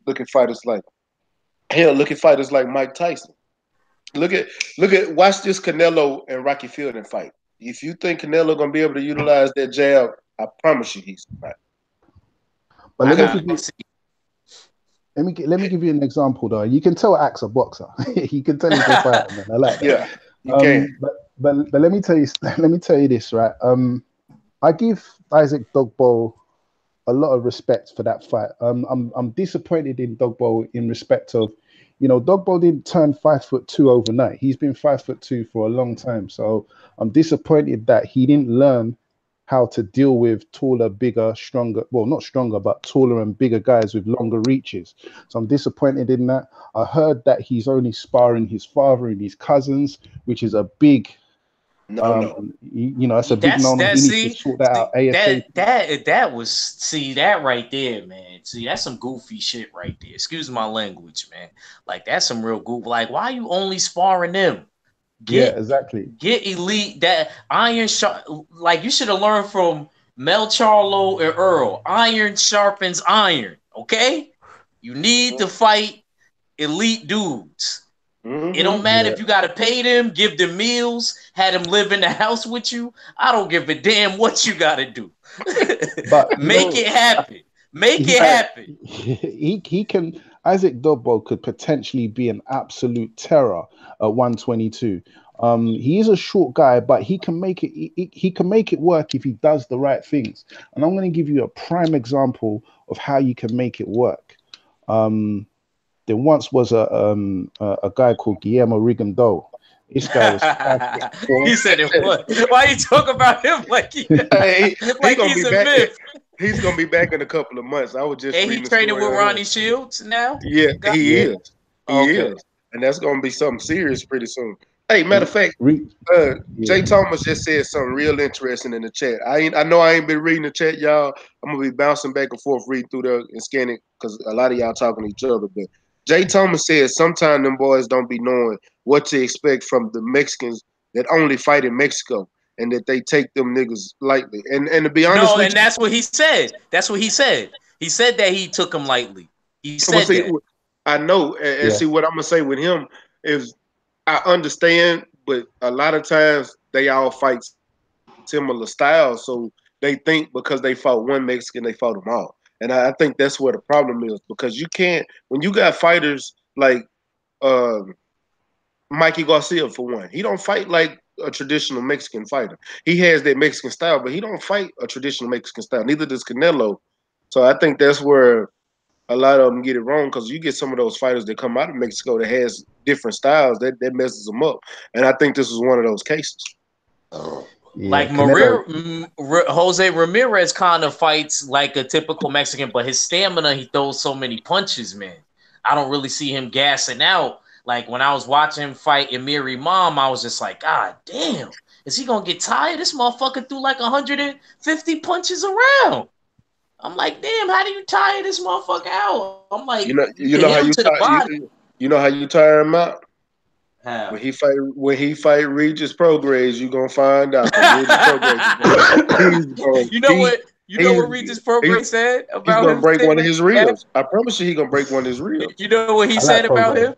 look at fighters like Mike Tyson. Watch this Canelo and Rocky Fielding fight. If you think Canelo gonna be able to utilize that jab, I promise you he's not. But let me give you an example though. You can tell Ack's a boxer. You can tell he's a fighter, man. I like that. Yeah. But let me tell you this, right? I give Isaac Dogboe a lot of respect for that fight. I'm disappointed in Dogboe in respect of, you know, Dogboe didn't turn 5'2" overnight. He's been 5'2" for a long time. So I'm disappointed that he didn't learn how to deal with taller, bigger, stronger, well, not stronger, but taller and bigger guys with longer reaches. So I'm disappointed in that. I heard that he's only sparring his father and his cousins, which is a big, you know, that's a big no. He needs to sort that out ASAP. That right there, man. See, that's some goofy shit right there. Excuse my language, man. Like, that's some real goof. Like, why are you only sparring them? Exactly. Get elite, that iron sharp. Like, you should have learned from Mel Charlo and Earl. Iron sharpens iron. Okay, you need to fight elite dudes. It don't matter if you gotta pay them, give them meals, have them live in the house with you. I don't give a damn what you gotta do. But make it happen. Make it happen. He can. Isaac Dogboe could potentially be an absolute terror at 122. He is a short guy, but he can make it. He can make it work if he does the right things. And I'm going to give you a prime example of how you can make it work. There once was a guy called Guillermo Rigondeaux This guy was 5'4". He said it was. Why you talk about him like Hey, like gonna he's be a back. myth? He's gonna be back in a couple of months. I was just And he reading the training story with on Ronnie him. Shields now. Yeah, he is. He Okay. is, and that's gonna be something serious pretty soon. Hey, matter of fact, Yeah. Jay Thomas just said something real interesting in the chat. I know I ain't been reading the chat, y'all. I'm gonna be bouncing back and forth, reading through there and scanning because a lot of y'all talking to each other. But Jay Thomas said sometimes them boys don't be knowing what to expect from the Mexicans that only fight in Mexico, and that they take them niggas lightly. And to be honest with and that's what he said. That's what he said. He said that he took him lightly. He said that. I know, and see what I'm gonna say with him is I understand, but a lot of times they all fight similar styles, so they think because they fought one Mexican, they fought them all. And I think that's where the problem is, because you can't, when you got fighters like Mikey Garcia, for one, he don't fight like a traditional Mexican fighter. He has that Mexican style, but he don't fight a traditional Mexican style. Neither does Canelo. So I think that's where a lot of them get it wrong, because you get some of those fighters that come out of Mexico that has different styles that messes them up. And I think this is one of those cases. Like Jose Ramirez kind of fights like a typical Mexican, but his stamina, he throws so many punches, man. I don't really see him gassing out. Like when I was watching him fight Emir Imam, I was just like, God damn, is he gonna get tired? This motherfucker threw like 150 punches around. I'm like, damn, how do you tire this motherfucker out? I'm like, you know how you tire, you know how you tire him out? How? When he fight Regis Prograis, you gonna find out. You know what Regis Prograis said about him? He's gonna break one of his ribs. I promise you, he's gonna break one of his ribs. You know what he said about him?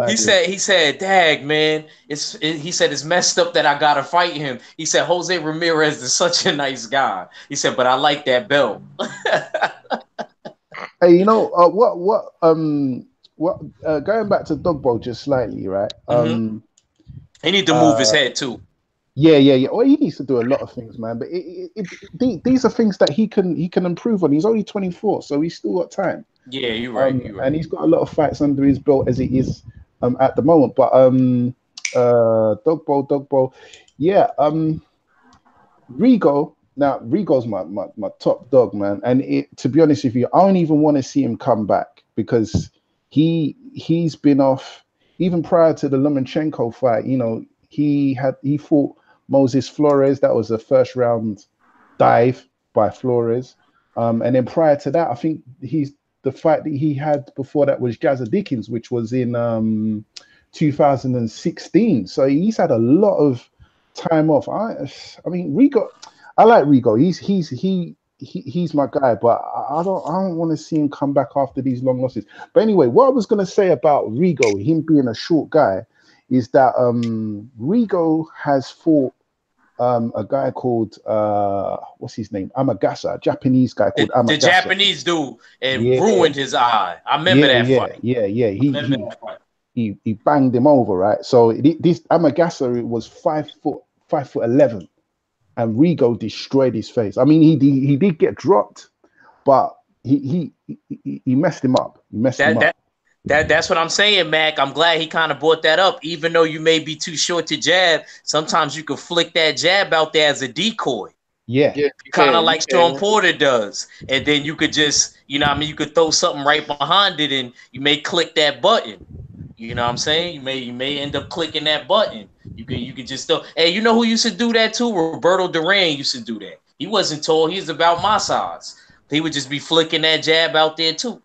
He said, "Dag, man, he said it's messed up that I gotta fight him." He said Jose Ramirez is such a nice guy. He said, but I like that belt. Hey, you know what? Going back to Dogbo just slightly, right? He need to move his head too. Yeah. Well, he needs to do a lot of things, man. But these are things that he can improve on. He's only 24, so he's still got time. Yeah, you're right. And he's got a lot of fights under his belt as it is at the moment. But Dogbo, yeah. Rigo's my top dog, man. And to be honest with you, I don't even want to see him come back, because he's been off even prior to the Lomachenko fight. You know, he fought Moses Flores. That was a first round dive by Flores. And then prior to that, I think the fight that he had before that was Jazza Dickens, which was in 2016. So he's had a lot of time off. I mean, Rigo, I like Rigo. He's my guy, but I don't want to see him come back after these long losses. But anyway, what I was gonna say about Rigo, him being a short guy, is that Rigo has fought a guy called what's his name? Amagasa, a Japanese guy called Amagasa. The Japanese dude, and ruined his eye. I remember that fight. Yeah. He banged him over, right? So this Amagasa was 5'11", and Rigo destroyed his face. I mean, he did get dropped, but he messed him up. That's what I'm saying, Mac. I'm glad he kind of brought that up. Even though you may be too short to jab, sometimes you can flick that jab out there as a decoy. Yeah. Kind of like Sean Porter does. And then you could just, you could throw something right behind it and you may click that button. You know what I'm saying? You may end up clicking that button. You could just throw. Hey, you know who used to do that too? Roberto Duran used to do that. He wasn't tall. He was about my size. He would just be flicking that jab out there too.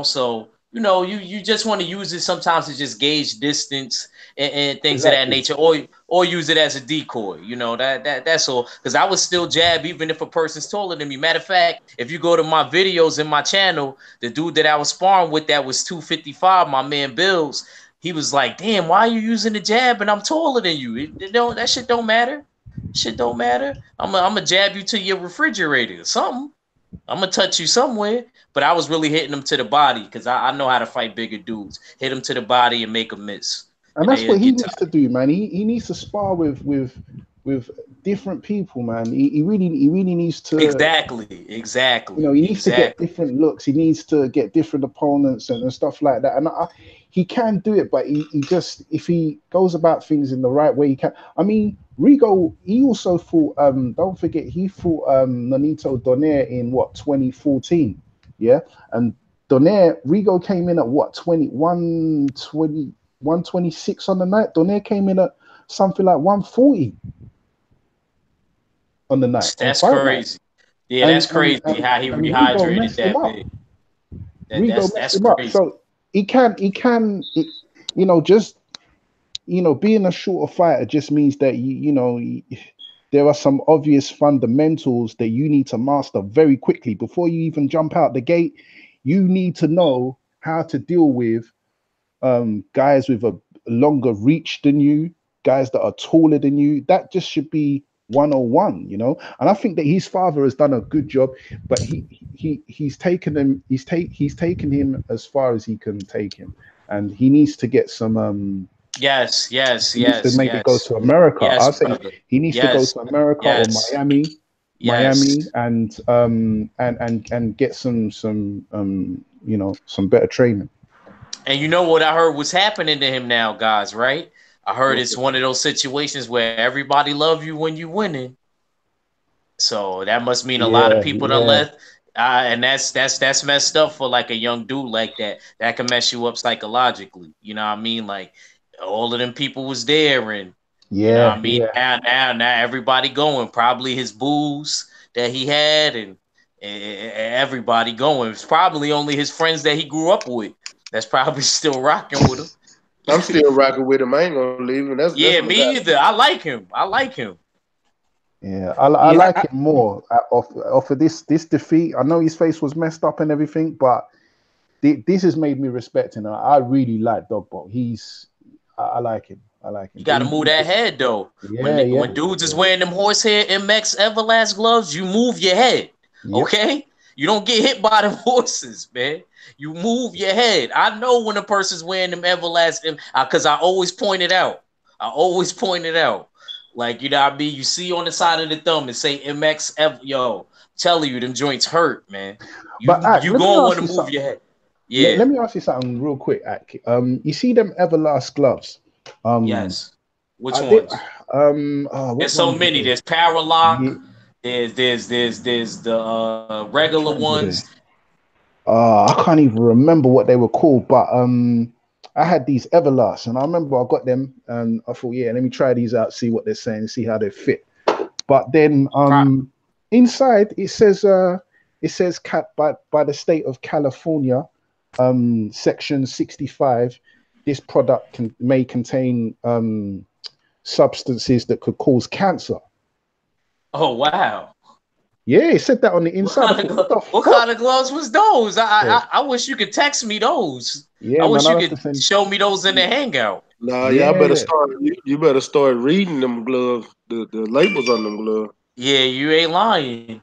So you just want to use it sometimes to just gauge distance and things of that nature, or use it as a decoy. That's all. Because I would still jab even if a person's taller than me. Matter of fact, if you go to my videos in my channel, the dude that I was sparring with that was 255, my man Bills, he was like, "Damn, why are you using the jab and I'm taller than you? That shit don't matter. Shit don't matter. I'm gonna jab you to your refrigerator or something. I'm gonna touch you somewhere." But I was really hitting him to the body because I know how to fight bigger dudes. Hit him to the body and make him miss. And that's what he needs to do, man. He needs to spar with different people, man. He really needs to exactly. He needs to get different looks. He needs to get different opponents and stuff like that. And he can do it, but he just, if he goes about things in the right way, he can. I mean, Rigo, he also fought. Don't forget, he fought Nonito Donaire in what 2014, yeah, and Donaire Rigo came in at what 126 on the night. Donaire came in at something like 140 on the night on That's fight night. crazy. Yeah, that's crazy how he And Rigo rehydrated messed him that up. big. Rigo messed That's him up. crazy. So he can, you know, just, you know, being a shorter fighter just means that there are some obvious fundamentals that you need to master very quickly before you even jump out the gate. You need to know how to deal with guys with a longer reach than you, guys that are taller than you. That just should be 101, you know. And I think that his father has done a good job, but he's taken him as far as he can take him, and he needs to get some Yes, he needs to maybe go to America. yes, I'll say brother. he needs to go to America or Yes. Miami, and get some you know, some better training. And you know what I heard was happening to him now, guys, right? I heard it's one of those situations where everybody love you when you winning. So that must mean a lot of people done left. And that's messed up for like a young dude like that. That can mess you up psychologically. You know what I mean? Like all of them people was there, and you know what I mean? Now everybody going. Probably his booze that he had, and everybody going. It's probably only his friends that he grew up with that's probably still rocking with him. I'm still rocking with him. I ain't gonna leave him. That's me either. I like him. Yeah, I like it more off of this defeat. I know his face was messed up and everything, but this has made me respect him. I really like Dogbo. I like him. I like him. You got to move that head though. When dudes is wearing them horsehair MX Everlast gloves, you move your head. Okay, you don't get hit by them horses, man. You move your head. I know when a person's wearing them Everlast, because I always point it out. Like, you know what I mean? You see on the side of the thumb and say MX, yo, telling you, them joints hurt, man. You gonna want to move your head. Yeah. Let me ask you something real quick, Ack. You see them Everlast gloves? Yes. Which ones? There's so many. There's Paralock. Yeah. There's the regular ones. I can't even remember what they were called, but I had these Everlast, and I remember I got them, and I thought, yeah, let me try these out, see what they're saying, see how they fit. But then inside it says by the state of California, section 65, this product may contain substances that could cause cancer. Oh wow. Yeah, it said that on the inside. What kind of gloves was those? I wish you could text me those. Yeah, I wish you could show me those in the hangout. Nah, y'all better start. You better start reading them gloves, the labels on them gloves. Yeah, you ain't lying.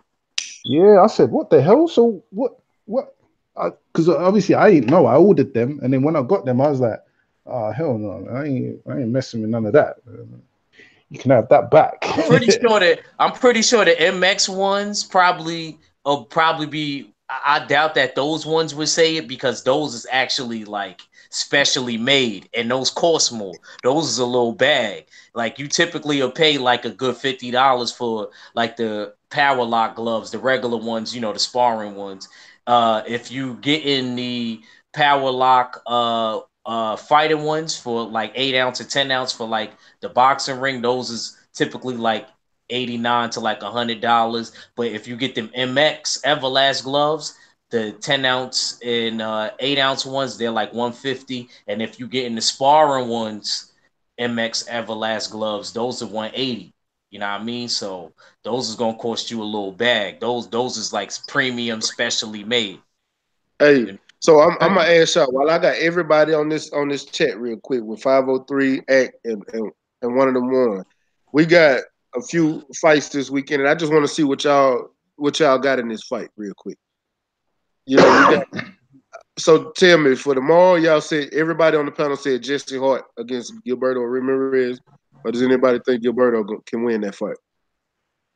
Yeah, I said, what the hell? So what? Because obviously I didn't know. I ordered them, and then when I got them, I was like, oh hell no, I ain't messing with none of that. You can have that back. I'm pretty sure the MX ones probably be. I doubt that those ones would say it, because those is actually like specially made, and those cost more. Those is a little bag. Like, you typically will pay like a good $50 for like the Paralock gloves, the regular ones, you know, the sparring ones. If you get in the Paralock fighting ones for like 8 ounce or 10 ounce for like the boxing ring, those is typically like $89 to like $100. But if you get them MX Everlast gloves, the 10 ounce and 8 ounce ones, they're like $150. And if you get in the sparring ones, MX Everlast gloves, those are $180. You know what I mean? So those is gonna cost you a little bag. Those is like premium, specially made. Hey, so I'm gonna ask y'all, while I got everybody on this chat real quick with 503 Act and one of them won. We got a few fights this weekend, and I just want to see what y'all got in this fight real quick. You know, so tell me, for tomorrow, y'all said everybody on the panel said Jesse Hart against Gilberto Ramirez, or does anybody think Gilberto can win that fight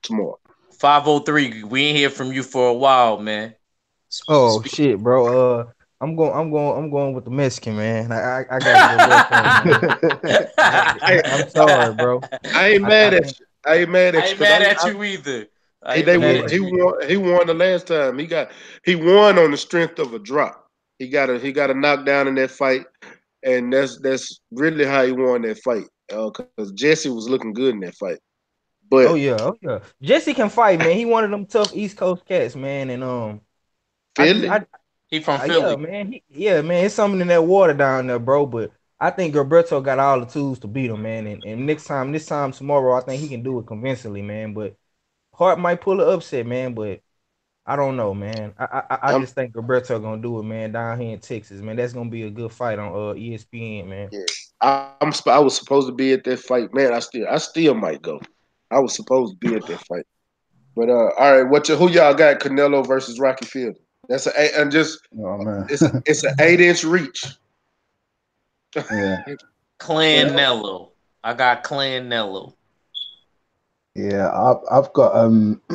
tomorrow? 503, we ain't hear from you for a while, man. Shit, bro. I'm going with the Mexican, man. I got Gilberto, man. I'm sorry, bro. I ain't mad at you. I ain't mad I at you ain't mad at because you either. I he ain't mad at he you either. won. He won the last time. He won on the strength of a drop. He got a knockdown in that fight, and that's really how he won that fight. Because Jesse was looking good in that fight, Oh but yeah, oh yeah. Jesse can fight, man. He one of them tough East Coast cats, man. And I just Philly. He from yeah, Philly. man. Yeah, man. It's something in that water down there, bro. But I think Gilberto got all the tools to beat him, man. And this time tomorrow, I think he can do it convincingly, man. But Hart might pull an upset, man. But I don't know, man. I I'm just think Gilberto gonna do it, man. Down here in Texas, man. That's gonna be a good fight on ESPN, man. yeah. I was supposed to be at that fight, man. I still might go. I was supposed to be at that fight, but all right. Who y'all got? Canelo versus Rocky Field. That's and just Oh man. it's an 8-inch reach. Yeah. Clanello. I got Clanello. Yeah. I've got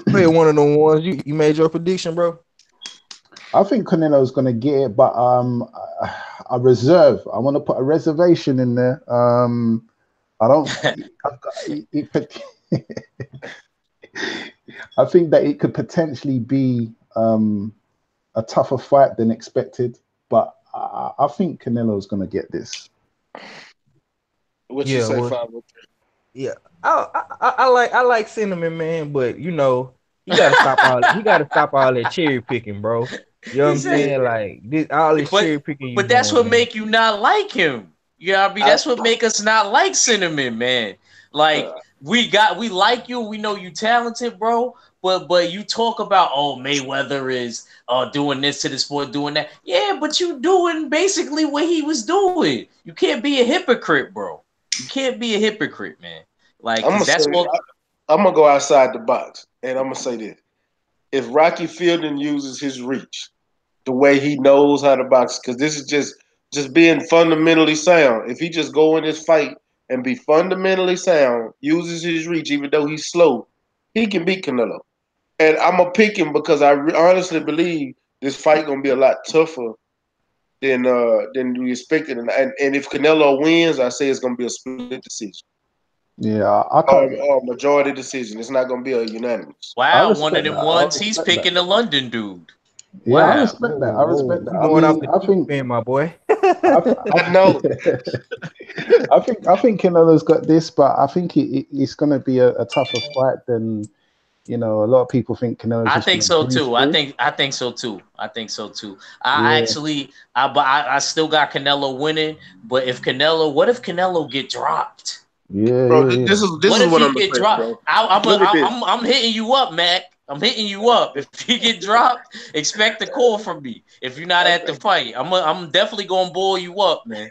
Play one of them ones. You made your prediction, bro. I think Canelo's gonna get it, but I reserve. I want to put a reservation in there. I don't. I've got, I think that it could potentially be a tougher fight than expected, but I think Canelo's gonna get this. What you Yeah, say, well, Five? yeah. I like Cinnamon, man, but he gotta stop all that cherry picking, bro. You know what He I'm said, saying? Like all this but cherry picking you but that's doing, what man. make you not like him. You know what I mean? I, That's what make us not like Cinnamon, man. Like uh, we like you, we know you talented, bro. But you talk about Mayweather is doing this to the sport, doing that. Yeah, but you doing basically what he was doing. You can't be a hypocrite, bro. You can't be a hypocrite, man. Like, I'm gonna cause say that's what I'm gonna go outside the box, and I'm gonna say this: if Rocky Fielding uses his reach the way he knows how to box, because this is just being fundamentally sound. If he just go in this fight and be fundamentally sound, uses his reach, even though he's slow, he can beat Canelo. And I'm gonna pick him because I honestly believe this fight gonna be a lot tougher than we expected. And if Canelo wins, I say it's gonna be a split decision Yeah, I can't. or majority decision. It's not gonna be a unanimous. I wow, one of respect them that. I ones he's respect that. picking the London dude. Yeah, I Wow. respect that. I Whoa. respect that. You I going off mean, the I deep think, end, my boy. I know. I think Canelo's got this, but I think it's going to be a tougher fight than a lot of people think Canelo's I just think going to so breeze too. through. I think so too. I think so too. Yeah, I still got Canelo winning. But what if Canelo get dropped? yeah, Bro, yeah, yeah. this What is if what he I'm gonna get say, dropped? bro. Look at this. I'm hitting you up, Mac. I'm hitting you up. If he get dropped, expect a call from me. If you're not at the fight, I'm definitely gonna ball you up, man.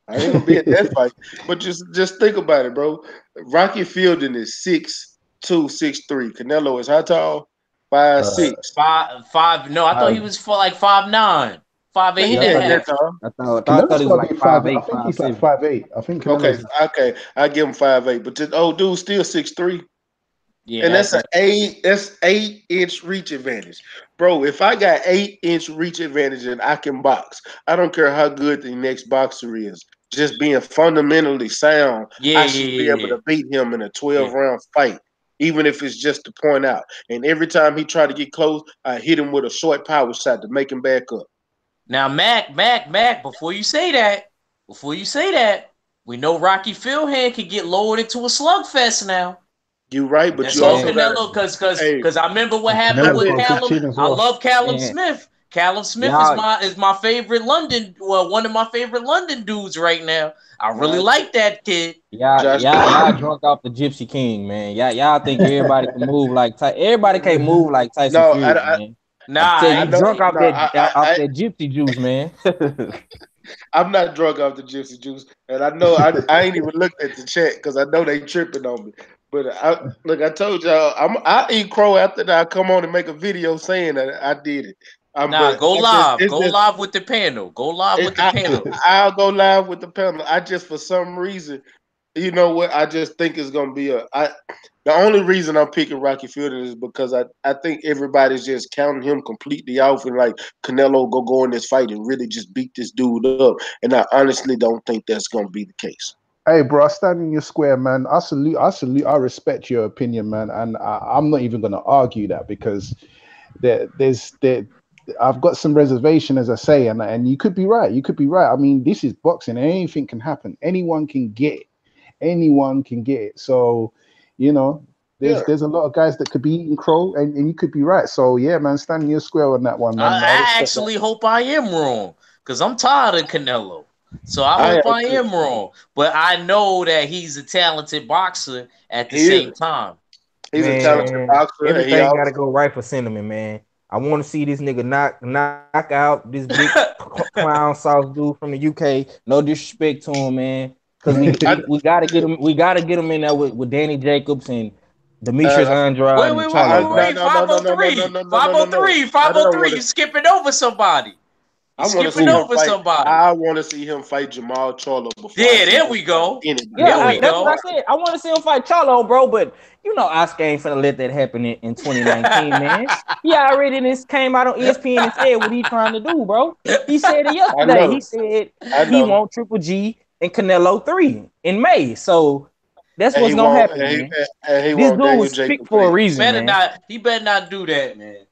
I ain't gonna be at that fight. But just think about it, bro. Rocky Fielding is 6'2", 6'3". Canelo is how tall? Five Uh, six. Five. No, I thought he I've, was for like 5'9", Man, 5'8" he and a Yeah, ain't that half. tall. I thought Canelo's he was got to like be five 5'8". I eight, think five he's like seven. 5'8". I think Okay, Canelo's. okay. I give him 5'8", but this old dude's still 6'3". Yeah, And that's that 8-inch reach advantage. Bro, if I got 8-inch reach advantage and I can box, I don't care how good the next boxer is. Just being fundamentally sound, yeah, I yeah, should be yeah, able yeah. to beat him in a Yeah. 12-round fight, even if it's just to point out. And every time he tried to get close, I hit him with a short power shot to make him back up. Now, Mac, before you say that, we know Rocky Philhand can get lowered into a slugfest now. You right, but That's you all also Man, got to, Canelo, hey, because I remember what And happened Canelo's with got listen, good Callum. chin as I well. love Callum man, Smith. Callum Smith is y'all my favorite London, well, one of my favorite London dudes right now. I really nah, like that kid. Josh, y'all drunk off the Gypsy King, man. Y'all think everybody can move like everybody can't move like Tyson no, Fury, man. Nah, I tell I you, I you ain't know, drunk say off no, that gypsy juice, man. I'm not drunk off the gypsy juice, and I know I ain't even looked at the chat because I know they tripping on me. But I told y'all, I eat crow after that. I come on and make a video saying that I did it. nah. But Go I just, live, it's go just, live with the panel. Go live with the panel. I'll go live with the panel. I just for some reason You know what? I just think it's gonna be the only reason I'm picking Rocky Fielding is because I think everybody's just counting him completely off and like Canelo go in this fight and really just beat this dude up. And I honestly don't think that's gonna be the case. Hey, bro, I stand in your square, man. I respect your opinion, man, and I'm not even gonna argue that because there's I've got some reservation, as I say, and you could be right. You could be right. I mean, this is boxing, and anything can happen. Anyone can get it. Anyone can get it. So, you know, Yeah. there's a lot of guys that could be eating crow, and you could be right. So yeah, man, stand in your square on that one, man. I actually hope I am wrong because I'm tired of Canelo. So I hope I am wrong. But I know that he's a talented boxer at the same time. He's a talented boxer. Everything got to go right for Cinnamon, man. I want to see this nigga knock out this big clown sauce dude from the UK. No disrespect to him, man. Because we gotta get him. We gotta get him in there with Danny Jacobs and Demetrius Andrade. Wait. 503. 503. You're skipping over somebody. I want to see him fight Jamal Charlo before. Yeah, there we go. That's what I said. I want to see him fight Charlo, bro. But you know, Oscar ain't finna let that happen in 2019, man. He already came out on ESPN and said what he trying to do, bro. He said it yesterday. He said he want Triple G and Canelo 3 in May. So that's what's gonna happen, man. This dude was picked for a reason, man. He better not do that, man.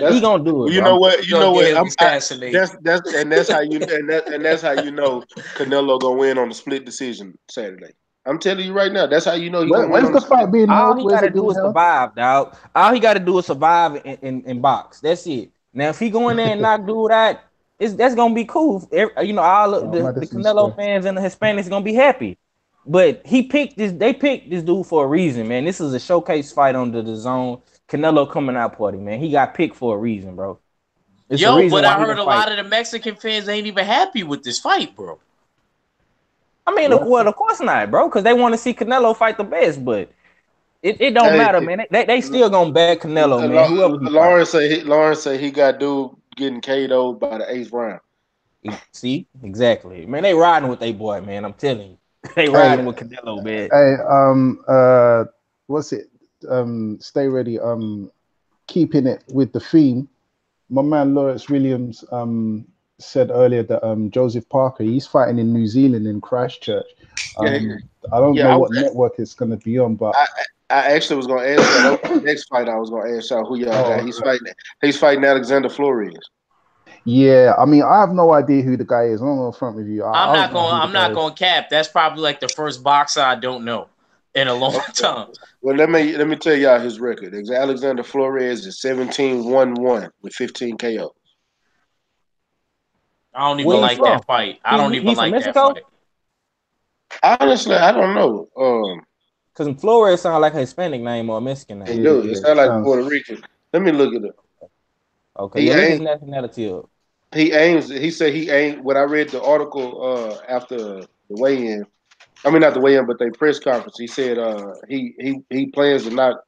He gonna do it. You know what? That's how you know Canelo gonna win on the split decision Saturday. I'm telling you right now, that's how you know he's gonna win. When's the fight being held? All he gotta do is survive, dog. All he gotta do is survive in box. That's it. Now if he go in there and knock dude out, that's gonna be cool. You know, all of the Canelo fans and the Hispanics gonna be happy. But they picked this dude for a reason, man. This is a showcase fight under the zone. Canelo coming out party, man. He got picked for a reason, bro. But I heard a lot of the Mexican fans ain't even happy with this fight, bro. I mean, well, of course not, bro, because they want to see Canelo fight the best, but it don't matter, man. They still gonna back Canelo, man. Lawrence say he got dude getting KO'd by the 8th round. See, exactly, man. They riding with their boy, man. I'm telling you, they riding with Canelo, man. Hey, what's it? Stay ready. Keeping it with the theme. My man Lawrence Williams said earlier that Joseph Parker, he's fighting in New Zealand in Christchurch. I don't know what network it's going to be on, but I actually was going to ask that next fight. I was going to ask y'all who y'all got. He's fighting Alexander Flores. Yeah, I mean, I have no idea who the guy is. I'm on front with you. I'm not going to cap. That's probably like the first boxer I don't know in a long time. Well, let me tell y'all his record. Alexander Flores is 17-1-1 with 15 KO. I don't even like that fight. I don't even like that fight. Honestly, I don't know. Because Flores sounds like a Hispanic name or a Mexican name. He do. It sounds like Puerto Rican. Let me look it up. Okay, look his nationality up. He said he aimed. When I read the article after the weigh-in, I mean not the weigh-in, but the press conference, he said he plans to knock.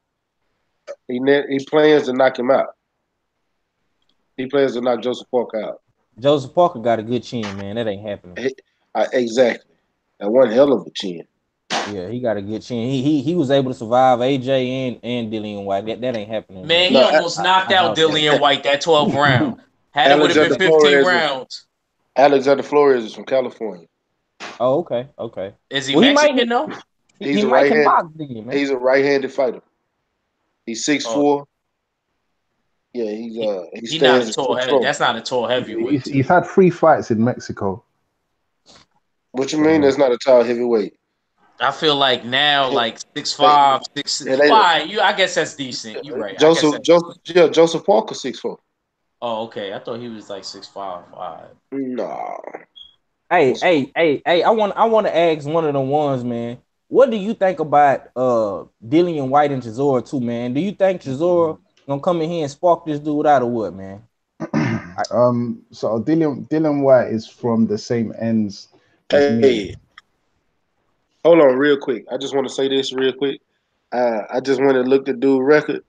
He plans to knock him out. He plans to knock Joseph Parker out. Joseph Parker got a good chin, man. That ain't happening. Exactly. That one hell of a chin. Yeah, he got a good chin. He was able to survive AJ and Dillian White. That ain't happening. Man, he almost knocked out Dillian White that 12th round. Had it would have been 15 rounds. Alexander Flores is from California. Oh, okay. Is he Mexican though? He's a right-handed. He's a right-handed fighter. He's 6'4". Yeah, he's not a tall heavy. That's not a tall heavyweight. He's had 3 fights in Mexico. What you mean? That's not a tall heavyweight. I feel like now, like 6'5", 6'6". I guess that's decent. You're right. Joseph Parker 6'4". Oh, okay. I thought he was like 6'5". No. Hey! I want to ask one of the ones, man. What do you think about Dillian White and Chisora too, man? Do you think Chisora gonna come in here and spark this dude out or what, man? So Dillian White is from the same ends. Hey, hold on, real quick. I just want to say this real quick. I just want to look the dude record.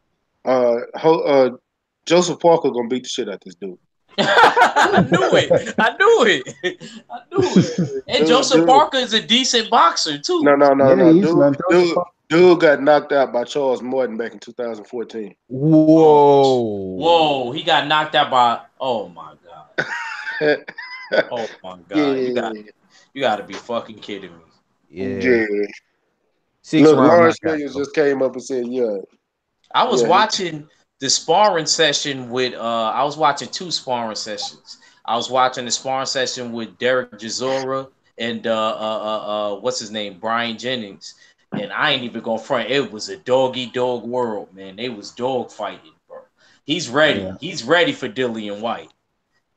Joseph Parker gonna beat the shit out this dude. I knew it. I knew it. I knew it. And Joseph Parker is a decent boxer too. No. Yeah, he is, man. Dude got knocked out by Charles Morton back in 2014. Whoa. He got knocked out by. Oh my god. Oh my god. Yeah. You got to be fucking kidding me. Yeah. 6 round Lawrence knockout, Williams just came up and said, "Yeah." I was watching the sparring session with. I was watching 2 sparring sessions. I was watching the sparring session with Derek Chisora and what's his name, Brian Jennings. And I ain't even gonna front. It was a dog-eat-dog world, man. They was dog fighting, bro. He's ready. Yeah. He's ready for Dillian White.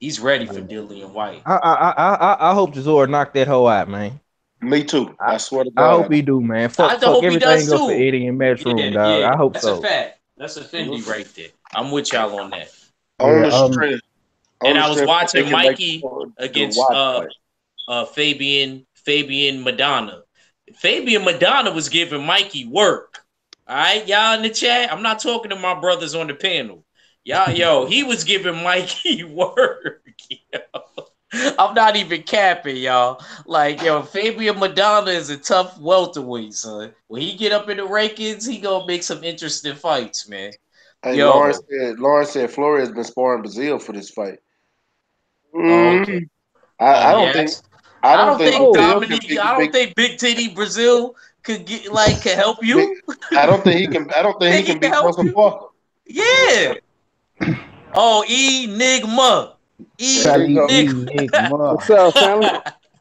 He's ready for Dillian White. I hope Chisora knock that hoe out, man. Me too. I swear to God. I hope he do, man. Fuck hope he everything does up too. for Eddie and Matchroom, dog. I hope that's so. A fact. That's a Fendi right there. I'm with y'all on that. On the strength. And I was watching Mikey against Fabian Madonna. Fabian Madonna was giving Mikey work. All right, y'all in the chat. I'm not talking to my brothers on the panel. Y'all, he was giving Mikey work. Yo. I'm not even capping, y'all. Like, Fabian Madonna is a tough welterweight, son. When he get up in the rankings, he gonna make some interesting fights, man. Hey, Lawrence said Flores been sparring Brazil for this fight. Okay. I don't think Big Titty Brazil could help you. I don't think he can. I don't think he can beat Russell Parker. Yeah. Oh, Enigma. Enigma. What's up, family?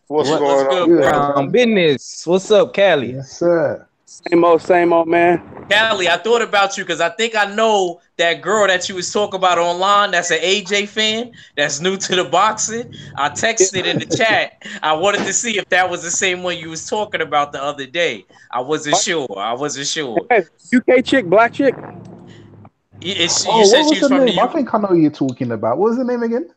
What's going on? Business. What's up, Cali? Yes, sir. Same old, man. Cali, I thought about you because I think I know that girl that you was talking about online. That's an AJ fan that's new to the boxing. I texted in the chat. I wanted to see if that was the same one you was talking about the other day. I wasn't sure. Hey, UK chick, black chick. You said she was from the UK. I think I know who you're talking about. What was the name again?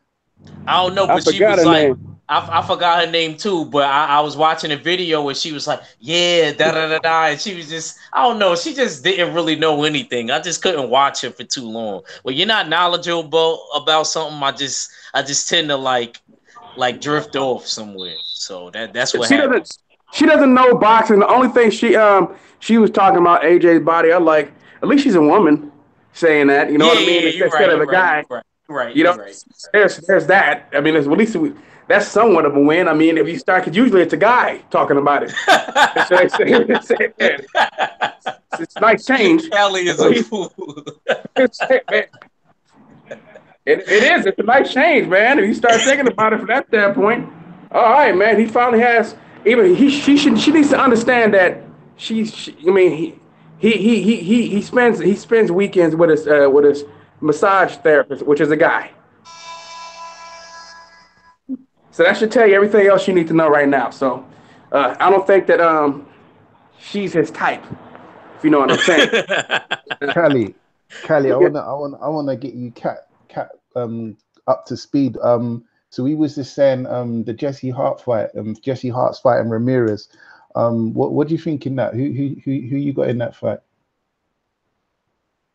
I don't know, but she was like, I forgot her name too, but I was watching a video where she was like, yeah, and she was just, I don't know, she just didn't really know anything. I just couldn't watch her for too long. When you're not knowledgeable about something, I just tend to like drift off somewhere. So that's what happens. She doesn't know boxing. The only thing she was talking about AJ's body. I like, at least she's a woman saying that. You know what I mean? Instead of a guy. Right. There's that. I mean, at least that's somewhat of a win. I mean, if you start, because usually it's a guy talking about it. It's a nice change. Cali is a fool. It is. It's a nice change, man. If you start thinking about it from that standpoint, all right, man. He finally has. She needs to understand that he spends weekends with his massage therapist, which is a guy. So that should tell you everything else you need to know right now. So I don't think that she's his type, if you know what I'm saying. Cali, I wanna get you up to speed. So we was just saying the Jesse Hart's fight and Ramirez. What do you think in that? Who you got in that fight?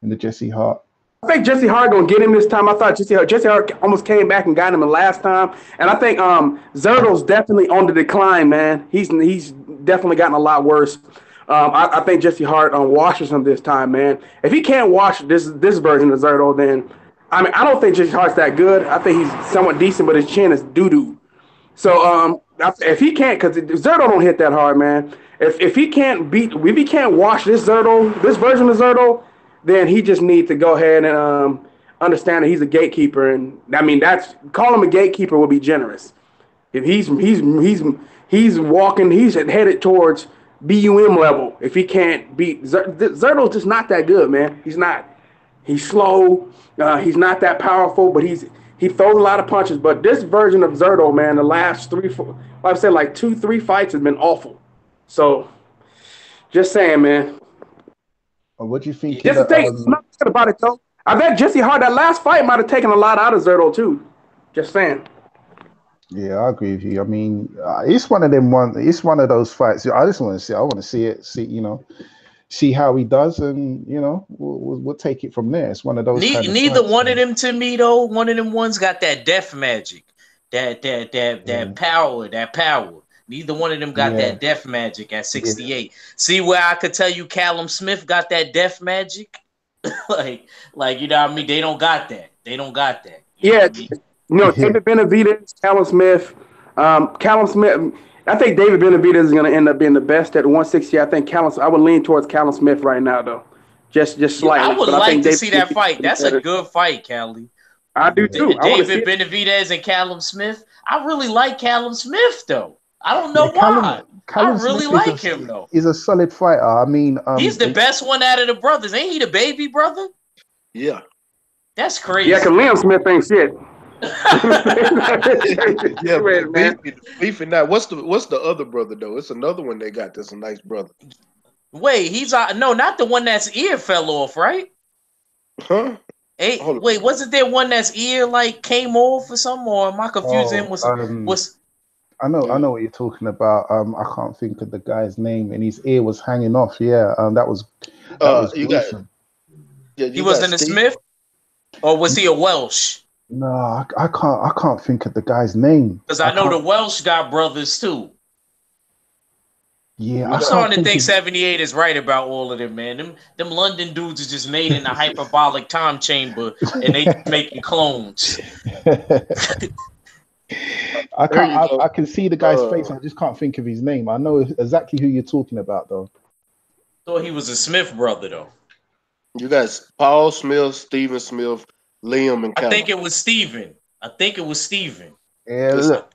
In the Jesse Hart? I think Jesse Hart gonna get him this time. I thought Jesse Hart almost came back and got him the last time, and I think Zerto's definitely on the decline, man. He's definitely gotten a lot worse. I think Jesse Hart washes him this time, man. If he can't wash this version of Zerto, then I mean I don't think Jesse Hart's that good. I think he's somewhat decent, but his chin is doo doo. So if he can't, because Zerto don't hit that hard, man. If he can't wash this version of Zerto, then he just needs to go ahead and understand that he's a gatekeeper, and I mean call him a gatekeeper would be generous. If he's headed towards BUM level. If he can't beat Zerto's just not that good, man. He's not. He's slow. He's not that powerful, but he throws a lot of punches. But this version of Zerto, man, the last 2-3 fights has been awful. So just saying, man. What do you think? Just about it though. I bet Jesse Hart that last fight might have taken a lot out of Zerto too. Just saying. Yeah, I agree with you. I mean, it's one of those fights. I just want to see. I want to see it. see how he does, and we'll take it from there. It's one of those kind of neither fights, one of them to me though. One of them ones got that death magic, that power. Neither one of them got that death magic at 68. See where I could tell you Callum Smith got that death magic? like you know what I mean? They don't got that. You know what I mean? David Benavidez, Callum Smith. I think David Benavidez is going to end up being the best at 160. I think I would lean towards Callum Smith right now, though. Just slightly. I would like to see that fight. That's a good fight, Cali. I do too. David Benavidez and Callum Smith. I really like Callum Smith, though. I don't know why. I really like him, though. He's a solid fighter. I mean, he's the best one out of the brothers. Ain't he the baby brother? Yeah. That's crazy. Yeah, because Liam Smith ain't shit. Beefing now. What's the other brother though? It's another one they got that's a nice brother. Wait, he's no, not the one that's ear fell off, right? Huh? Wait, wasn't there one that's ear like came off or something? Or am I confusing? I know what you're talking about. I can't think of the guy's name, and his ear was hanging off. Yeah, that was you got. Yeah, he wasn't a Smith, or was he a Welsh? No, I can't think of the guy's name. Because I know the Welsh got brothers too. Yeah, I'm starting to think 78 is right about all of them, man. Them London dudes are just made in a hyperbolic time chamber, and they making clones. I can see the guy's face. I just can't think of his name. I know exactly who you're talking about, though. Thought he was a Smith brother, though. You guys, Paul Smith, Stephen Smith, Liam, and Callum. I think it was Stephen. Yeah, look,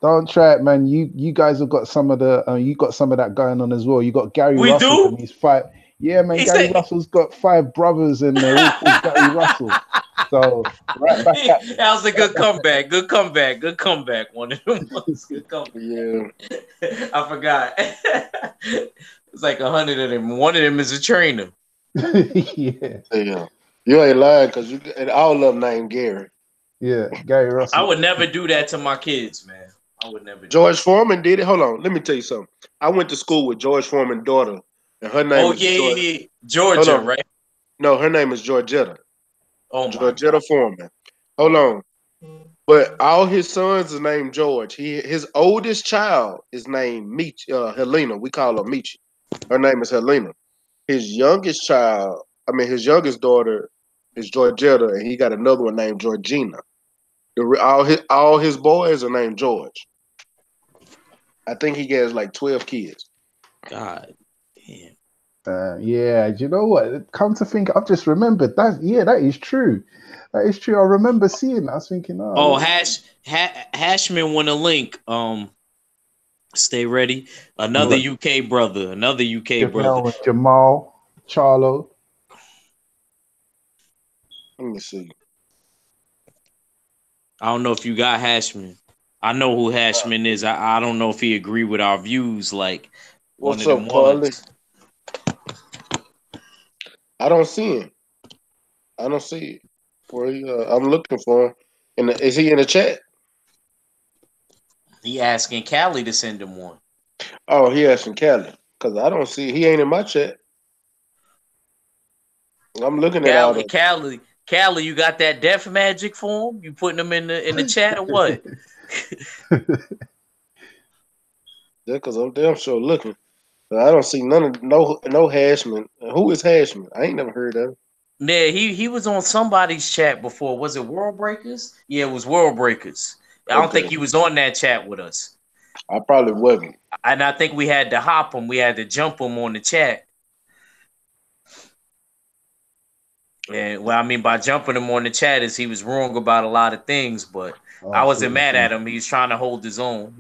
don't try it, man. You guys have got some of that going on as well. You got Gary Russell and he's five. Yeah, man. Gary Russell's got 5 brothers and they're all called Gary Russell. So right back at that was a good comeback. Good comeback. One of them was good comeback. Yeah, I forgot. It's like 100 of them. One of them is a trainer. Yeah. You ain't lying because all of them named Gary. Yeah, Gary Russell. I would never do that to my kids, man. I would never. George Foreman did it. Hold on, let me tell you something. I went to school with George Foreman's daughter, and her name. Georgia, right? No, her name is Georgetta. Oh, Georgetta Foreman. Hold on, but all his sons is named George. His oldest child is named Helena. We call her Michi. Her name is Helena. His youngest daughter is Georgetta, and he got another one named Georgina. All his boys are named George. I think he has like 12 kids. God damn. Yeah, do you know what? Come to think, I've just remembered that. Yeah, that is true. That is true. I remember seeing that. I was thinking, Hashman won a link. Stay ready. Another UK brother. Jamal, Charlo. Let me see. I don't know if you got Hashman. I know who Hashman is. I don't know if he agree with our views. Like, what's up, Carly? I don't see him. I don't see it. I'm looking for him. Is he in the chat? He asking Cali to send him one. Oh, he asking Cali because I don't see. He ain't in my chat. I'm looking at all the Cali, you got that death magic for him? You putting them in the chat or what? Yeah, because I'm damn sure looking. But I don't see no Hashman. Who is Hashman? I ain't never heard of him. Yeah, he was on somebody's chat before. Was it World Breakers? Yeah, it was World Breakers. I don't think he was on that chat with us. I probably wasn't. And I think we had to hop him. We had to jump him on the chat. And what I mean by jumping him on the chat is he was wrong about a lot of things, but I wasn't mad at him. He was trying to hold his own.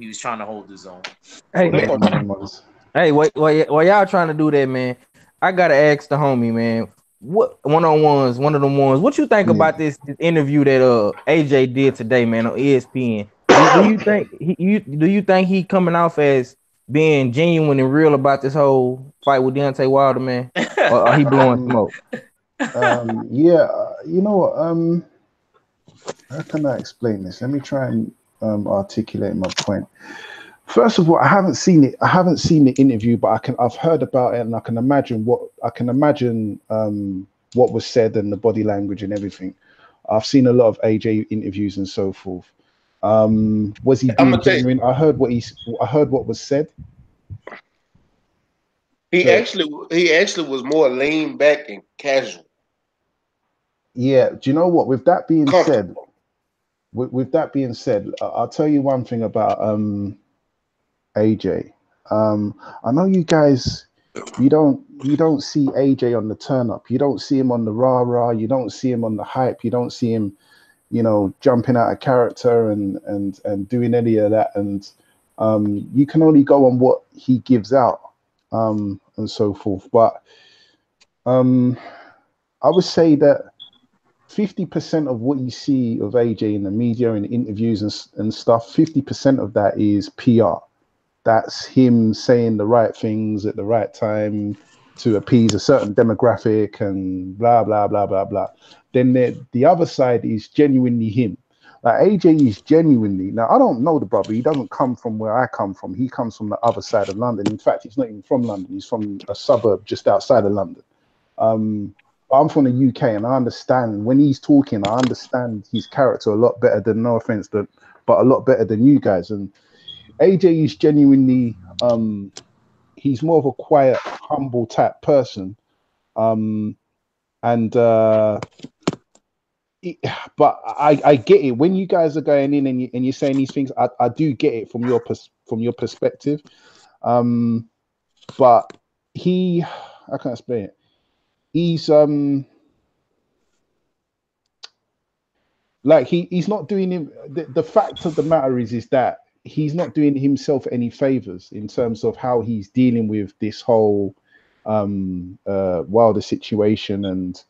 Hey, man. Hey, wait, while y'all trying to do that, man, I gotta ask the homie, man. What one of them ones? What you think about this interview that AJ did today, man, on ESPN? Do you think he coming off as being genuine and real about this whole fight with Deontay Wilder, man, or he blowing smoke? How can I explain this? Let me try and articulate my point. First of all, I haven't seen it. I haven't seen the interview, but I've heard about it, and I can imagine what was said and the body language and everything. I've seen a lot of AJ interviews and so forth. Was he I'm being gonna tell you, genuine? I heard what was said. he So actually was more lean back and casual, yeah, do you know what? With that being said, comfortable. I'll tell you one thing about AJ. I know you guys. You don't see AJ on the turn up. You don't see him on the rah rah. You don't see him on the hype. You don't see him, jumping out of character and doing any of that. And you can only go on what he gives out, and so forth. But I would say that 50% of what you see of AJ in the media and interviews and stuff, 50% of that is PR. That's him saying the right things at the right time to appease a certain demographic and blah, blah, blah, blah, blah. Then the other side is genuinely him. Like AJ is genuinely, now I don't know the brother. He doesn't come from where I come from. He comes from the other side of London. In fact, he's not even from London. He's from a suburb just outside of London. But I'm from the UK, and I understand when he's talking, I understand his character a lot better than, no offense, but a lot better than you guys. And AJ is genuinely, he's more of a quiet, humble type person. But I get it when you guys are going in and you're saying these things. I do get it from your perspective. But I can't explain it. He's like he's not doing him. The fact of the matter is that he's not doing himself any favors in terms of how he's dealing with this whole Wilder situation and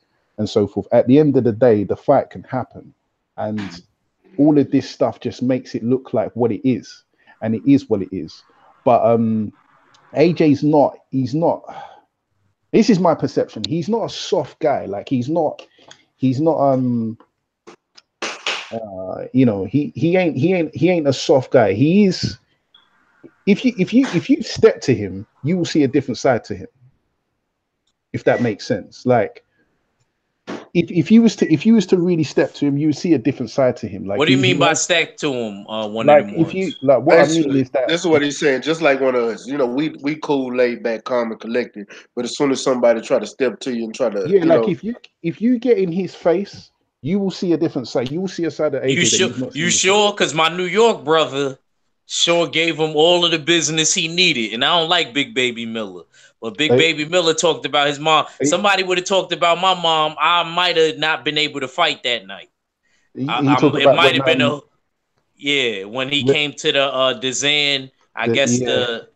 so forth. At the end of the day, the fight can happen, and all of this stuff just makes it look like what it is, and it is what it is. But AJ's not. He's not. This is my perception. He's not a soft guy. Like he's not. He ain't a soft guy. He is. If you step to him, you will see a different side to him. If that makes sense. Like if you was to really step to him, you would see a different side to him. Like what do you mean by step to him? One like of them if ones. you like what Actually, I mean is that this is what he's saying. Just like one of us, we cool, laid back, calm, and collected. But as soon as somebody try to step to you and try to, like if you get in his face, you will see a different side. You will see a side of AJ that you've not seen. You sure? Because my New York brother sure gave him all of the business he needed, and I don't like Big Baby Miller. But Big Baby Miller talked about his mom. Somebody would have talked about my mom. I might have not been able to fight that night. He talked It about might have been when he came to the Dazan. I guess the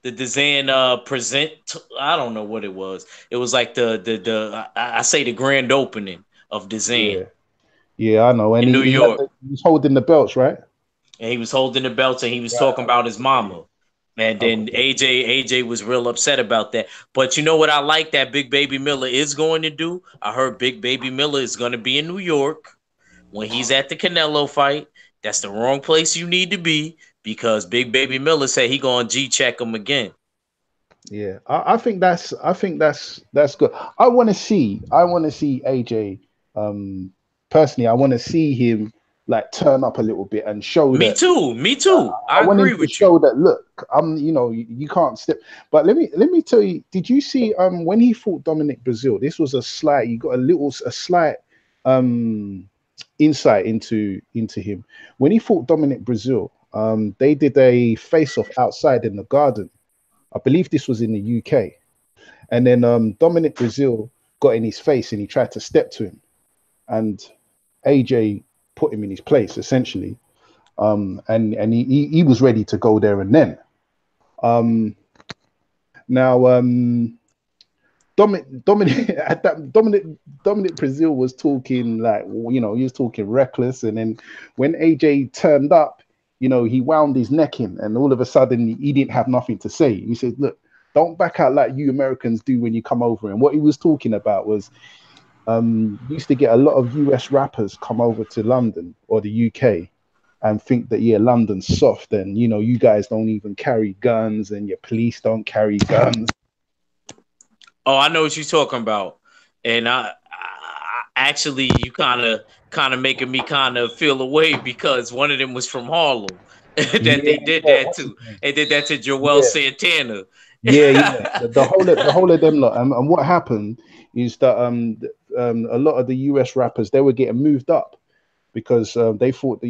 Dazan present. I don't know what it was. It was like I say the grand opening of Dazan. Yeah, I know. And in New York, he was holding the belts, right? And he was holding the belts, and he was talking about his mama. And then AJ was real upset about that. But you know what I like that Big Baby Miller is going to do? I heard Big Baby Miller is going to be in New York when he's at the Canelo fight. That's the wrong place you need to be, because Big Baby Miller said he going to G-check him again. Yeah, I think that's good. I want to see AJ. Personally, I want to see him like turn up a little bit and show me too. I agree with you. Show that look, you can't step. But let me tell you, did you see when he fought Dominic Brazil? This was you got a slight insight into him. When he fought Dominic Brazil, they did a face-off outside in the garden. I believe this was in the UK. And then Dominic Brazil got in his face and he tried to step to him. And AJ put him in his place, essentially. And he was ready to go there and then. Dominic Brazil was talking like, he was talking reckless. And then when AJ turned up, he wound his neck in, and all of a sudden he didn't have nothing to say. He said, look, don't back out like you Americans do when you come over. And what he was talking about was, used to get a lot of US rappers come over to London or the UK, and think that London's soft, and you guys don't even carry guns, and your police don't carry guns. Oh, I know what you're talking about, and I actually you kind of making me kind of feel away because one of them was from Harlem that Yeah, they did yeah, that what's his to. name? They did that to Joel Yeah, Santana. yeah. The whole of them lot. And what happened is that a lot of the US rappers, they were getting moved up because they thought that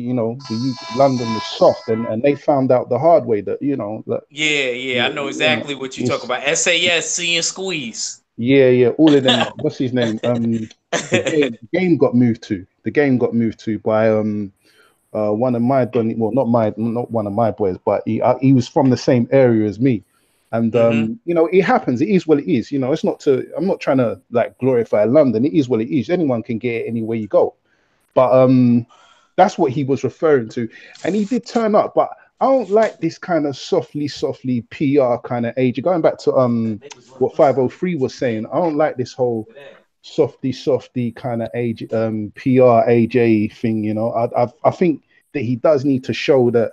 London was soft, and they found out the hard way that that Yeah, I know exactly what you're talking it's about. SASC and Squeeze. yeah, all of them lot. What's his name? The game got moved to. The game got moved to by one of my well, not one of my boys, but he was from the same area as me. And Hmm. it happens. It is what it is. It's not to. I'm not trying to like glorify London. It is what it is. Anyone can get it anywhere you go. But that's what he was referring to, and he did turn up. But I don't like this kind of softly PR kind of age. Going back to what 503 was saying, I don't like this whole softy kind of age PR AJ thing. I think that he does need to show that,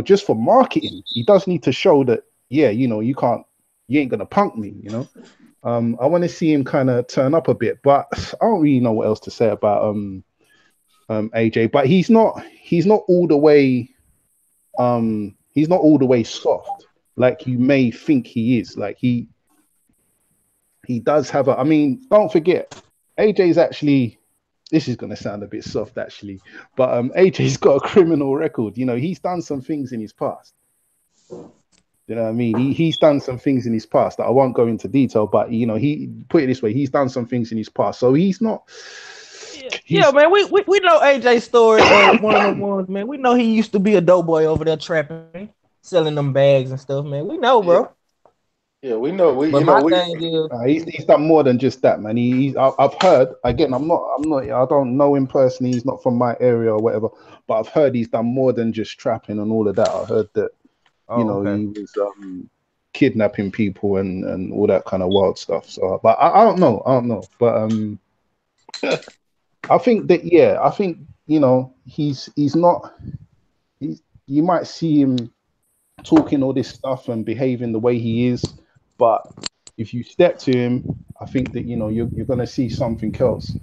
just for marketing, he does need to show that, you ain't gonna punk me. I want to see him kind of turn up a bit, but I don't really know what else to say about AJ. But he's not all the way soft like you may think he is. Like he does have I mean, don't forget, AJ's actually, this is going to sound a bit soft actually, but AJ's got a criminal record. He's done some things in his past. You know what I mean? He's done some things in his past that I won't go into detail, but he put it this way, he's done some things in his past. So he's not. Yeah, man. We know AJ's story. One of them ones, man. We know he used to be a dope boy over there trapping, selling them bags and stuff, man. We know, bro. Yeah, we know. But my thing is, he's done more than just that, man. I've heard, again, I don't know him personally. He's not from my area or whatever, but I've heard he's done more than just trapping and all of that. I heard that, okay. he was kidnapping people and all that kind of wild stuff. So, but I don't know. But I think that, he's not. You might see him talking all this stuff and behaving the way he is, but if you step to him, I think that you're gonna see something else.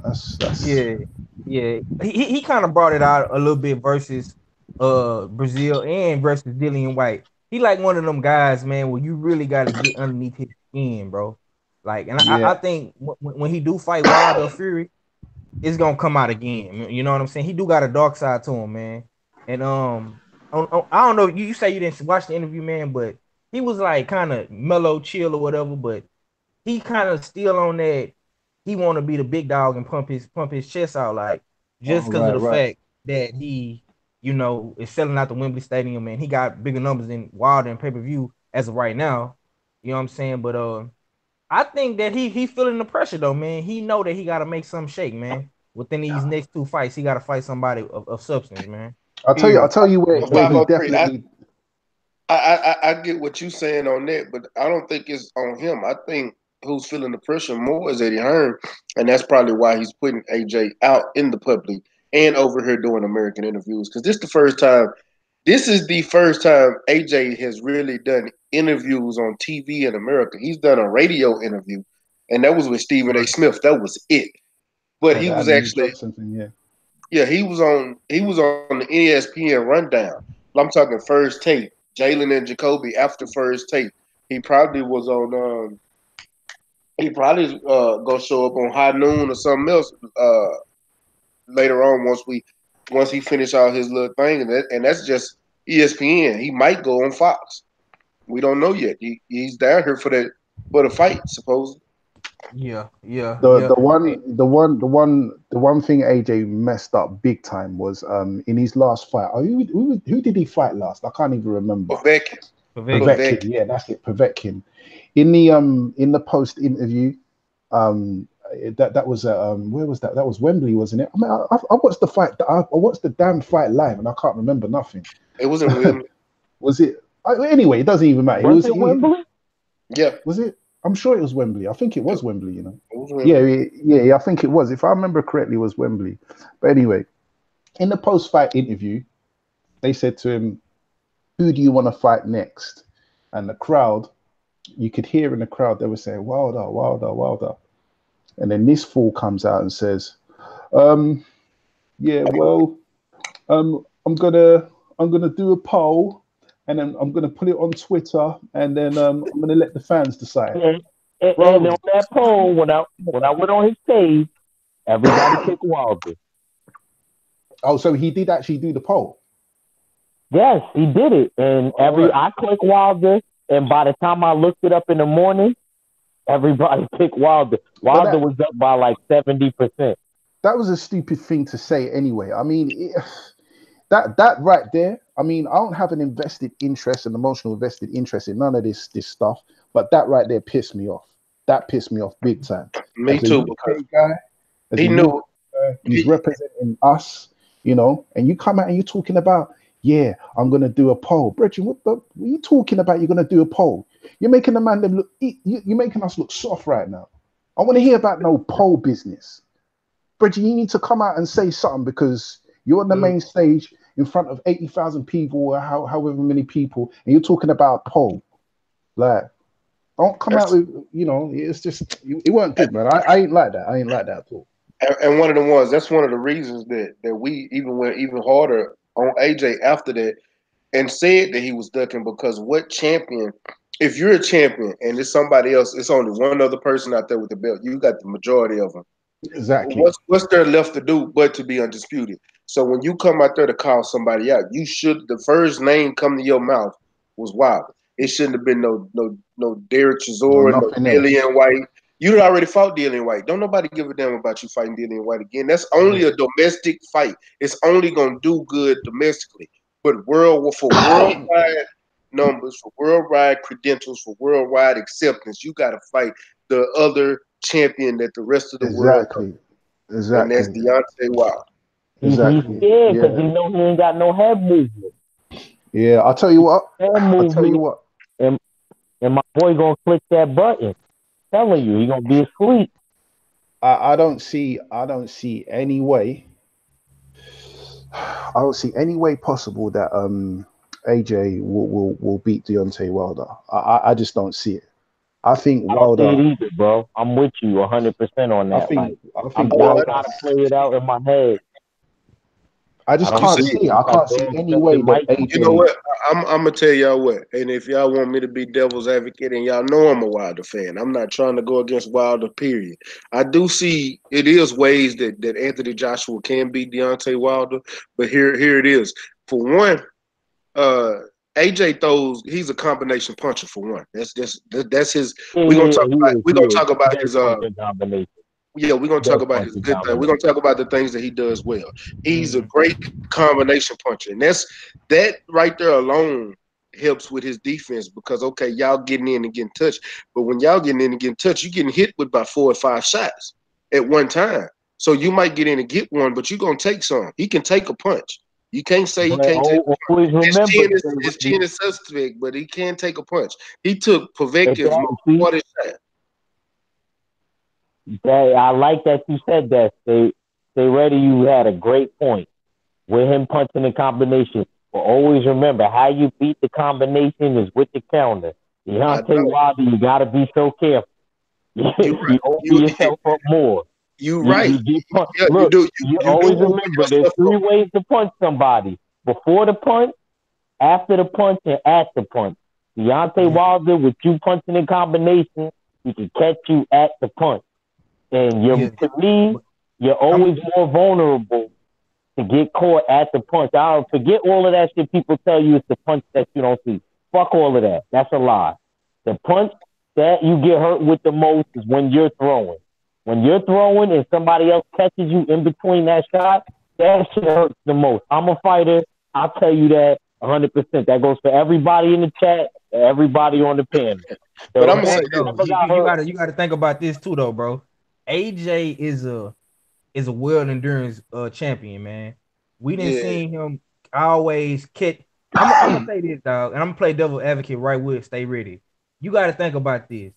That's Yeah. He kind of brought it out a little bit versus Brazil and versus Dillian White. He like one of them guys, man, where you really got to get underneath his skin, bro. Like, and I think when he do fight Wilder Fury, it's gonna come out again. You know what I'm saying? He do got a dark side to him, man. And I don't know. You say you didn't watch the interview, man, but he was like kind of mellow, chill or whatever. But he kind of still on that. He want to be the big dog and pump his chest out, like just because of the fact that he, is selling out the Wembley Stadium, and he got bigger numbers in Wilder and pay-per-view as of right now. You know what I'm saying? But I think that he feeling the pressure though, man. He know that he got to make some shake, man. Within these next two fights, he got to fight somebody of substance, man. I'll tell you where he definitely. I get what you're saying on that, but I don't think it's on him. I think who's feeling the pressure more is Eddie Hearn, and that's probably why he's putting AJ out in the public and over here doing American interviews. Because this is the first time AJ has really done interviews on TV in America. He's done a radio interview, and that was with Stephen A. Smith. That was it. But he was actually, he was on the ESPN rundown. I'm talking First Take, Jalen and Jacoby after First Take. He probably was on. He probably gonna show up on High Noon or something else later on once he finish out his little thing, and that's just ESPN. He might go on Fox. We don't know yet. He's down here for the fight, supposedly. The one thing AJ messed up big time was in his last fight. Who did he fight last? I can't even remember. Povetkin. Yeah, that's it. Povetkin. In the post interview, that was where was that? That was Wembley, wasn't it? I mean, I watched the fight. I watched the damn fight live, and I can't remember nothing. It wasn't Wembley. Was it? Anyway, it doesn't even matter. Was it Wembley? Yeah. Was it? I'm sure it was Wembley. I think it was Wembley. Yeah, I think it was. If I remember correctly, it was Wembley. But anyway, In the post-fight interview, they said to him, "Who do you want to fight next?" And the crowd, you could hear in the crowd, they were saying, "Wilder, Wilder, Wilder." And then this fool comes out and says, "Yeah, well, I'm gonna do a poll, and then I'm gonna put it on Twitter, and then I'm gonna let the fans decide." And on that poll, when I went on his page, everybody picked Wilder. Oh, so he did actually do the poll? Yes, he did it. And I clicked Wilder, and by the time I looked it up in the morning, everybody picked Wilder. Wilder was up by like 70%. That was a stupid thing to say anyway. I mean, that right there, I mean, I don't have an emotional invested interest in none of this stuff, but that right there pissed me off. That pissed me off big time. Me too, because he knew he's representing us, you know, and you come out and you're talking about, yeah, I'm gonna do a poll. Bridget, what are you talking about? You're gonna do a poll. You're making the man look, you're making us look soft right now. I want to hear about no poll business. Bridget, you need to come out and say something, because you're on the main stage in front of 80,000 people or however many people, and you're talking about poll. Like, don't come out with, you know, it's just, it weren't good, man. I ain't like that. I ain't like that at all. And one of the ones, that's one of the reasons that we even went even harder on AJ after that and said that he was ducking, because what champion, if you're a champion and it's somebody else, it's only one other person out there with the belt, you got the majority of them. Exactly. What's there left to do but to be undisputed? So when you come out there to call somebody out, the first name come to your mouth was Wilder. It shouldn't have been no Derek Chisora, no Dillian White. You already fought Dillian White. Don't nobody give a damn about you fighting Dillian White again. That's only a domestic fight. It's only gonna do good domestically. But worldwide numbers, for worldwide credentials, for worldwide acceptance, you gotta fight the other champion that the rest of the world. Exactly. And that's Deontay Wilder. Exactly. He's scared because he know he ain't got no head movement. Yeah, I'll tell you what. And my boy gonna click that button. Telling you, he gonna be asleep. I don't see any way. I don't see any way possible that AJ will beat Deontay Wilder. I just don't see it. I think Wilder. I don't see it either, bro. I'm with you 100% on that. I think Wilder gotta play it out in my head. I just can't see. I can't see any way that AJ. You know what? I'm gonna tell y'all what. And if y'all want me to be devil's advocate, and y'all know I'm a Wilder fan, I'm not trying to go against Wilder. Period. I do see it is ways that Anthony Joshua can beat Deontay Wilder, but here it is. For one, AJ throws. He's a combination puncher. For one, that's his. We're gonna talk about his combination. Yeah, we're gonna talk about his good thing. We're gonna talk about the things that he does well. He's a great combination puncher, and that right there alone helps with his defense, because okay, y'all getting in and getting touched, but when y'all getting in and getting touched, you're getting hit with about 4 or 5 shots at one time. So you might get in and get one, but you're gonna take some. He can take a punch. You can't say he can't take a punch. His chin is suspect, but he can take a punch. He took Povetkin's 40 shot. I like that you said that. Stay ready. You had a great point with him punching the combination. But always remember, how you beat the combination is with the counter. Deontay Wilder, you got to be so careful. You open yourself up more. You're right. You always remember there's 3 ways to punch somebody: before the punch, after the punch, and at the punch. Deontay Wilder, with you punching in combination, he can catch you at the punch. And to me, you're always more vulnerable to get caught at the punch. I'll forget all of that shit people tell you it's the punch that you don't see. Fuck all of that. That's a lie. The punch that you get hurt with the most is when you're throwing. When you're throwing and somebody else catches you in between that shot, that shit hurts the most. I'm a fighter. I'll tell you that 100%. That goes for everybody in the chat, everybody on the panel. So, but I'm saying, you got to think about this too, though, bro. AJ is a world endurance champion, man. We didn't see him always catch. I'm gonna say this, dog, and I'm gonna play devil advocate right with Stay Ready. You got to think about this.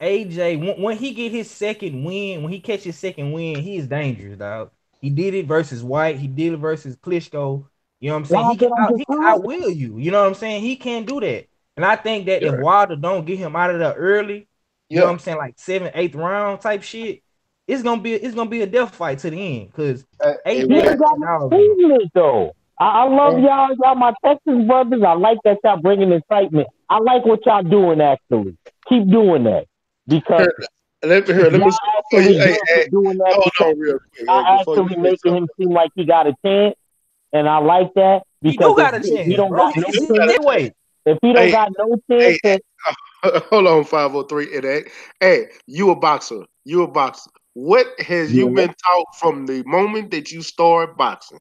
AJ, when he get his second win, when he catches his second win, he is dangerous, dog. He did it versus White. He did it versus Klitschko. You know what I'm saying? Why He can did outwill you. You know what I'm saying? He can do that. And I think that if Wilder don't get him out of there early, you know what I'm saying, like 7th, 8th round type shit, it's gonna be a death fight to the end. Because he ain't got no seasoning though. I love y'all my Texas brothers. I like that y'all bringing excitement. I like what y'all doing actually. Keep doing that because let me doing that. Hold on real quick. I actually making him seem like he got a chance, and I like that because if he don't got no chance, hold on, 503. And hey, you a boxer. What has you been taught from the moment that you start boxing?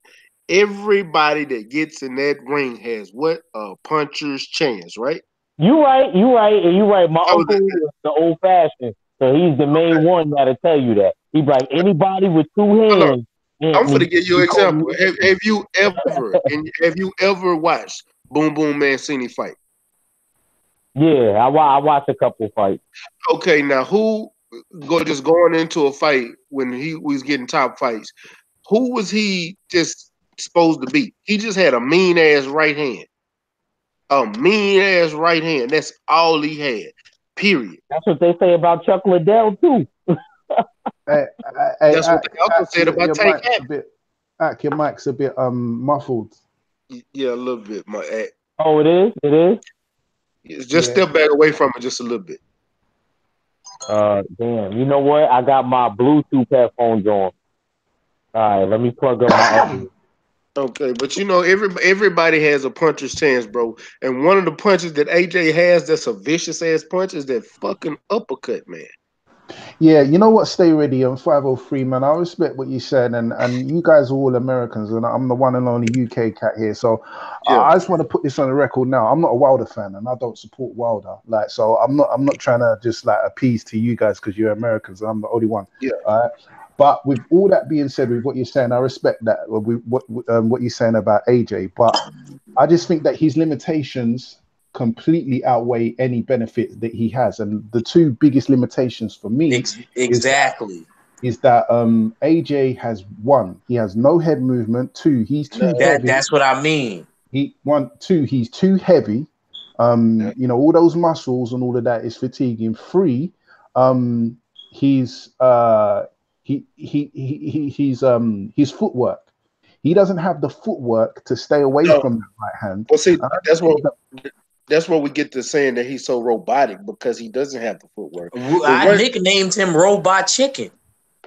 Everybody that gets in that ring has what? A puncher's chance, right? You right. My uncle is the old fashioned, so he's the main one that'll tell you that. He's like anybody with 2 hands. I'm gonna give you an example. Have you ever watched Boom Boom Mancini fight? Yeah, I watched a couple fights. Okay, now just going into a fight when he was getting top fights, who was he just supposed to beat? He just had a mean ass right hand. That's all he had. Period. That's what they say about Chuck Liddell too. That's what they also said about Tank Ack. Your mic's a bit muffled. Yeah, a little bit. My Ack. Oh, it is. Just step back away from it just a little bit. Damn. You know what? I got my Bluetooth headphones on. All right, let me plug up my audio. Okay, but you know, everybody has a puncher's chance, bro. And one of the punches that AJ has that's a vicious ass punch is that fucking uppercut, man. Yeah, you know what? Stay ready. I'm 503, man. I respect what you said, and you guys are all Americans, and I'm the one and only UK cat here. So I just want to put this on the record now. I'm not a Wilder fan, and I don't support Wilder. Like, so I'm not trying to just like appease to you guys because you're Americans, and I'm the only one. Yeah. But with all that being said, with what you're saying, I respect that. What you're saying about AJ, but I just think that his limitations completely outweigh any benefits that he has, and the 2 biggest limitations for me is that AJ has 1, he has no head movement. 2, he's too heavy. That's what I mean. He's too heavy. You know, all those muscles and all of that is fatiguing. 3, his footwork. He doesn't have the footwork to stay away from that right hand. Well, see, that's where we get to saying that he's so robotic because he doesn't have the footwork. I nicknamed him Robot Chicken.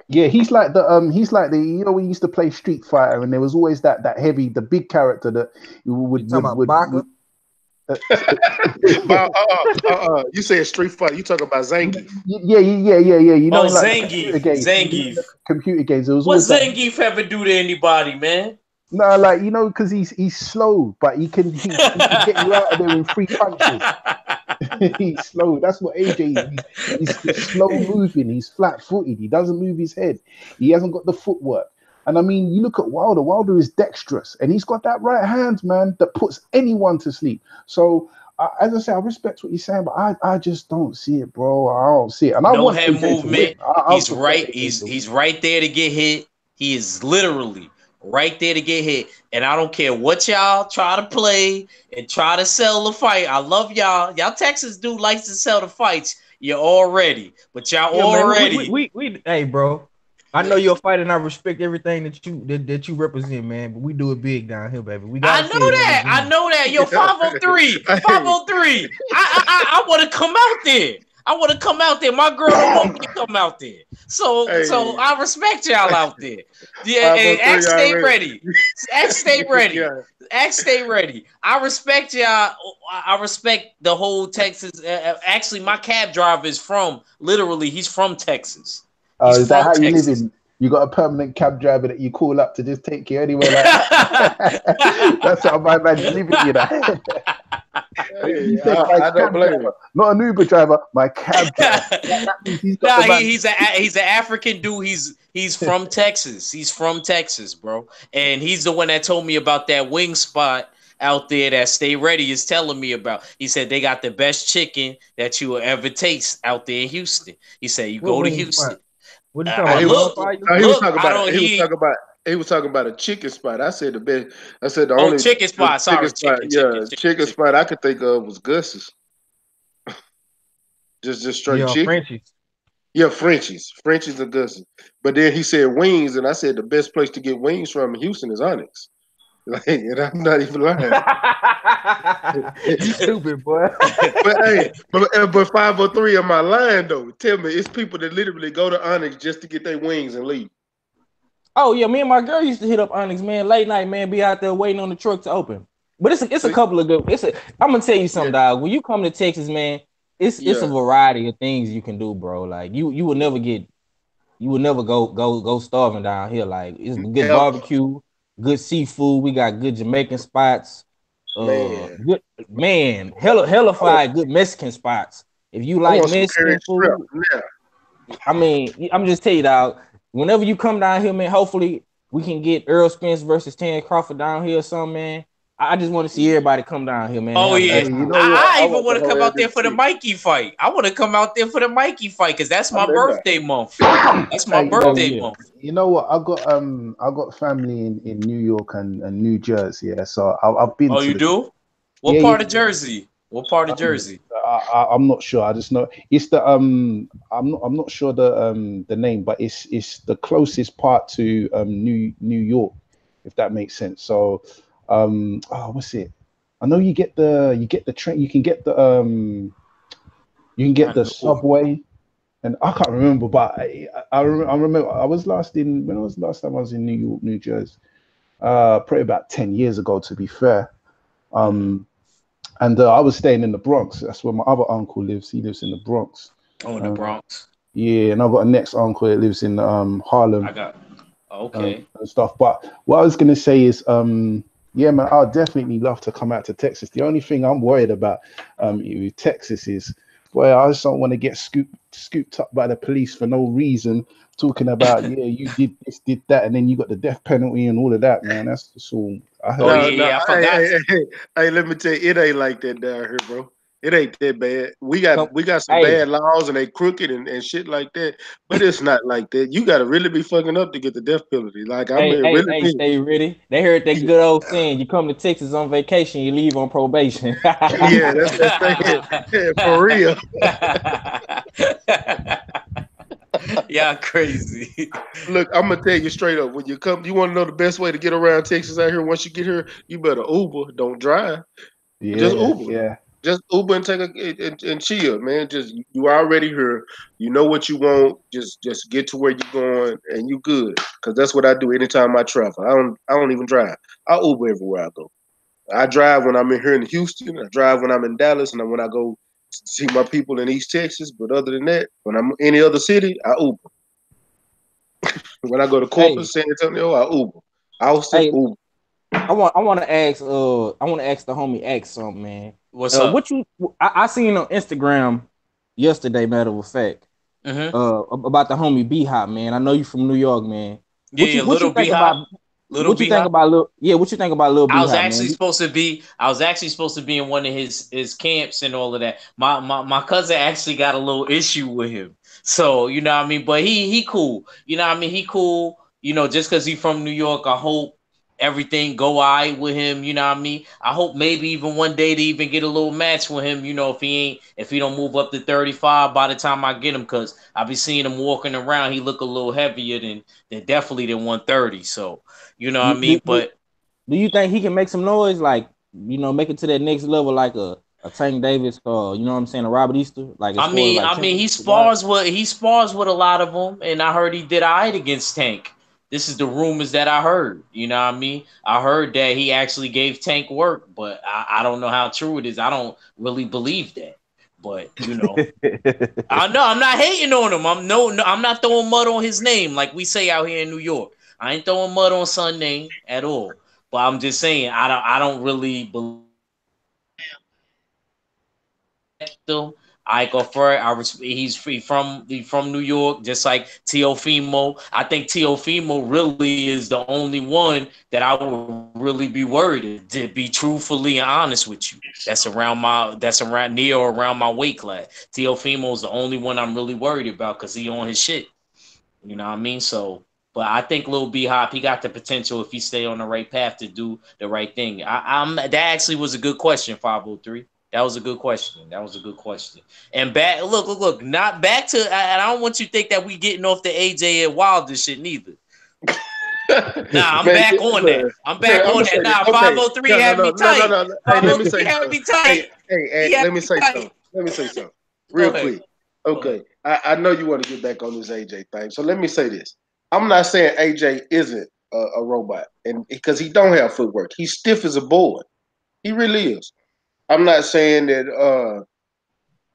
Yeah, he's like the you know, we used to play Street Fighter and there was always that heavy, the big character that would you said Street Fighter, you talk about Zangief. Yeah. You know, Zangief. Computer games. It was what Zangief ever do to anybody, man? No, like, you know, because he's slow, but he can get you out of there in 3 punches. He's slow. That's what AJ is. He's slow moving. He's flat-footed. He doesn't move his head. He hasn't got the footwork. And I mean, you look at Wilder. Wilder is dexterous, and he's got that right hand, man, that puts anyone to sleep. So, as I say, I respect what you're saying, but I just don't see it, bro. I don't see it. And no head movement. He's right. He's right there to get hit. He is literally right there to get hit. And I don't care what y'all try to play and try to sell the fight. I love y'all. Y'all Texas dude likes to sell the fights. You're all ready. But y'all already. We hey, bro. I know you're fighting. I respect everything that you represent, man. But we do it big down here, baby. I know that. Yo, 503. 503. I want to come out there. My girl don't want me to come out there. So I respect y'all out there. Yeah, and Ack stay ready. Ack stay ready. Ack stay ready. I respect y'all. I respect the whole Texas. Actually, my cab driver is he's from Texas. Is that how you living? You got a permanent cab driver that you call up to just take you anywhere like that? That's how my man's living, you know. I don't blame him. Not an Uber driver, my cab driver. He's an African dude. He's from Texas. He's from Texas, bro. And he's the one that told me about that wing spot out there that Stay Ready is telling me about. He said they got the best chicken that you will ever taste out there in Houston. He said you go to Houston. What are you talking about? He was talking he was talking about a chicken spot. I said the best. I said the Oh, only chicken spot. Sorry, chicken spot I could think of was Gus's. Just straight Yeah, chicken. Frenchies. Yeah, Frenchies and Gus's. But then he said wings, and I said the best place to get wings from in Houston is Onyx. Like, and I'm not even lying. You stupid boy. But hey, but 503 am I lying though? Tell me, it's people that literally go to Onyx just to get their wings and leave. Oh yeah, me and my girl used to hit up Onyx, man, late night, man, be out there waiting on the truck to open. But it's a couple of good. I'm gonna tell you something, dog. When you come to Texas, man, it's a variety of things you can do, bro. Like you will never go starving down here. Like it's good barbecue, good seafood. We got good Jamaican spots. Good man, hella good Mexican spots. If you like Mexican food, I mean, I'm just tell you, dog. Whenever you come down here, man, hopefully we can get Earl Spence versus Terence Crawford down here or something, man. I just want to see everybody come down here, man. Oh yeah, I even want to come out there for the Mikey fight. I want to come out there for the Mikey fight because that's my birthday month. That's my birthday month. You know what? I got family in New York and New Jersey. Yeah, so I've been. Oh, you do? What part of Jersey? What part of Jersey? I'm not sure. I just know it's the I'm not sure the name, but it's the closest part to New York, if that makes sense. So what's it? I know you get the train. You can get the subway, and I can't remember, but I remember I was last time I was in New York, New Jersey, probably about 10 years ago, to be fair. And I was staying in the Bronx. That's where my other uncle lives. He lives in the Bronx. Oh, in the Bronx. Yeah, and I've got a next uncle that lives in Harlem. Okay. And stuff. But what I was gonna say is, yeah, man, I'd definitely love to come out to Texas. The only thing I'm worried about with Texas is, boy, I just don't want to get scooped up by the police for no reason, talking about, yeah, you did this, did that, and then you got the death penalty and all of that, man. That's just all. I forgot. Hey, let me tell you, it ain't like that down here, bro. It ain't that bad. We got some bad laws and they crooked and shit like that, but it's not like that. You got to really be fucking up to get the death penalty. Like stay ready. They heard that good old saying: you come to Texas on vacation, you leave on probation. Yeah, that's for real. Yeah, crazy. Look, I'm gonna tell you straight up. When you come, you want to know the best way to get around Texas out here. Once you get here, you better Uber. Don't drive. Just Uber. Yeah. Just Uber and take and chill, man. Just you already here. You know what you want. Just get to where you're going, and you good. Cause that's what I do anytime I travel. I don't even drive. I Uber everywhere I go. I drive when I'm in here in Houston. I drive when I'm in Dallas, and when I go see my people in East Texas. But other than that, when I'm in any other city, I Uber. When I go to Corpus, San Antonio, I Uber. Austin, Uber. I want to ask the homie X something, man. What's up? I seen on Instagram yesterday, matter of fact, about the homie B-Hop, man. I know you from New York, man. What you think about What you think about Lil B-Hop? I was actually supposed to be in one of his camps and all of that. My cousin actually got a little issue with him. So, you know what I mean? But he cool. You know what I mean? He cool. You know, just because he's from New York, I hope everything go all right with him. You know what I mean? I hope maybe even one day to even get a little match with him. You know, if he don't move up to 35 by the time I get him, because I be seeing him walking around. He look a little heavier than definitely than 130. So, you know what I mean? But do you think he can make some noise, like, you know, make it to that next level, like a Tank Davis, or you know what I'm saying, a Robert Easter? Like, he spars with a lot of them, and I heard he did all right against Tank. This is the rumors that I heard. You know what I mean? I heard that he actually gave Tank work, but I don't know how true it is. I don't really believe that. But, you know, I know I'm not hating on him. I'm not throwing mud on his name like we say out here in New York. I ain't throwing mud on son name at all. But I'm just saying I don't really believe him. I go for it. He's from New York, just like Teofimo. I think Teofimo really is the only one that I would really be worried, to be truthfully and honest with you. That's around near or around my weight class. Teofimo is the only one I'm really worried about because he on his shit. You know what I mean? So, But I think Lil B Hop, he got the potential if he stay on the right path to do the right thing. That actually was a good question, 503. That was a good question. And back, look, not back to. And I don't want you to think that we getting off the AJ and Wilder shit neither. Nah, I'm back on that. I'm back on that. Nah, 503 had me tight. No. Hey, let me say had me tight. Hey, let me say something. Real quick. Okay. I know you want to get back on this AJ thing. So let me say this. I'm not saying AJ isn't a robot, and because he don't have footwork. He's stiff as a board. He really is. I'm not saying that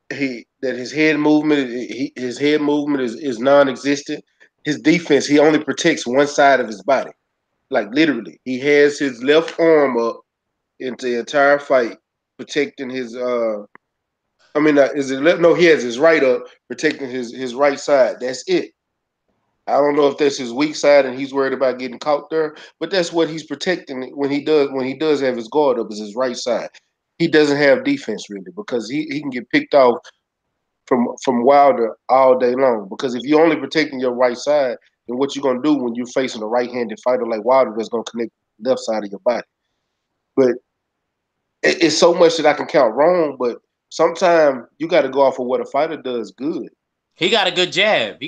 his head movement is non-existent. His defense, he only protects one side of his body. Like literally. He has his left arm up into the entire fight, protecting his he has his right up, protecting his right side. That's it. I don't know if that's his weak side and he's worried about getting caught there, but that's what he's protecting when he does have his guard up, is his right side. He doesn't have defense really, because he can get picked off from Wilder all day long. Because if you're only protecting your right side, then what you're gonna do when you're facing a right-handed fighter like Wilder that's gonna connect the left side of your body. But it's so much that I can count wrong, but sometimes you got to go off of what a fighter does good. He got a good jab.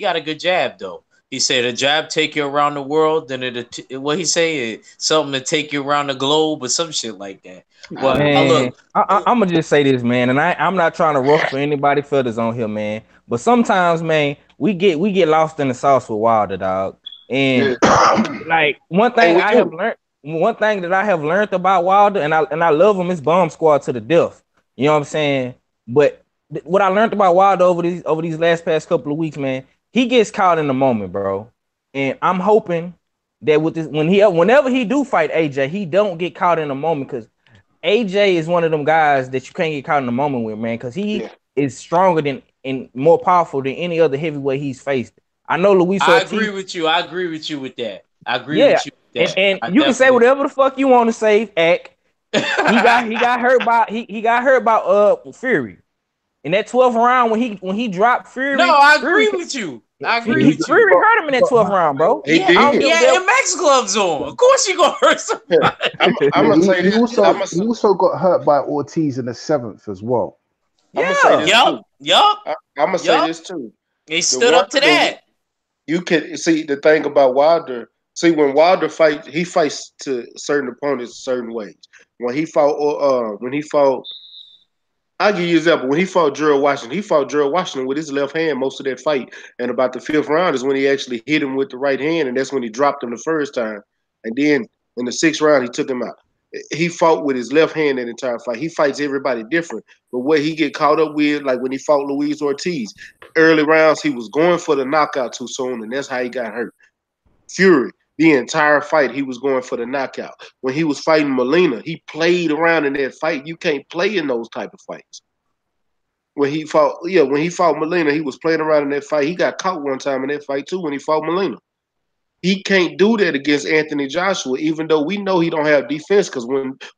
Though. He said a jab take you around the world, then what he say? Something to take you around the globe or some shit like that. Well, man, I'm gonna just say this, man, and I'm not trying to ruffle anybody's feathers on here, man. But sometimes, man, we get lost in the sauce with Wilder, dog. And like one thing that I have learned about Wilder, and I love him, is bomb squad to the death. You know what I'm saying? But what I learned about Wilder over these past couple of weeks, man, he gets caught in the moment, bro. And I'm hoping that with this, whenever he do fight AJ, he don't get caught in the moment, because AJ is one of them guys that you can't get caught in the moment with, man, because he is stronger than and more powerful than any other heavyweight he's faced. I know Luis Ortiz. I agree with you with that. And you can say whatever the fuck you want to say, Ack. He got hurt by Fury. In that 12th round when he dropped Fury. No, I agree with you. Fury hurt him in that 12th round, bro. He did. And Max gloves on. Of course you gonna hurt somebody. I'm gonna say this. He also got hurt by Ortiz in the 7th as well. Yup. I'm gonna say this too. He stood up to that. You can see the thing about Wilder. See, when Wilder fights, he fights to certain opponents certain ways. When he fought, I'll give you an example. When he fought Gerald Washington with his left hand most of that fight. And about the 5th round is when he actually hit him with the right hand, and that's when he dropped him the first time. And then in the 6th round, he took him out. He fought with his left hand that entire fight. He fights everybody different. But what he get caught up with, like when he fought Luis Ortiz, early rounds, he was going for the knockout too soon, and that's how he got hurt. Fury, the entire fight, he was going for the knockout. When he was fighting Molina, he played around in that fight. You can't play in those type of fights. When he fought Molina, he was playing around in that fight. He got caught one time in that fight too when he fought Molina. He can't do that against Anthony Joshua, even though we know he don't have defense. Because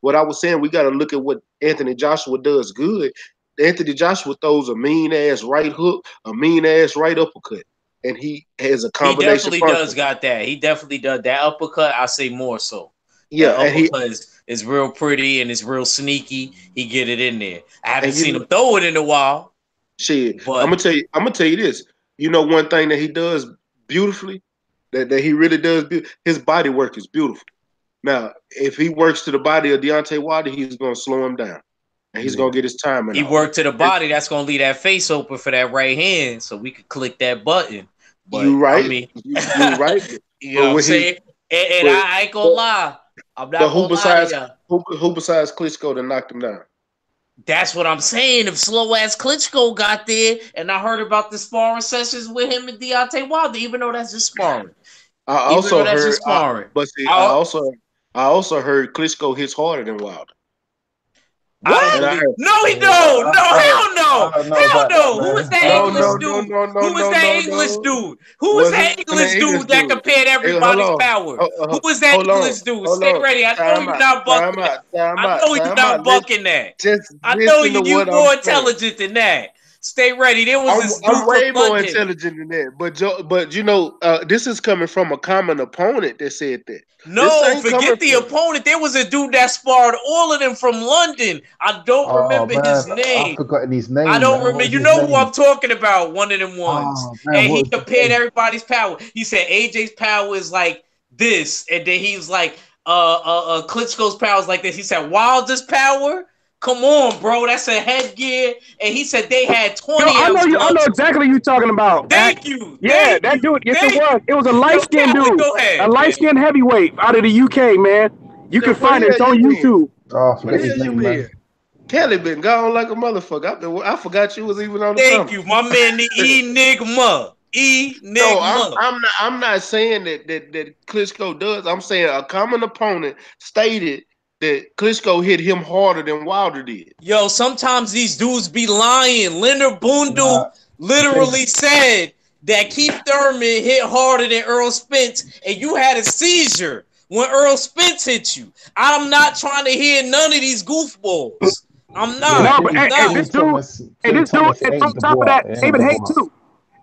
what I was saying, we got to look at what Anthony Joshua does good. Anthony Joshua throws a mean-ass right hook, a mean-ass right uppercut. And he has a combination. He definitely does got that. He definitely does that uppercut. I say more so. Yeah, that uppercut is real pretty and it's real sneaky. He get it in there. I haven't seen him throw it in a while. Shit, I'm gonna tell you this. You know, one thing that he does beautifully, that he really does. His body work is beautiful. Now, if he works to the body of Deontay Wilder, he's gonna slow him down. And he's gonna get his timing. He worked to the body. That's gonna leave that face open for that right hand, so we could click that button. But, you right. I mean, you right. You know what I'm saying? And I ain't gonna lie. I'm not gonna lie to you. Who besides Klitschko that knocked him down? That's what I'm saying. If slow ass Klitschko got there, and I heard about the sparring sessions with him and Deontay Wilder, even though that's just sparring. I also heard Klitschko hits harder than Wilder. What? No, he don't. No, hell no. Hell no. Who was that English dude? Who was that English dude? Who was that English dude that compared everybody's power? Who was that English dude? Stay ready. I know you're not bucking that. I know you're not bucking that. I know you're more intelligent than that. Stay ready. There was this dude I'm way from more London. intelligent than that. But you know, this is coming from a common opponent that said that. No, forget the opponent. There was a dude that sparred all of them from London. I don't remember his name. I've forgotten his name. I don't remember. You know who I'm talking about? One of them ones. Oh, man, and he compared everybody's power. He said AJ's power is like this, and then he was like, Klitschko's power is like this. He said Wilder's power. Come on, bro. That's a headgear. And he said they had 20 I know exactly what you're talking about. Thank you. Yeah, that dude. Yes, it was. It was a light-skinned dude. Go ahead. A light-skinned heavyweight out of the UK, man. You can find it. It's on YouTube. Oh, I forget his name, man. Kelly been gone like a motherfucker. I forgot you was even on the Thank you, my man, the Enigma. No, I'm not saying that Klitschko does. I'm saying a common opponent stated that Klitschko hit him harder than Wilder did. Yo, sometimes these dudes be lying. Leonard Boondle literally said that Keith Thurman hit harder than Earl Spence, and you had a seizure when Earl Spence hit you. I'm not trying to hear none of these goofballs. I'm not. No, but this dude, and on top of that, David Hayes too.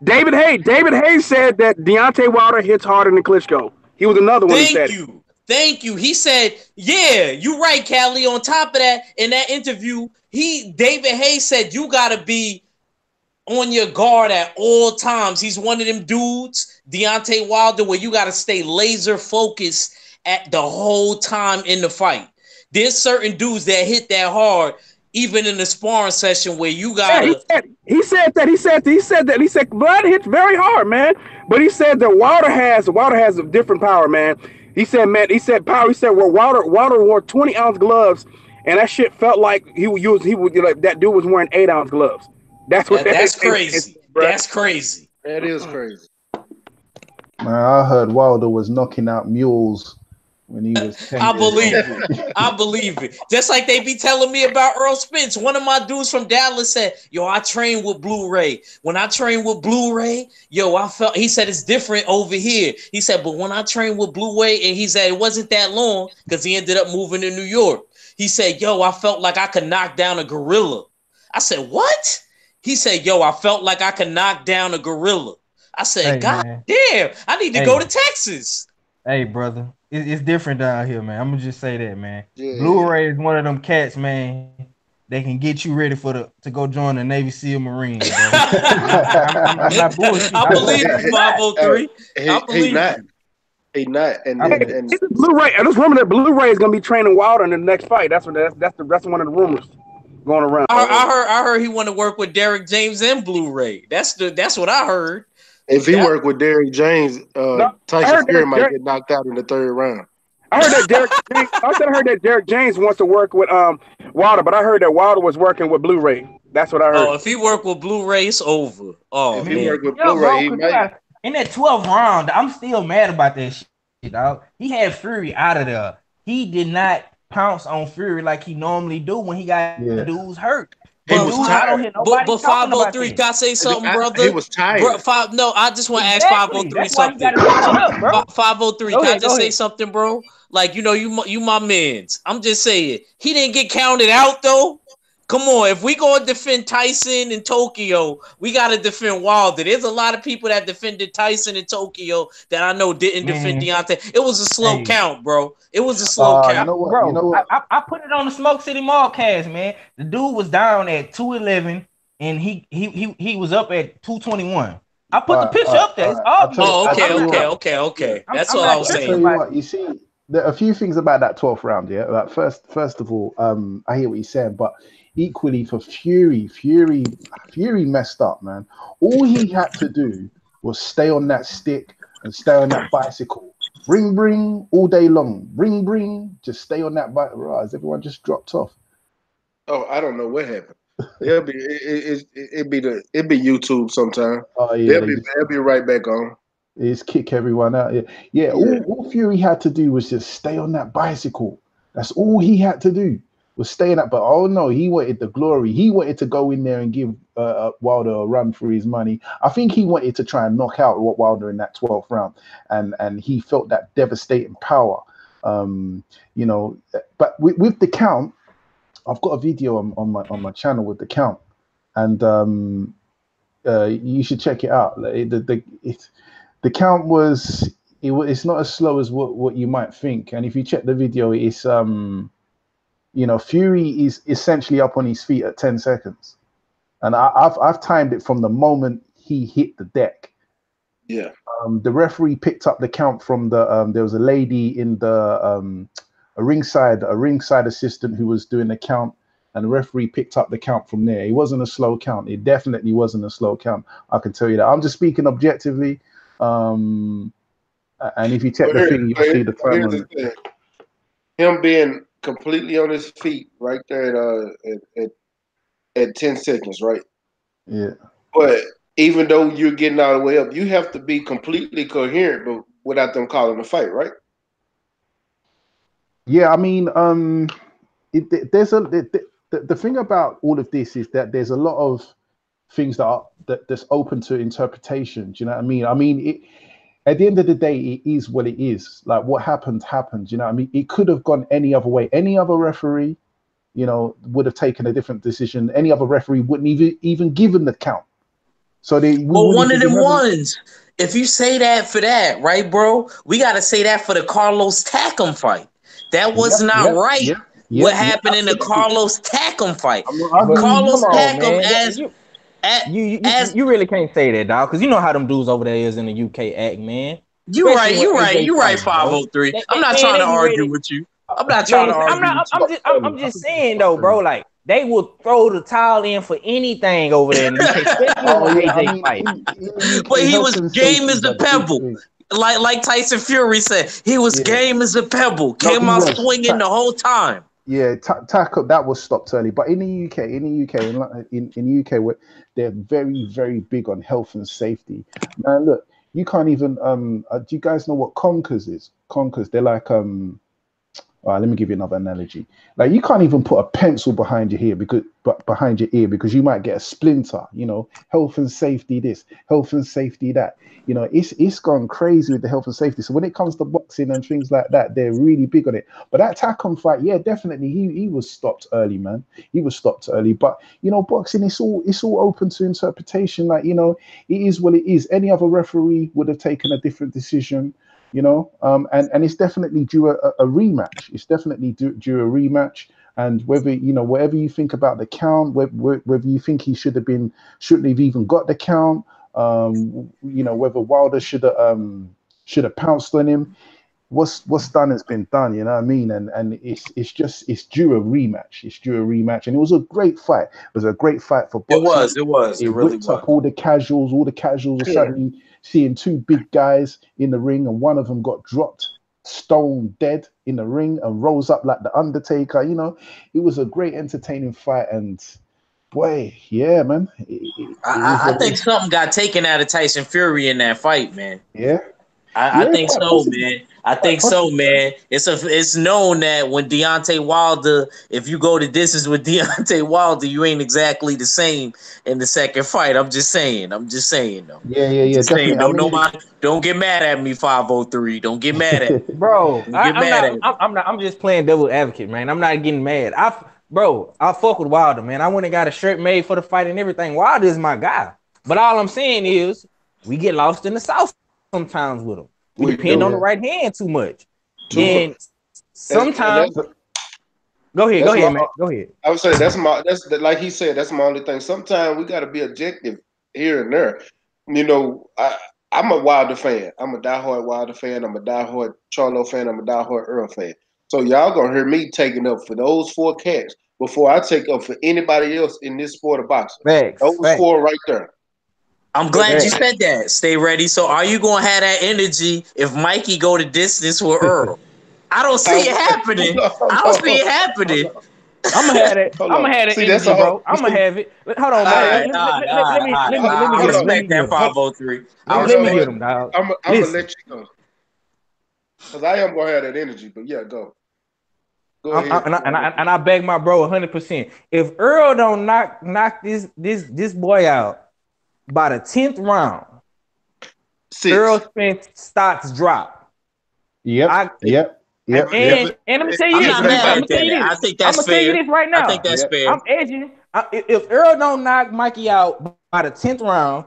David Hayes said that Deontay Wilder hits harder than Klitschko. He was another one who said it. Thank you. He said, yeah, you're right, Cali. On top of that, in that interview, David Hayes said you got to be on your guard at all times. He's one of them dudes, Deontay Wilder, where you got to stay laser focused at the whole time in the fight. There's certain dudes that hit that hard, even in the sparring session, where you got to... Yeah, he said Blood hits very hard, man. But he said that Wilder has a different power, man. He said well, Wilder wore 20-ounce gloves, and that shit felt like he would like that dude was wearing 8-ounce gloves. That's crazy. That's crazy. That is crazy. Man, I heard Wilder was knocking out mules when he was 10 I believe it. Just like they be telling me about Earl Spence. One of my dudes from Dallas said, yo, I trained with Blu-ray. When I trained with Blu-ray, he said it's different over here. He said, but when I trained with Blu-ray, and he said it wasn't that long because he ended up moving to New York. He said, yo, I felt like I could knock down a gorilla. I said, what? He said, yo, I felt like I could knock down a gorilla. I said, God damn, I need to go to Texas. Hey, brother. It's different down here, man. I'm gonna just say that, man. Yeah. Blu-ray is one of them cats, man. They can get you ready to go join the Navy SEAL Marines. I'm not bullshit. I believe you, 503. He not. And Blu-ray. I just remember that Blu-ray is gonna be training Wilder in the next fight. That's one of the rumors going around. I heard he want to work with Derek James and Bluray. That's what I heard. If he worked with Derek James, Tyson Fury might get knocked out in the third round. I heard that Derek James wants to work with Wilder, but I heard that Wilder was working with Blu-ray. That's what I heard. Oh, if he worked with Blu-ray, it's over. Oh, if he worked with Blu-ray, he might. In that 12th round, I'm still mad about that shit, dog. He had Fury out of there. He did not pounce on Fury like he normally do when he got dudes hurt. He was tired. But 503, can I say something, brother? He was tired. I just want to ask 503 something. 503, can I just say something, bro? Like, you my mans. I'm just saying, he didn't get counted out, though. Come on, if we go and defend Tyson in Tokyo, we got to defend Wilder. There's a lot of people that defended Tyson in Tokyo that I know didn't defend Deontay. It was a slow count, bro. It was a slow count. You know what? I put it on the Smoke City Mallcast, man. The dude was down at 211, and he was up at 221. I put the picture up there. It's okay. That's all I was saying. You see, there are a few things about that 12th round, yeah. Like first of all, I hear what you're saying, but equally for Fury messed up, man. All he had to do was stay on that stick and stay on that bicycle. Bring all day long. Bring, just stay on that bike. Right, everyone just dropped off. Oh, I don't know what happened. It'd be YouTube sometime. Oh yeah, they'll be right back on. Just kick everyone out. Yeah. All Fury had to do was just stay on that bicycle. That's all he had to do. Was staying up, but oh no, he wanted the glory. He wanted to go in there and give Wilder a run for his money. I think he wanted to try and knock out Wilder in that 12th round, and he felt that devastating power. But with the count, I've got a video on my channel with the count. and you should check it out. The count was it's not as slow as what you might think. And if you check the video, it's Fury is essentially up on his feet at 10 seconds, and I've timed it from the moment he hit the deck. Yeah. The referee picked up the count from the there was a lady in the a ringside assistant who was doing the count, and the referee picked up the count from there. It wasn't a slow count. It definitely wasn't a slow count. I can tell you that. I'm just speaking objectively. And if you check the thing, you'll see the time on it. Him being completely on his feet right there at 10 seconds, right? Yeah. But even though you're getting all the way up, you have to be completely coherent, but without them calling a fight, right? Yeah, I mean, the thing about all of this is that there's a lot of things that's open to interpretation. Do you know what I mean? I mean, at the end of the day, it is what it is. Like what happened. Do you know what I mean? It could have gone any other way. Any other referee, would have taken a different decision. Any other referee wouldn't even given the count. So one of them ones. If you say that for that, right, bro? We got to say that for the Carlos Takam fight. That was not right. What happened in the Carlos Takam fight? Carlos Takam you really can't say that, dog, because you know how them dudes over there is in the UK act, man. You're right. 503. I'm not trying to argue with you. I'm not trying to argue. I'm just saying though, bro. Like they will throw the towel in for anything over there in the UK, especially AJ fight. But he was game as a pebble. Like Tyson Fury said, he was game as a pebble. Came out swinging the whole time. Yeah, tackle that was stopped early. But in the UK, where they're very, very big on health and safety. Man, look, you can't even. Do you guys know what conkers is? Conkers, they're like All right, let me give you another analogy. Like you can't even put a pencil behind your ear because you might get a splinter. Health and safety this, health and safety that. It's gone crazy with the health and safety. So when it comes to boxing and things like that, they're really big on it. But that Takam fight, yeah, definitely he was stopped early, man. He was stopped early. But boxing, it's all open to interpretation. Like it is what it is. Any other referee would have taken a different decision. And it's definitely due a rematch. It's definitely due a rematch. And whether whatever you think about the count, whether you think he shouldn't have even got the count, whether Wilder should have pounced on him. What's done has been done. You know what I mean? And it's due a rematch. It's due a rematch. And it was a great fight. It was a great fight for boxing. It was. It really whipped up all the casuals. All the casuals were suddenly seeing two big guys in the ring, and one of them got dropped stone dead in the ring and rose up like the Undertaker. It was a great entertaining fight. And boy, yeah, man. I think something got taken out of Tyson Fury in that fight, man. Yeah. I think so, man. I think so, man. It's known that when Deontay Wilder, if you go the distance with Deontay Wilder, you ain't exactly the same in the second fight. I'm just saying though. Yeah. Don't get mad at me, 503. Don't get mad at me. Bro. I'm just playing devil advocate, man. I'm not getting mad. I fuck with Wilder, man. I went and got a shirt made for the fight and everything. Wilder is my guy. But all I'm saying is we get lost in the South sometimes with him. We depend on the right hand too much. And sometimes go ahead, man. Go ahead. I would say that's like he said, that's my only thing. Sometimes we gotta be objective here and there. I'm a Wilder fan. I'm a diehard Wilder fan. I'm a diehard Charlo fan. I'm a diehard Earl fan. So y'all gonna hear me taking up for those four cats before I take up for anybody else in this sport of boxing. Those four right there. I'm glad you said that. Stay ready. So are you going to have that energy if Mikey go the distance with Earl? I don't see it happening. I'm going to have it. I'm going to have that energy, bro. I'm going to have it. Hold on, man. Let me respect that 503. Let me get him, dog. I'm going to let you go. Because I am going to have that energy. But yeah, go. Go ahead. And I beg my bro 100%. If Earl don't knock this boy out by the 10th round, Earl Spence stocks drop. Yep. And let me tell you this. I think that's fair. I'm gonna tell you this right now. I think that's fair. I'm edging If Earl don't knock Mikey out by the 10th round,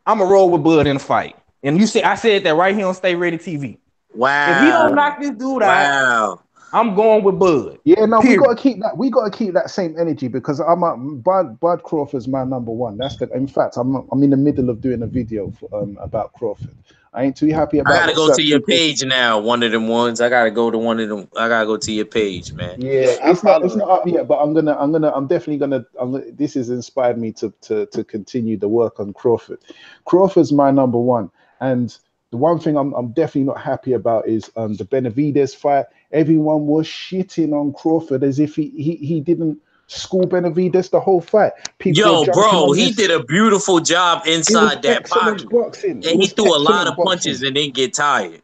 I'm going to roll with Bud in the fight. And I said that right here on Stay Ready TV. Wow. If he don't knock this dude out, I'm going with Bud. Yeah, no, we gotta keep that. We gotta keep that same energy because Bud Crawford's my number one. In fact, I'm in the middle of doing a video about Crawford. I ain't too happy about. I gotta go to your page now. One of them ones. I gotta go to one of them. I gotta go to your page, man. Yeah, it's not up yet, but I'm definitely gonna. This has inspired me to continue the work on Crawford. Crawford's my number one, and the one thing I'm definitely not happy about is the Benavidez fight. Everyone was shitting on Crawford as if he didn't school Benavidez the whole fight. Yo, bro, he did a beautiful job inside that pocket. Boxing. And he threw a lot of punches and didn't get tired.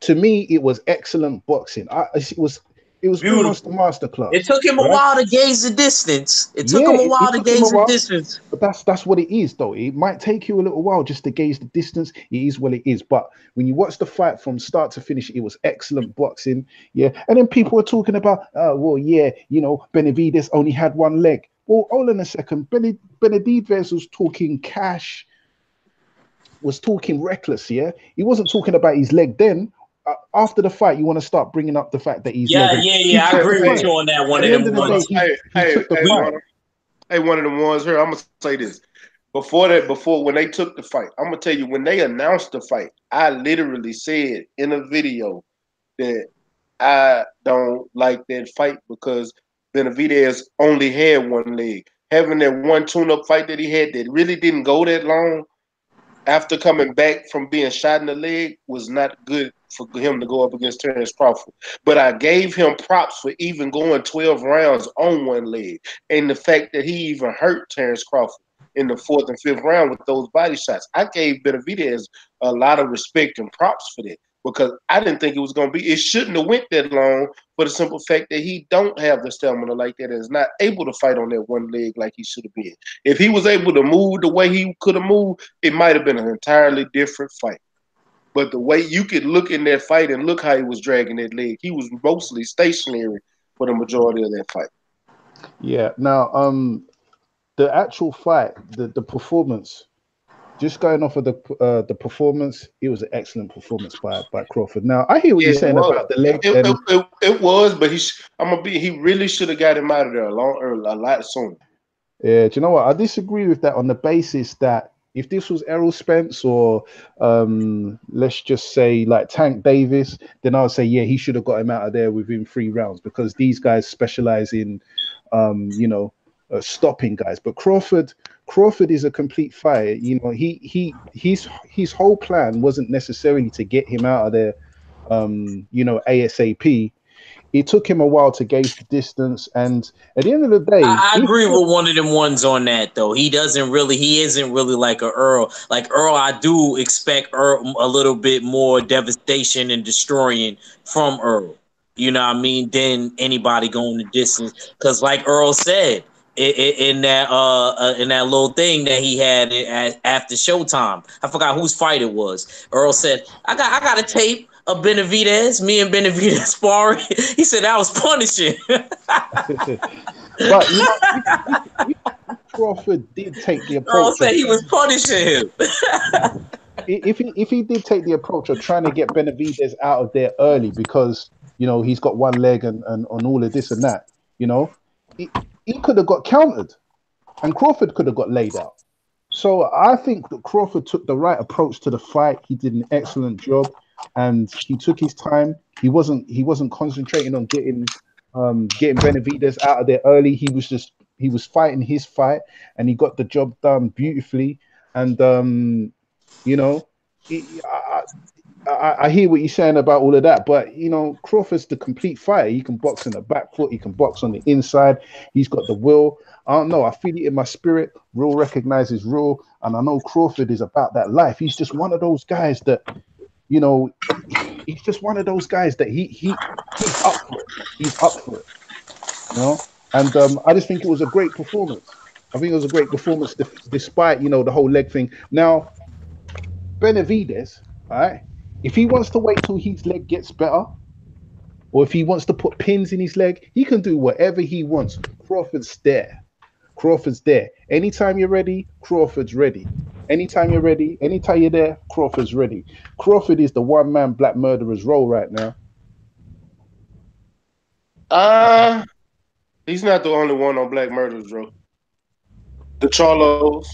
To me, it was excellent boxing. It was almost a masterclass. It took him a while to gauge the distance. But that's what it is, though. It might take you a little while just to gauge the distance. It is what it is. But when you watch the fight from start to finish, it was excellent boxing. Yeah. And then people were talking about, Benavidez only had one leg. Well, hold on a second. Benavidez was talking cash, was talking reckless, yeah? He wasn't talking about his leg then. After the fight, you want to start bringing up the fact that he's I agree with you on that. One of them ones. One of them ones here. I'm gonna say this before when they took the fight. I'm gonna tell you when they announced the fight, I literally said in a video that I don't like that fight because Benavidez only had one leg. Having that one tune-up fight that he had that really didn't go that long after coming back from being shot in the leg was not good for him to go up against Terrence Crawford. But I gave him props for even going 12 rounds on one leg. And the fact that he even hurt Terrence Crawford in the 4th and 5th round with those body shots. I gave Benavidez a lot of respect and props for that because I didn't think it shouldn't have went that long for the simple fact that he don't have the stamina like that and is not able to fight on that one leg like he should have been. If he was able to move the way he could have moved, it might have been an entirely different fight. But the way you could look in that fight and look how he was dragging that leg, he was mostly stationary for the majority of that fight. Yeah. Now, the actual fight, the performance, just going off of the performance, it was an excellent performance by Crawford. Now, I hear what you're saying about the leg. It was, but he really should have got him out of there a lot sooner. Yeah, do you know what? I disagree with that on the basis that if this was Errol Spence or let's just say like Tank Davis, then I would say, yeah, he should have got him out of there within 3 rounds because these guys specialize in, stopping guys. But Crawford is a complete fighter. You know, his whole plan wasn't necessarily to get him out of there, ASAP. It took him a while to gauge the distance, and at the end of the day, I agree with one of them ones on that. Though he isn't really like a Earl. Like Earl, I do expect Earl a little bit more devastation and destroying from Earl. You know what I mean? Than anybody going the distance, because like Earl said in that little thing that he had after Showtime, I forgot whose fight it was. Earl said, "I got a tape of Benavidez, me and Benavidez sparring." He said that was punishing. But Crawford did take the approach. Earl said he was punishing him. if he did take the approach of trying to get Benavidez out of there early because he's got one leg and all of this and that, he could have got countered, and Crawford could have got laid out. So I think that Crawford took the right approach to the fight. He did an excellent job. And he took his time. He wasn't concentrating on getting Benavidez out of there early. He was fighting his fight, and he got the job done beautifully. And I hear what you're saying about all of that, but Crawford's the complete fighter. He can box on the back foot. He can box on the inside. He's got the will. I don't know. I feel it in my spirit. Real recognizes real, and I know Crawford is about that life. He's just one of those guys that. He's just one of those guys that he's up for it. He's up for it, And I just think it was a great performance. I think it was a great performance despite the whole leg thing. Now, Benavidez, all right, if he wants to wait till his leg gets better, or if he wants to put pins in his leg, he can do whatever he wants. Crawford's there. Crawford's there. Anytime you're ready, Crawford's ready. Anytime you're ready, anytime you're there, Crawford's ready. Crawford is the one-man black murderer's role right now. He's not the only one on Black Murderers, bro. The Charlos.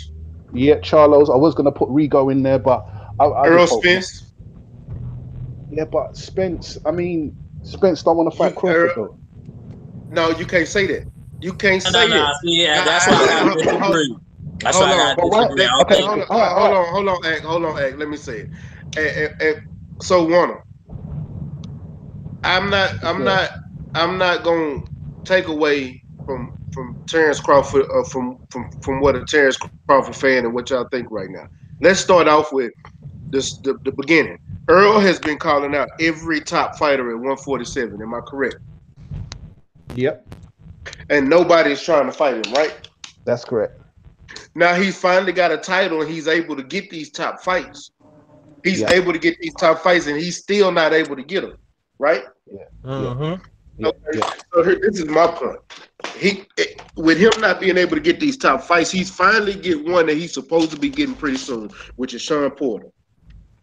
Yeah, Charlos. I was gonna put Rigo in there, but I Earl just hope Spence. Yeah, but Spence. I mean, Spence don't want to fight Crawford though. No, you can't say that. You can't say that. Yeah, that's why I got to disagree. That's why I got to disagree. Hold on, Ack. Let me say it. So, Warner, I'm not gonna take away from Terrence Crawford from what a Terrence Crawford fan and what y'all think right now. Let's start off with the beginning. Earl has been calling out every top fighter at 147. Am I correct? Yep. And nobody is trying to fight him, right? That's correct. Now he's finally got a title and he's able to get these top fights. He's able to get these top fights and he's still not able to get them, right? Yeah. Mm-hmm. Okay. So this is my point. With him not being able to get these top fights, he's finally get one that he's supposed to be getting pretty soon, which is Sean Porter.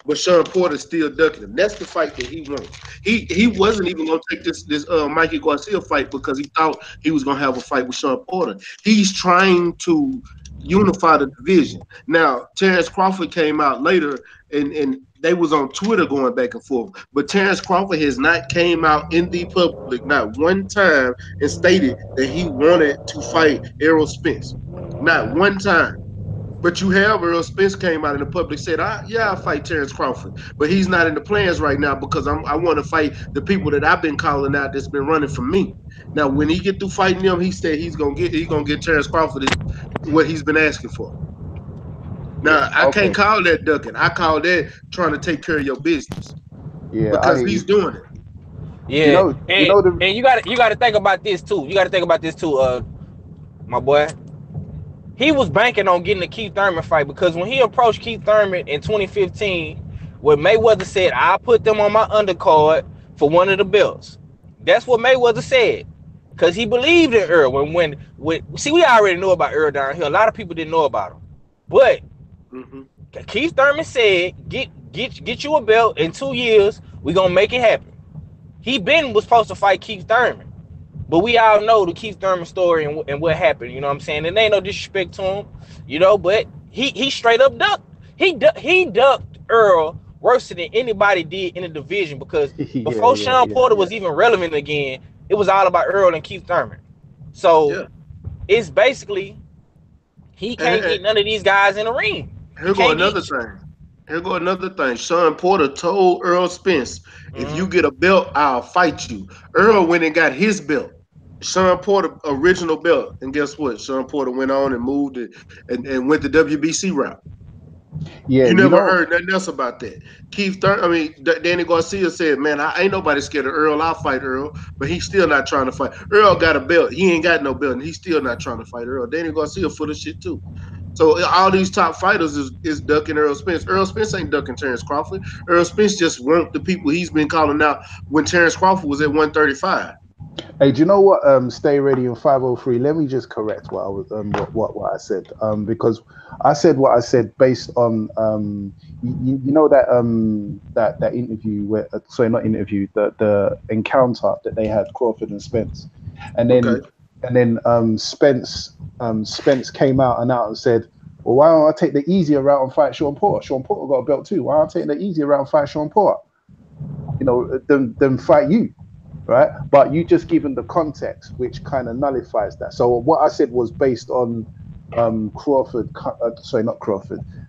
But Sean Porter's still ducking him. That's the fight that he wants. He wasn't even gonna take this Mikey Garcia fight because he thought he was gonna have a fight with Sean Porter. He's trying to unify the division. Now, Terrence Crawford came out later and they was on Twitter going back and forth. But Terrence Crawford has not came out in the public not one time and stated that he wanted to fight Errol Spence. Not one time. But you have Errol Spence came out in the public said, I'll fight Terrence Crawford. But he's not in the plans right now because I want to fight the people that I've been calling out that's been running from me. Now, when he get through fighting them, he said he's gonna get Terrence Crawford what he's been asking for. Now, I can't call that ducking. I call that trying to take care of your business. Yeah, because he's doing it. Yeah, and you got to think about this too. You got to think about this too, my boy. He was banking on getting the Keith Thurman fight because when he approached Keith Thurman in 2015, where Mayweather said, "I'll put them on my undercard for one of the belts." That's what Mayweather said because he believed in Earl. When see, we already knew about Earl down here. A lot of people didn't know about him, but Keith Thurman said, "Get you a belt in 2 years. We gonna make it happen." He was supposed to fight Keith Thurman. But we all know the Keith Thurman story and what happened, you know what I'm saying? And there ain't no disrespect to him, you know, but he straight up ducked. He ducked Earl worse than anybody did in the division because before Sean Porter was even relevant again, it was all about Earl and Keith Thurman. So it's basically he can't get none of these guys in the ring. Here go another thing. Sean Porter told Earl Spence, if you get a belt, I'll fight you. Earl went and got his belt. Sean Porter original belt, and guess what? Sean Porter went on and moved it and went the WBC route. Yeah, you never heard nothing else about that. Danny Garcia said, "Man, I ain't nobody scared of Earl. I'll fight Earl," but he's still not trying to fight. Earl got a belt. He ain't got no belt, and he's still not trying to fight Earl. Danny Garcia full of shit too. So all these top fighters is ducking Earl Spence. Earl Spence ain't ducking Terrence Crawford. Earl Spence just want the people he's been calling out when Terrence Crawford was at 135. Hey, do you know what? Stay Ready in 503. Let me just correct what I was what I said. Because I said what I said based on you know that interview where not interview the encounter that they had Crawford and Spence, and then Spence came out and said, well, why don't I take the easier route and fight Sean Porter? Sean Porter got a belt too. Why don't I take the easier route and fight Sean Porter? You know, then fight you. Right, but you just given the context, which kind of nullifies that. So what I said was based on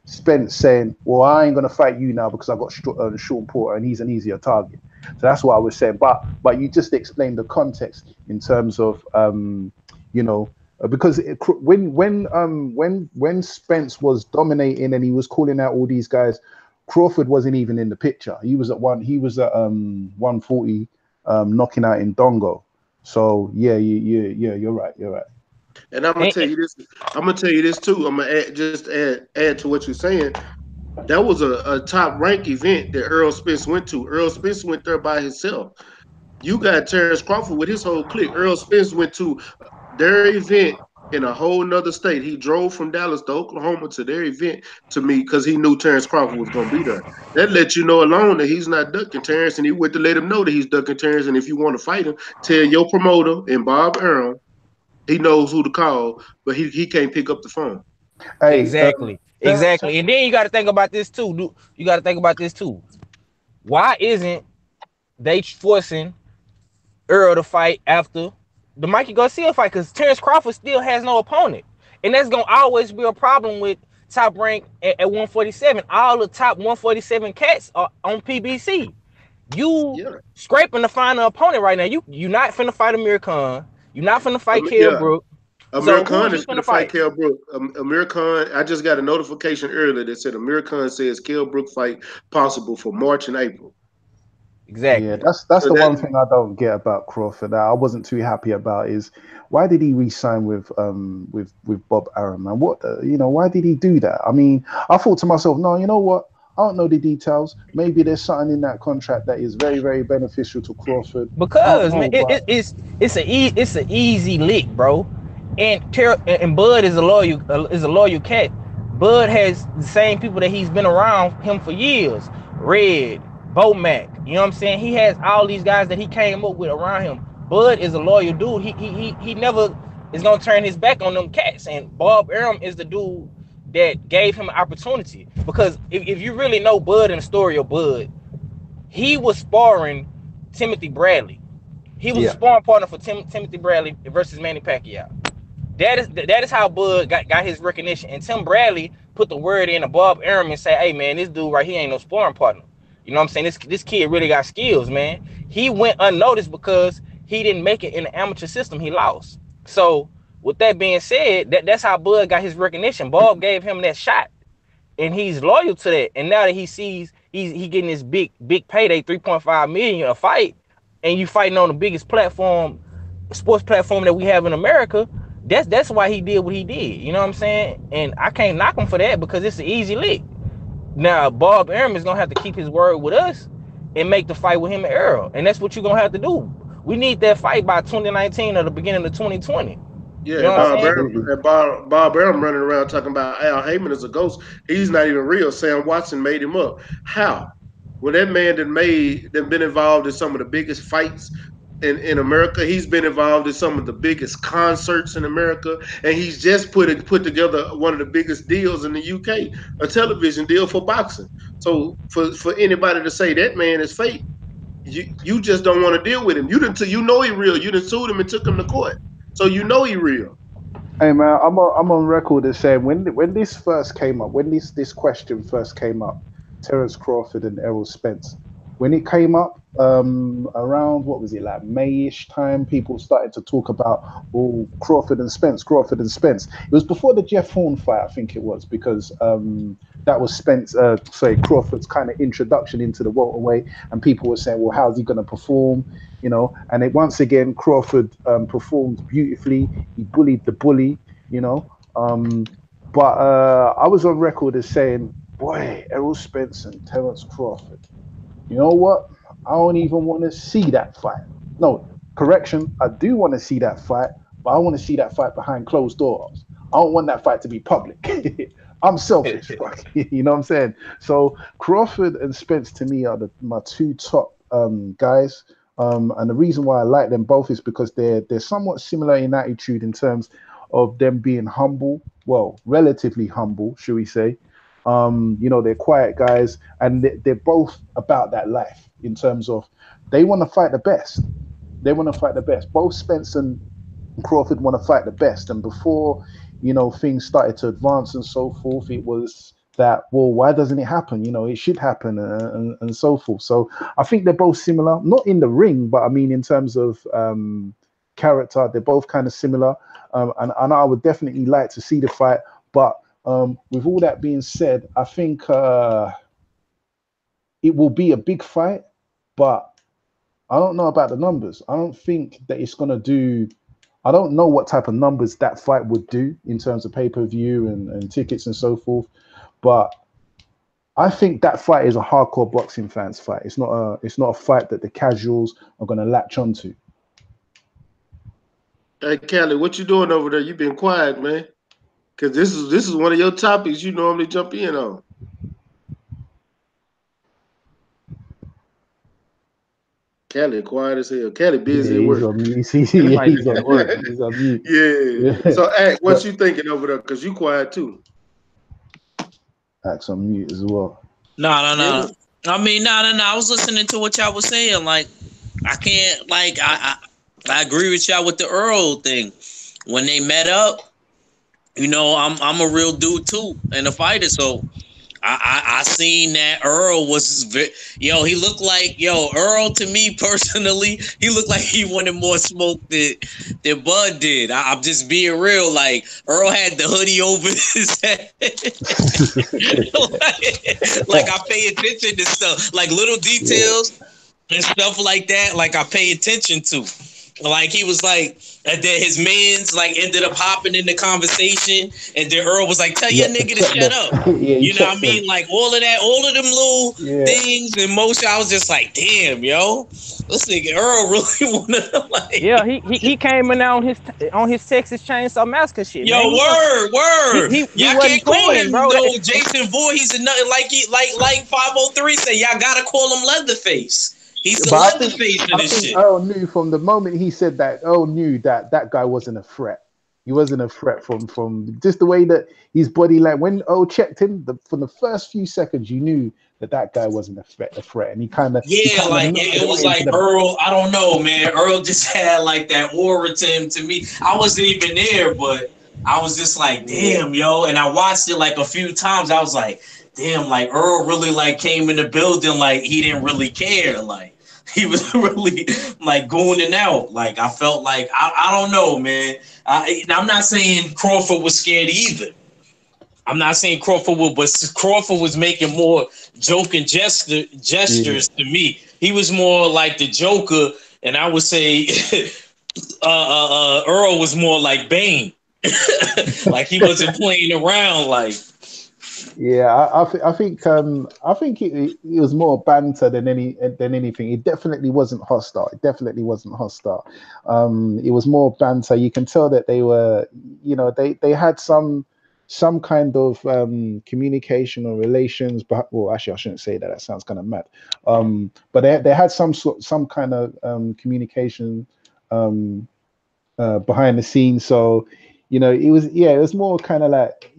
Spence saying, "Well, I ain't gonna fight you now because I got Sean Porter and he's an easier target." So that's what I was saying. But you just explained the context in terms of because when Spence was dominating and he was calling out all these guys, Crawford wasn't even in the picture. He was at 140. Knocking out in Dongo. So you're right. And I'm gonna tell you this. I'm gonna tell you this too. I'm gonna add to what you're saying. That was a top rank event that Earl Spence went to. Earl Spence went there by himself. You got Terrence Crawford with his whole clique. Earl Spence went to their event in a whole nother state. He drove from Dallas to Oklahoma to their event to me because he knew Terrence Crawford was going to be there. That lets you know alone that he's not ducking Terrence, and he went to let him know that he's ducking Terrence. And if you want to fight him, tell your promoter and Bob Arum. He knows who to call, but he can't pick up the phone. Hey, Exactly. And then you got to think about this too. You got to think about this too. Why isn't they forcing Earl to fight after the Mikey Garcia fight? Because Terrence Crawford still has no opponent, and that's gonna always be a problem with Top Rank at 147. All the top 147 cats are on PBC. You scraping to find an opponent right now. You not finna fight Amir Khan. You not finna fight Kell Brook. Amir Khan is going to fight Kell Brook. Amir Khan, I just got a notification earlier that said Amir Khan says Kell Brook fight possible for March and April. Exactly. Yeah, that's the one thing I don't get about Crawford that I wasn't too happy about is why did he re-sign with Bob Arum, man? Why did he do that? I mean, I thought to myself, no, you know what? I don't know the details. Maybe there's something in that contract that is very, very beneficial to Crawford. Because man, it's an easy lick, bro. And Bud is a loyal cat. Bud has the same people that he's been around him for years. Red, Macc, you know what I'm saying? He has all these guys that he came up with around him. Bud is a loyal dude. He never is gonna turn his back on them cats. And Bob Arum is the dude that gave him an opportunity. Because if you really know Bud and the story of Bud, he was sparring Timothy Bradley. He was a sparring partner for Timothy Bradley versus Manny Pacquiao. That is how Bud got his recognition. And Tim Bradley put the word in to Bob Arum and say, hey man, this dude right here ain't no sparring partner. You know what I'm saying? This kid really got skills, man. He went unnoticed because he didn't make it in the amateur system. He lost. So with that being said, that's how Bud got his recognition. Bob gave him that shot, and he's loyal to that. And now that he sees he getting this big payday, 3.5 million a fight, and you fighting on the biggest sports platform that we have in America, that's why he did what he did. You know what I'm saying? And I can't knock him for that because it's an easy lick. Now Bob Arum is gonna have to keep his word with us and make the fight with him and Earl, and that's what you're gonna have to do. We need that fight by 2019 or the beginning of 2020. Yeah, you know Bob Arum running around talking about Al Heyman is a ghost. He's not even real. Sam Watson made him up. How? Well, that man that been involved in some of the biggest fights in America. He's been involved in some of the biggest concerts in America, and he's just put together one of the biggest deals in the UK, a television deal for boxing. So for anybody to say that man is fake, you just don't want to deal with him. You know he real. You done sued him and took him to court, so you know he real. Hey man, I'm on record as saying when this first came up, when this question first came up, Terrence Crawford and Errol Spence. When it came up around, what was it, like May-ish time, people started to talk about, Crawford and Spence. It was before the Jeff Horn fight, I think it was, because that was Crawford's kind of introduction into the welterweight, and people were saying, well, how's he going to perform? You know, and once again, Crawford performed beautifully. He bullied the bully, you know. But I was on record as saying, boy, Errol Spence and Terrence Crawford. You know what? I don't even want to see that fight. No, correction. I do want to see that fight, but I want to see that fight behind closed doors. I don't want that fight to be public. I'm selfish. You know what I'm saying? So Crawford and Spence to me are my two top guys. And the reason why I like them both is because they're somewhat similar in attitude in terms of them being humble. Well, relatively humble, should we say. You know, they're quiet guys, and they're both about that life in terms of they want to fight the best. They want to fight the best. Both Spence and Crawford want to fight the best. And before, you know, things started to advance and so forth, it was that, well, why doesn't it happen? You know, it should happen and so forth. So I think they're both similar, not in the ring, but I mean, in terms of character, they're both kind of similar. And I would definitely like to see the fight, but with all that being said, I think it will be a big fight, but I don't know about the numbers. I don't think that it's going to do. I don't know what type of numbers that fight would do in terms of pay-per-view and tickets and so forth. But I think that fight is a hardcore boxing fans fight. It's not a fight that the casuals are going to latch onto. Hey, Cali, what you doing over there? You been quiet, man. Cause this is one of your topics you normally jump in on. Cali quiet as hell. Cali busy at Yeah, he's work. on mute. He's on work. He's on mute. Yeah. Yeah. So, Ack, what you thinking over there? Cause you quiet too. Ack's on mute as well. No. Yeah. I mean, no. I was listening to what y'all was saying. Like, I can't. Like, I agree with y'all with the Earl thing. When they met up, you know, I'm a real dude too, and a fighter. So I seen that Earl was he looked like Earl to me personally. He looked like he wanted more smoke than Bud did. I'm just being real. Like Earl had the hoodie over his head. like I pay attention to stuff, like little details and stuff like that. Like I pay attention to. Like he was like, and then his mans like ended up hopping in the conversation, and then Earl was like, "Tell your nigga to shut up." You know what I mean? Like all of them little things in motion. I was just like, "Damn, yo, this nigga Earl really wanna like." Yeah, he came in on his Texas Chainsaw Massacre shit. Yo, man. Word. He Y'all wasn't can't call playing, him bro. no Jason Voorhees and nothing like 503 said. Y'all gotta call him Leatherface. He's the Leatherface of this shit. Earl knew from the moment he said that. Earl knew that guy wasn't a threat. He wasn't a threat from just the way that his body, like when Earl checked him, from the first few seconds, you knew that guy wasn't a threat, and he kind of it was like Earl. I don't know, man. Earl just had like that aura to him. To me, I wasn't even there, but I was just like, damn, yo. And I watched it like a few times. I was like, damn, like Earl really like came in the building like he didn't really care, like. He was really like going out. Like I felt like I don't know, man. I'm not saying Crawford was scared either. I'm not saying Crawford was, but Crawford was making more joking gestures to me. He was more like the Joker, and I would say Earl was more like Bane. Like he wasn't playing around. Like I think it was more banter than anything. It definitely wasn't hostile. It was more banter. You can tell that they were, they had some kind of communication or relations. But well, actually, I shouldn't say that. That sounds kind of mad. But they had some kind of communication behind the scenes. So. It was more kind of like,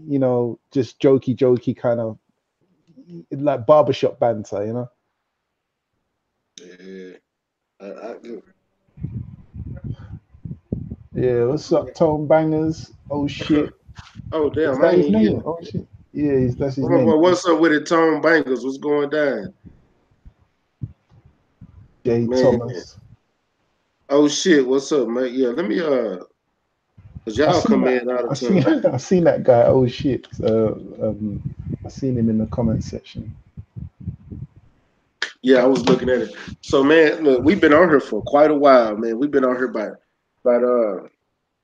just jokey kind of like barbershop banter, Yeah, what's up, Tone Bangers? Oh shit. Oh damn, is that his name? Oh shit. Yeah, that's his name. What's up with it, Tone Bangers? What's going down? Jay Thomas. Oh shit, what's up, man? Yeah, let me cause y'all come in out of time. I seen that guy. Oh shit. I seen him in the comment section. Yeah, I was looking at it. So man, look, we've been on here for quite a while, man. We've been on here about man,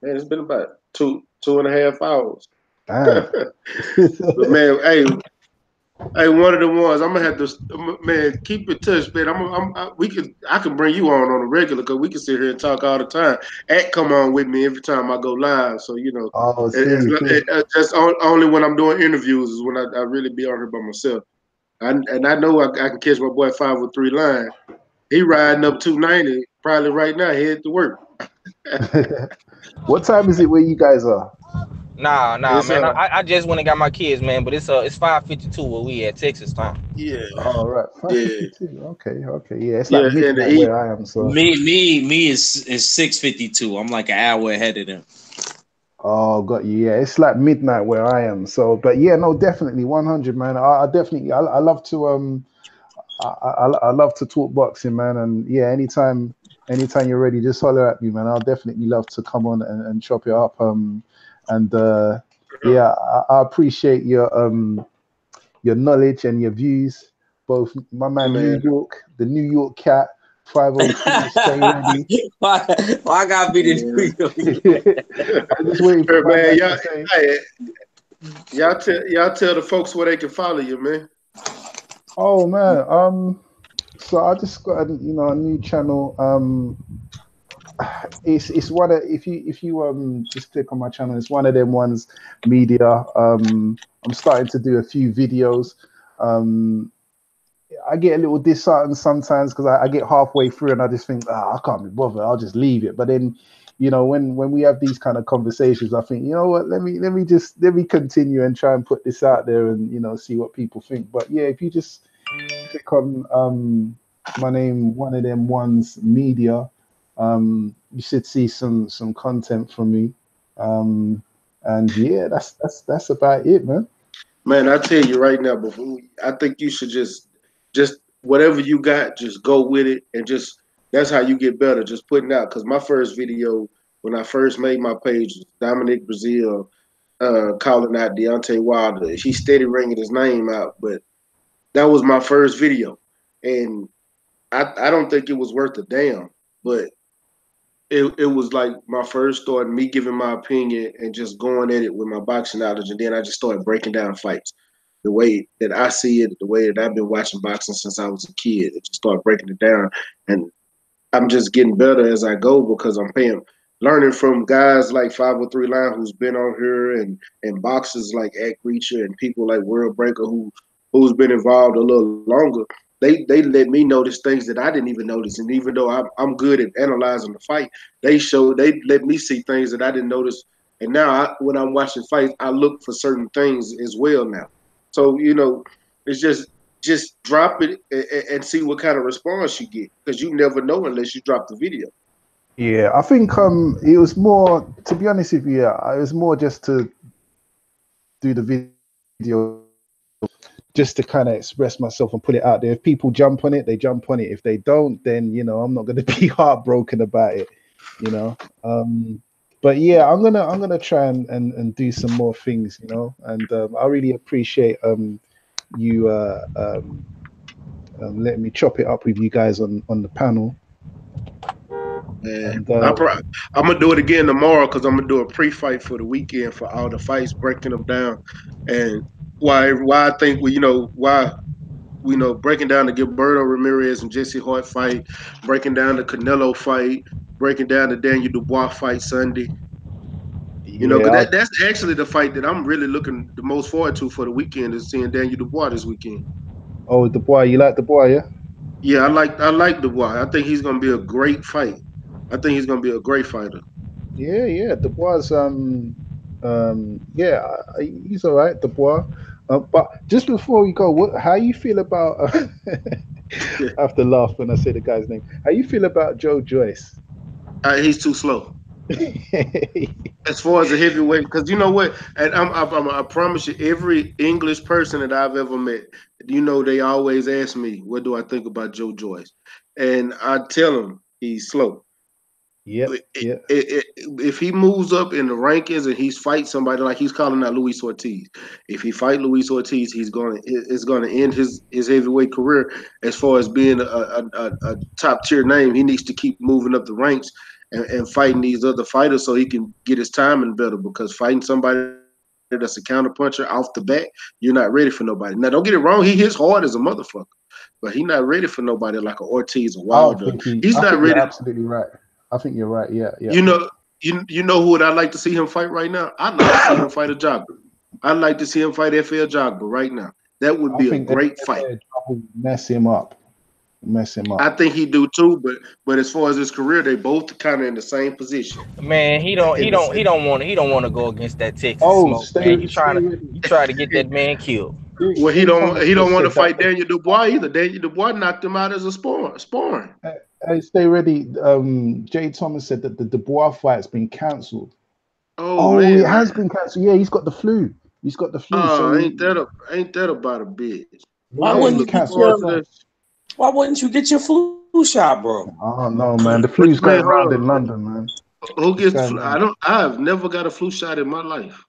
it's been about 2.5 hours. Damn. But man, hey, one of the ones I'm gonna have to, man, keep in touch, man. I can bring you on a regular because we can sit here and talk all the time. Ack come on with me every time I go live, so that's only when I'm doing interviews is when I really be on here by myself. And I know I can catch my boy 503 line. He riding up 290 probably right now, head to work. What time is it where you guys are? Nah, man. I just went and got my kids, man. But it's 5:52 where we at Texas time. Yeah. All right. 5:52. Yeah. Okay. Yeah, it's like midnight where I am. So me is 6:52. I'm like an hour ahead of them. Oh, got you. Yeah, it's like midnight where I am. So, but yeah, no, definitely 100, man. I definitely, I love to I love to talk boxing, man. And yeah, anytime you're ready, just holler at me, man. I'll definitely love to come on and chop it up. Yeah, I appreciate your knowledge and your views. Both my man New York, the New York cat, 503, stay ready. Why I gotta be the New York? I'm just waiting for man. Y'all tell the folks where they can follow you, man. Oh man, so I just got a new channel. it's one of if you just click on my channel, it's one of them ones. Media. I'm starting to do a few videos. I get a little disheartened sometimes because I get halfway through and I just think, I can't be bothered. I'll just leave it. But then, when we have these kind of conversations, I think, you know what? Let me continue and try and put this out there and see what people think. But yeah, if you just click on my name, One of Them Ones Media, you should see some content from me. And yeah, that's about it, man. Man, I tell you right now, before I think you should just whatever you got, just go with it, and just that's how you get better. Just putting out. Because my first video when I first made my page was Dominic Brazil calling out Deontay Wilder. He steady ringing his name out, but that was my first video, and I don't think it was worth a damn, but it was like my first start, me giving my opinion and just going at it with my boxing knowledge, and then I just started breaking down fights the way that I see it, the way that I've been watching boxing since I was a kid. It just started breaking it down, and I'm just getting better as I go because I'm learning from guys like 503 Line who's been on here, and boxers like Ack-Reacher and people like World Breaker who's been involved a little longer. They let me notice things that I didn't even notice, and even though I'm good at analyzing the fight, they let me see things that I didn't notice. And now when I'm watching fights, I look for certain things as well now. So it's just drop it and see what kind of response you get, because you never know unless you drop the video. Yeah, I think it was more, to be honest with you, it was more just to do the video, just to kind of express myself and put it out there. If people jump on it, they jump on it. If they don't, then I'm not going to be heartbroken about it, But yeah, I'm gonna try and do some more things, And I really appreciate you letting me chop it up with you guys on the panel. And I'm gonna do it again tomorrow because I'm gonna do a pre-fight for the weekend for all the fights, breaking them down, and why I think breaking down the Gilberto Ramirez and Jesse Hart fight, breaking down the Canelo fight, breaking down the Daniel Dubois fight Sunday. Because that's actually the fight that I'm really looking the most forward to for the weekend, is seeing Daniel Dubois this weekend. Oh, Dubois, you like Dubois, yeah? Yeah, I like Dubois. I think he's gonna be a great fight. I think he's gonna be a great fighter. Yeah, Dubois. He's all right, Dubois. But just before we go, how you feel about? I have to laugh when I say the guy's name. How you feel about Joe Joyce? He's too slow. As far as a heavyweight, because you know what, and I promise you, every English person that I've ever met, they always ask me, what do I think about Joe Joyce? And I tell them he's slow. Yeah. If he moves up in the rankings and he's fight somebody like he's calling out Luis Ortiz, if he fight Luis Ortiz, it's gonna end his heavyweight career. As far as being a top tier name, he needs to keep moving up the ranks and fighting these other fighters so he can get his timing better. Because fighting somebody that's a counter puncher off the bat, you're not ready for nobody. Now, don't get it wrong, he hits hard as a motherfucker, but he's not ready for nobody like an Ortiz or Wilder. He's not ready. You're absolutely right. I think you're right. Yeah. You know who would I like to see him fight right now? I'd like to see him fight a Jogger. I'd like to see him fight FL Jogger right now. That would be a great fight. Mess him up. I think he do too, but as far as his career, they both kind of in the same position. Man, he don't want to go against that Texas smoke. Man, you try to get that man killed. Well, he don't want to fight Daniel Dubois either. Daniel Dubois knocked him out as a sparring. Hey, stay ready. Jay Thomas said that the Dubois fight's been cancelled. Oh man, it has been cancelled. Yeah, he's got the flu. Oh, ain't that about a bitch? Why wouldn't you get your flu shot, bro? Oh no, man. The flu's going around in London, man. Who gets the flu? I've never got a flu shot in my life.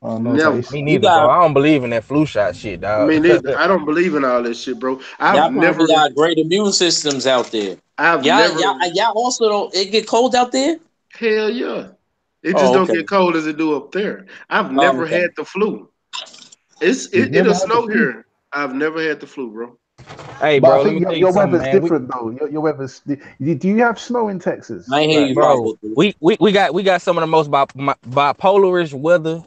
Oh, no, never. Me neither, bro. I don't believe in that flu shot shit, dog. Me neither. I don't believe in all this shit, bro. Y'all never got great immune systems out there. Y'all also don't. It get cold out there? Hell yeah. It just don't get cold as it do up there. I've never had the flu. It'll snow here. I've never had the flu, bro. Hey, But I bro, let me think tell you your something, weather's man. different though. Your weather's. Do you have snow in Texas? I ain't hear Like, you right. Bro, we got some of the most bipolarist weather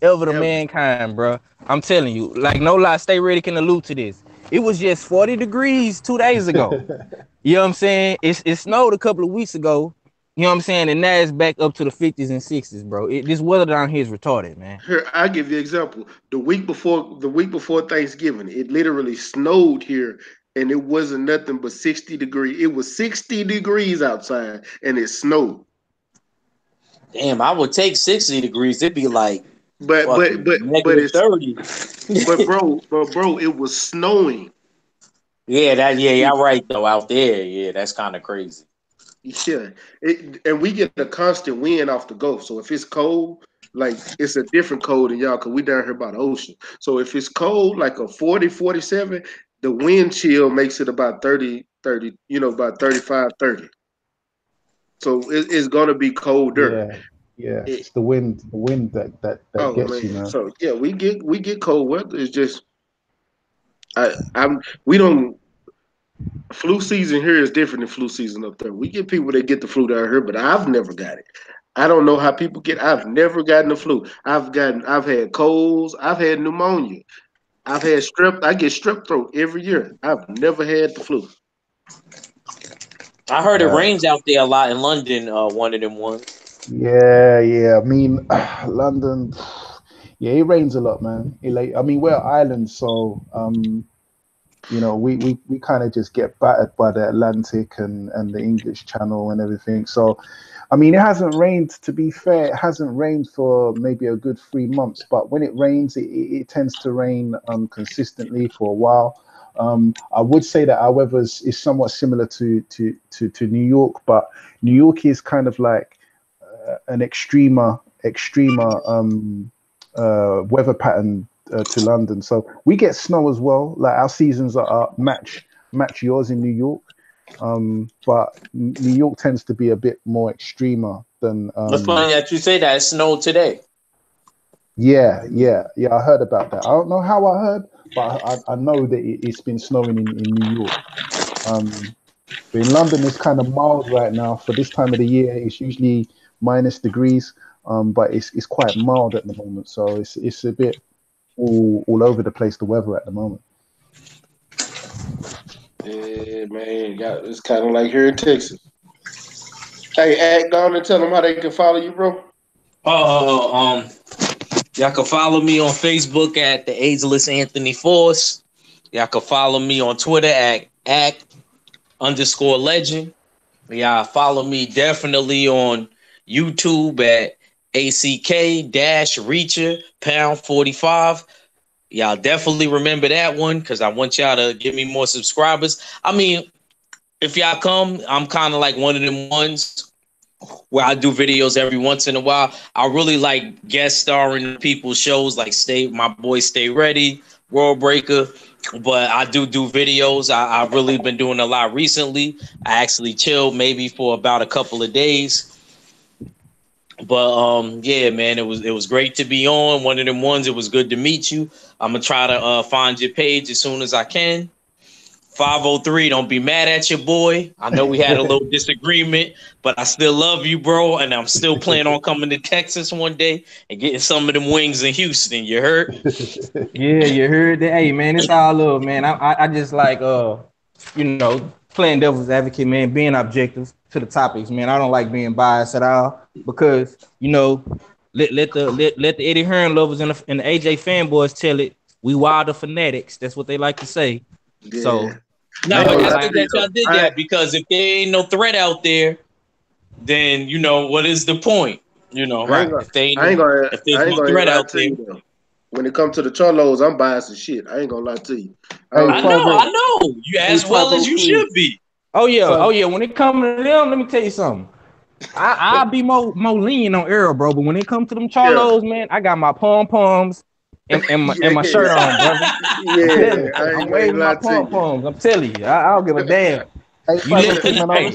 ever to mankind, bro. I'm telling you, like no lie, Stay Ready can allude to this. It was just 40 degrees 2 days ago. You know what I'm saying? It snowed a couple of weeks ago. You know what I'm saying? And now it's back up to the 50s and 60s, bro. This weather down here is retarded, man. Here, I'll give you an example. The week before Thanksgiving, it literally snowed here, and it wasn't nothing but 60 degrees. It was 60 degrees outside, and it snowed. Damn, I would take 60 degrees. It'd be like But negative it's 30. bro, it was snowing. Yeah, y'all right though. Out there, yeah, that's kind of crazy. Yeah, and we get a constant wind off the Gulf. So if it's cold, like it's a different cold than y'all, because we down here by the ocean. So if it's cold, like a 40, 47, the wind chill makes it about 30, about 35, 30. So it's gonna be colder. Yeah. It, It's the wind that oh gets you, man. man. So yeah, we get cold weather. It's just we don't. Flu season here is different than flu season up there. We get people that get the flu down here, but I've never got it. I don't know how people get. I've never gotten the flu. I've had colds. I've had pneumonia. I've had strep. I get strep throat every year. I've never had the flu. I heard it rains out there a lot in London. One of them ones. Yeah. I mean, London. Yeah, it rains a lot, man. I mean, we're island, so we kind of just get battered by the Atlantic and the English Channel and everything. So, I mean, it hasn't rained. To be fair, it hasn't rained for maybe a good 3 months. But when it rains, it tends to rain consistently for a while. I would say that our weather is somewhat similar to New York, but New York is kind of like an extremer weather pattern to London. So we get snow as well. Like our seasons are match yours in New York. But New York tends to be a bit more extremer than. It's funny that you say that. It snowed today. Yeah. I heard about that. I don't know how I heard, but I know that it's been snowing in New York. But in London, it's kind of mild right now for this time of the year. It's usually -degrees, but it's quite mild at the moment. So it's a bit all over the place, the weather at the moment. Yeah, man. It's kind of like here in Texas. Hey, Ack, go on and tell them how they can follow you, bro. Y'all can follow me on Facebook at the Ageless Anthony Force. Y'all can follow me on Twitter at @_legend. Y'all follow me definitely on YouTube at ACK-Reacher #45. Y'all definitely remember that one because I want y'all to give me more subscribers. I mean, if y'all come, I'm kind of like one of them ones where I do videos every once in a while. I really like guest starring people's shows like my boy Stay Ready, World Breaker. But I do videos. I've really been doing a lot recently. I actually chilled maybe for about a couple of days. But yeah, man, it was great to be on. One of them ones. It was good to meet you. I'm gonna try to find your page as soon as I can. 503, don't be mad at your boy. I know we had a little disagreement, but I still love you, bro. And I'm still planning on coming to Texas one day and getting some of them wings in Houston. You heard? Yeah, you heard that. Hey, man, it's all love, man. I just like playing devil's advocate, man, being objective to the topics, man. I don't like being biased at all because let the Eddie Hearn lovers and the AJ fanboys tell it. We wilder fanatics. That's what they like to say. Yeah. So no, but that's good that y'all did that because if there ain't no threat out there, then what is the point? Right. If there's no threat out there. When it comes to the Cholos, I'm biased as shit. I ain't gonna lie to you. I know. You as well as you should be. Oh yeah. When it comes to them, let me tell you something. I'll be more lenient on Arrow, bro. But when it comes to them Cholos, man, I got my pom-poms and my shirt on, brother. Yeah, I'm waving my pom-poms. I'm telling you, I don't give a damn. Hey, man, I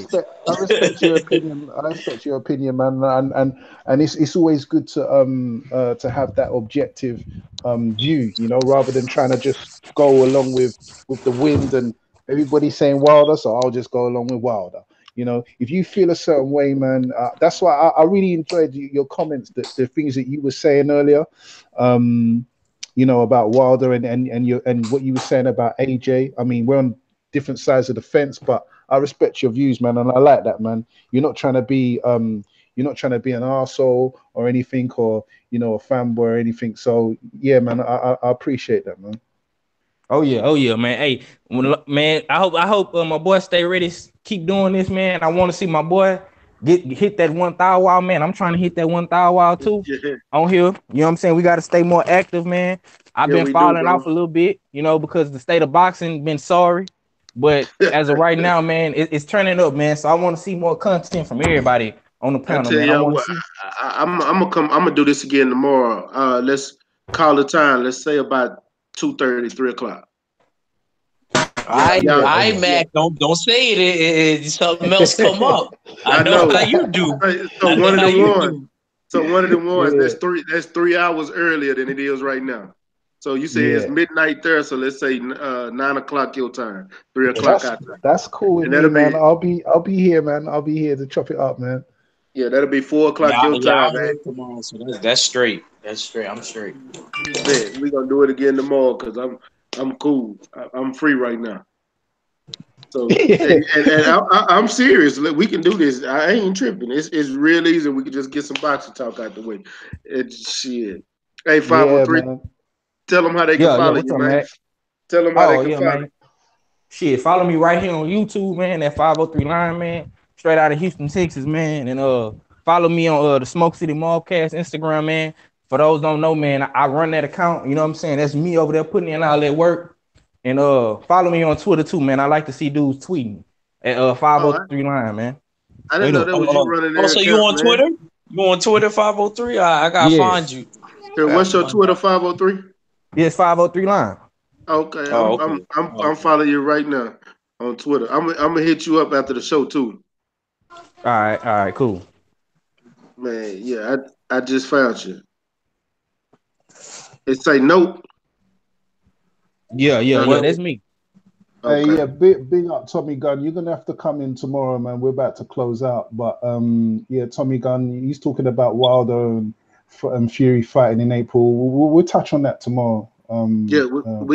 respect your opinion. I respect your opinion, man. And it's always good to have that objective view, you know, rather than trying to just go along with the wind and everybody's saying Wilder, so I'll just go along with Wilder. You know, if you feel a certain way, man, that's why I really enjoyed your comments, the things that you were saying earlier, you know, about Wilder and what you were saying about AJ. I mean, we're on different sides of the fence, but I respect your views, man, and I like that, man. You're not trying to be an arsehole or anything, or you know, a fanboy or anything. So yeah, man, I appreciate that, man. Oh yeah, man. Hey, man, I hope my boy Stay Ready keep doing this, man. I want to see my boy hit that 1,000 wall, man. I'm trying to hit that 1,000 wall too on here. You know what I'm saying? We got to stay more active, man. I've been falling off a little bit, you know, because the state of boxing been sorry. But as of right now, man, it's turning up, man. So I want to see more content from everybody on the panel, man. I want to see. I'm gonna do this again tomorrow. Let's call the time. Let's say about 2:30, 3 o'clock. I Mac, don't say it. Something else come up. I know how you do. So one of the ones. That's 3 hours earlier than it is right now. So you say it's midnight there. So let's say 9 o'clock your time, 3 o'clock our time. That's cool with me, man. I'll be here, man. I'll be here to chop it up, man. Yeah, that'll be 4 o'clock your time, man. Tomorrow, so that's straight. That's straight. I'm straight. Man, we're gonna do it again tomorrow because I'm cool. I'm free right now. So and I'm serious. We can do this. I ain't tripping. It's real easy. We can just get some boxing talk out the way. It's shit. Hey, 503. Yeah, tell them how they can follow you, man. Tell them how they can follow you. Shit, follow me right here on YouTube, man. That 503 line, man. Straight out of Houston, Texas, man. And follow me on the Smoke City Mallcast Instagram, man. For those don't know, man, I run that account. You know what I'm saying? That's me over there putting in all that work. And follow me on Twitter too, man. I like to see dudes tweeting at 503 line, man. I didn't know that was you running there. So you on Twitter? You on Twitter 503? I gotta find you. Here, what's your Twitter 503? Yes, 503 line. Okay. I'm following you right now on Twitter. I'm gonna hit you up after the show too. All right, cool. Man, yeah, I just found you. It say nope. Yeah, that's me. Okay. Hey, yeah, big up Tommy Gunn. You're gonna have to come in tomorrow, man. We're about to close out, but yeah, Tommy Gunn. He's talking about Wilder and Fury fighting in April. We'll touch on that tomorrow. We're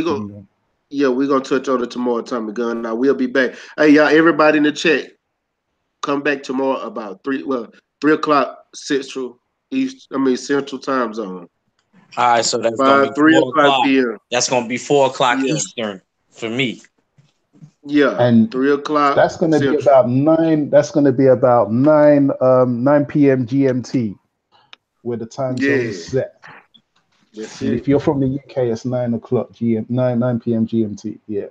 gonna touch on it tomorrow, Tommy Gunn. Now we'll be back. Hey, y'all, everybody in the chat, come back tomorrow about 3 o'clock Central Time Zone. All right, so that's gonna be 3 o'clock p.m. That's gonna be 4 o'clock Eastern for me. Yeah, and 3 o'clock. That's gonna be about 9. That's gonna be about 9 p.m. GMT, where the time zone is set. And if you're from the UK, it's 9 o'clock 9 p.m. GMT. Yeah.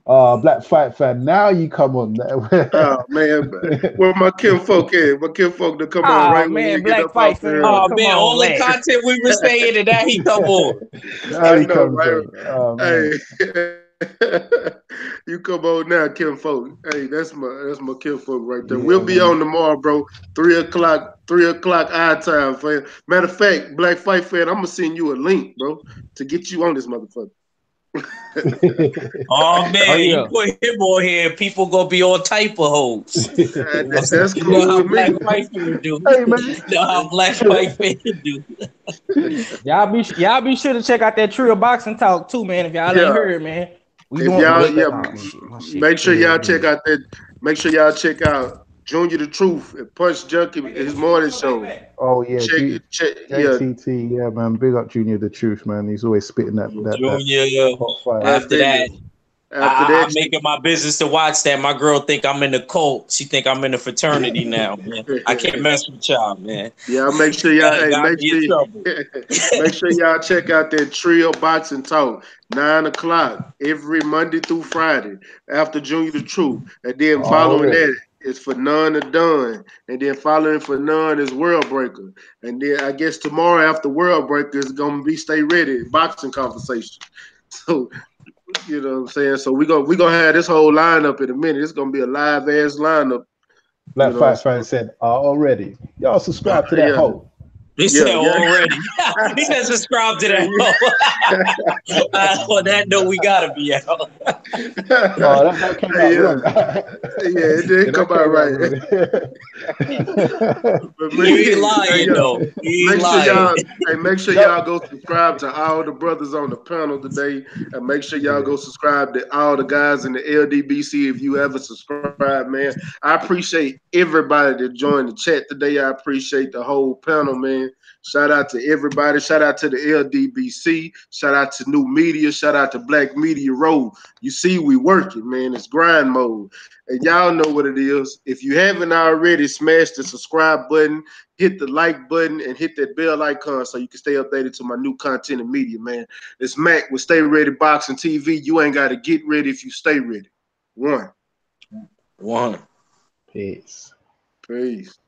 Black Fight Fan, now you come on. Oh man, where my kinfolk at? My kinfolk to come on right man, when you Black get up Fight off there. Fan. Oh man, all the content we were saying and that he come on. Now he comes right? Oh, man. Hey, you come on now, kinfolk. Hey, that's my kinfolk right there. We'll be on tomorrow, bro. 3 o'clock our time, fam. Matter of fact, Black Fight Fan, I'm gonna send you a link, bro, to get you on this motherfucker. Oh man, you put him on here, people gonna be all type of hoes. That's cool. You know how Black Fight Fan do. Hey, man. You know how Black Fight Fan do. Y'all be sure to check out that Trio Boxing Talk too, man. If y'all ain't heard, man. Make sure y'all check out that. Make sure y'all check out Junior the Truth and Punch Junkie, his morning show. Oh yeah, JTT, yeah, man. Big up Junior the Truth, man. He's always spitting that. Junior, after that, I'm making my business to watch that. My girl think I'm in the cult. She think I'm in a fraternity now, man. I can't mess with y'all, man. Yeah, make sure y'all make sure y'all check out that Trio Boxing Talk, 9 o'clock every Monday through Friday after Junior the Truth, and then following that is For None or Done, and then following For None is World Breaker, and then I guess tomorrow after World Breaker is gonna be Stay Ready Boxing Conversation. So. You know what I'm saying? So we're gonna have this whole lineup in a minute. It's gonna be a live ass lineup. Black Fight Fan said already. Y'all subscribe to that hoe. He said already. He said subscribe to that. On that note, we gotta be out. Oh, that came out wrong. Yeah, it did come out right. You ain't lying though. You ain't lying. Make sure y'all go subscribe to all the brothers on the panel today, and make sure y'all go subscribe to all the guys in the LDBC if you ever subscribe, man. I appreciate everybody that joined the chat today. I appreciate the whole panel, man. Shout out to everybody. Shout out to the LDBC. Shout out to New Media. Shout out to Black Media Road. You see, we working, man. It's grind mode. And y'all know what it is. If you haven't already, smash the subscribe button, hit the like button, and hit that bell icon so you can stay updated to my new content and media, man. It's Mac with StayReadyBoxingTV. You ain't got to get ready if you stay ready. One. Peace. Peace.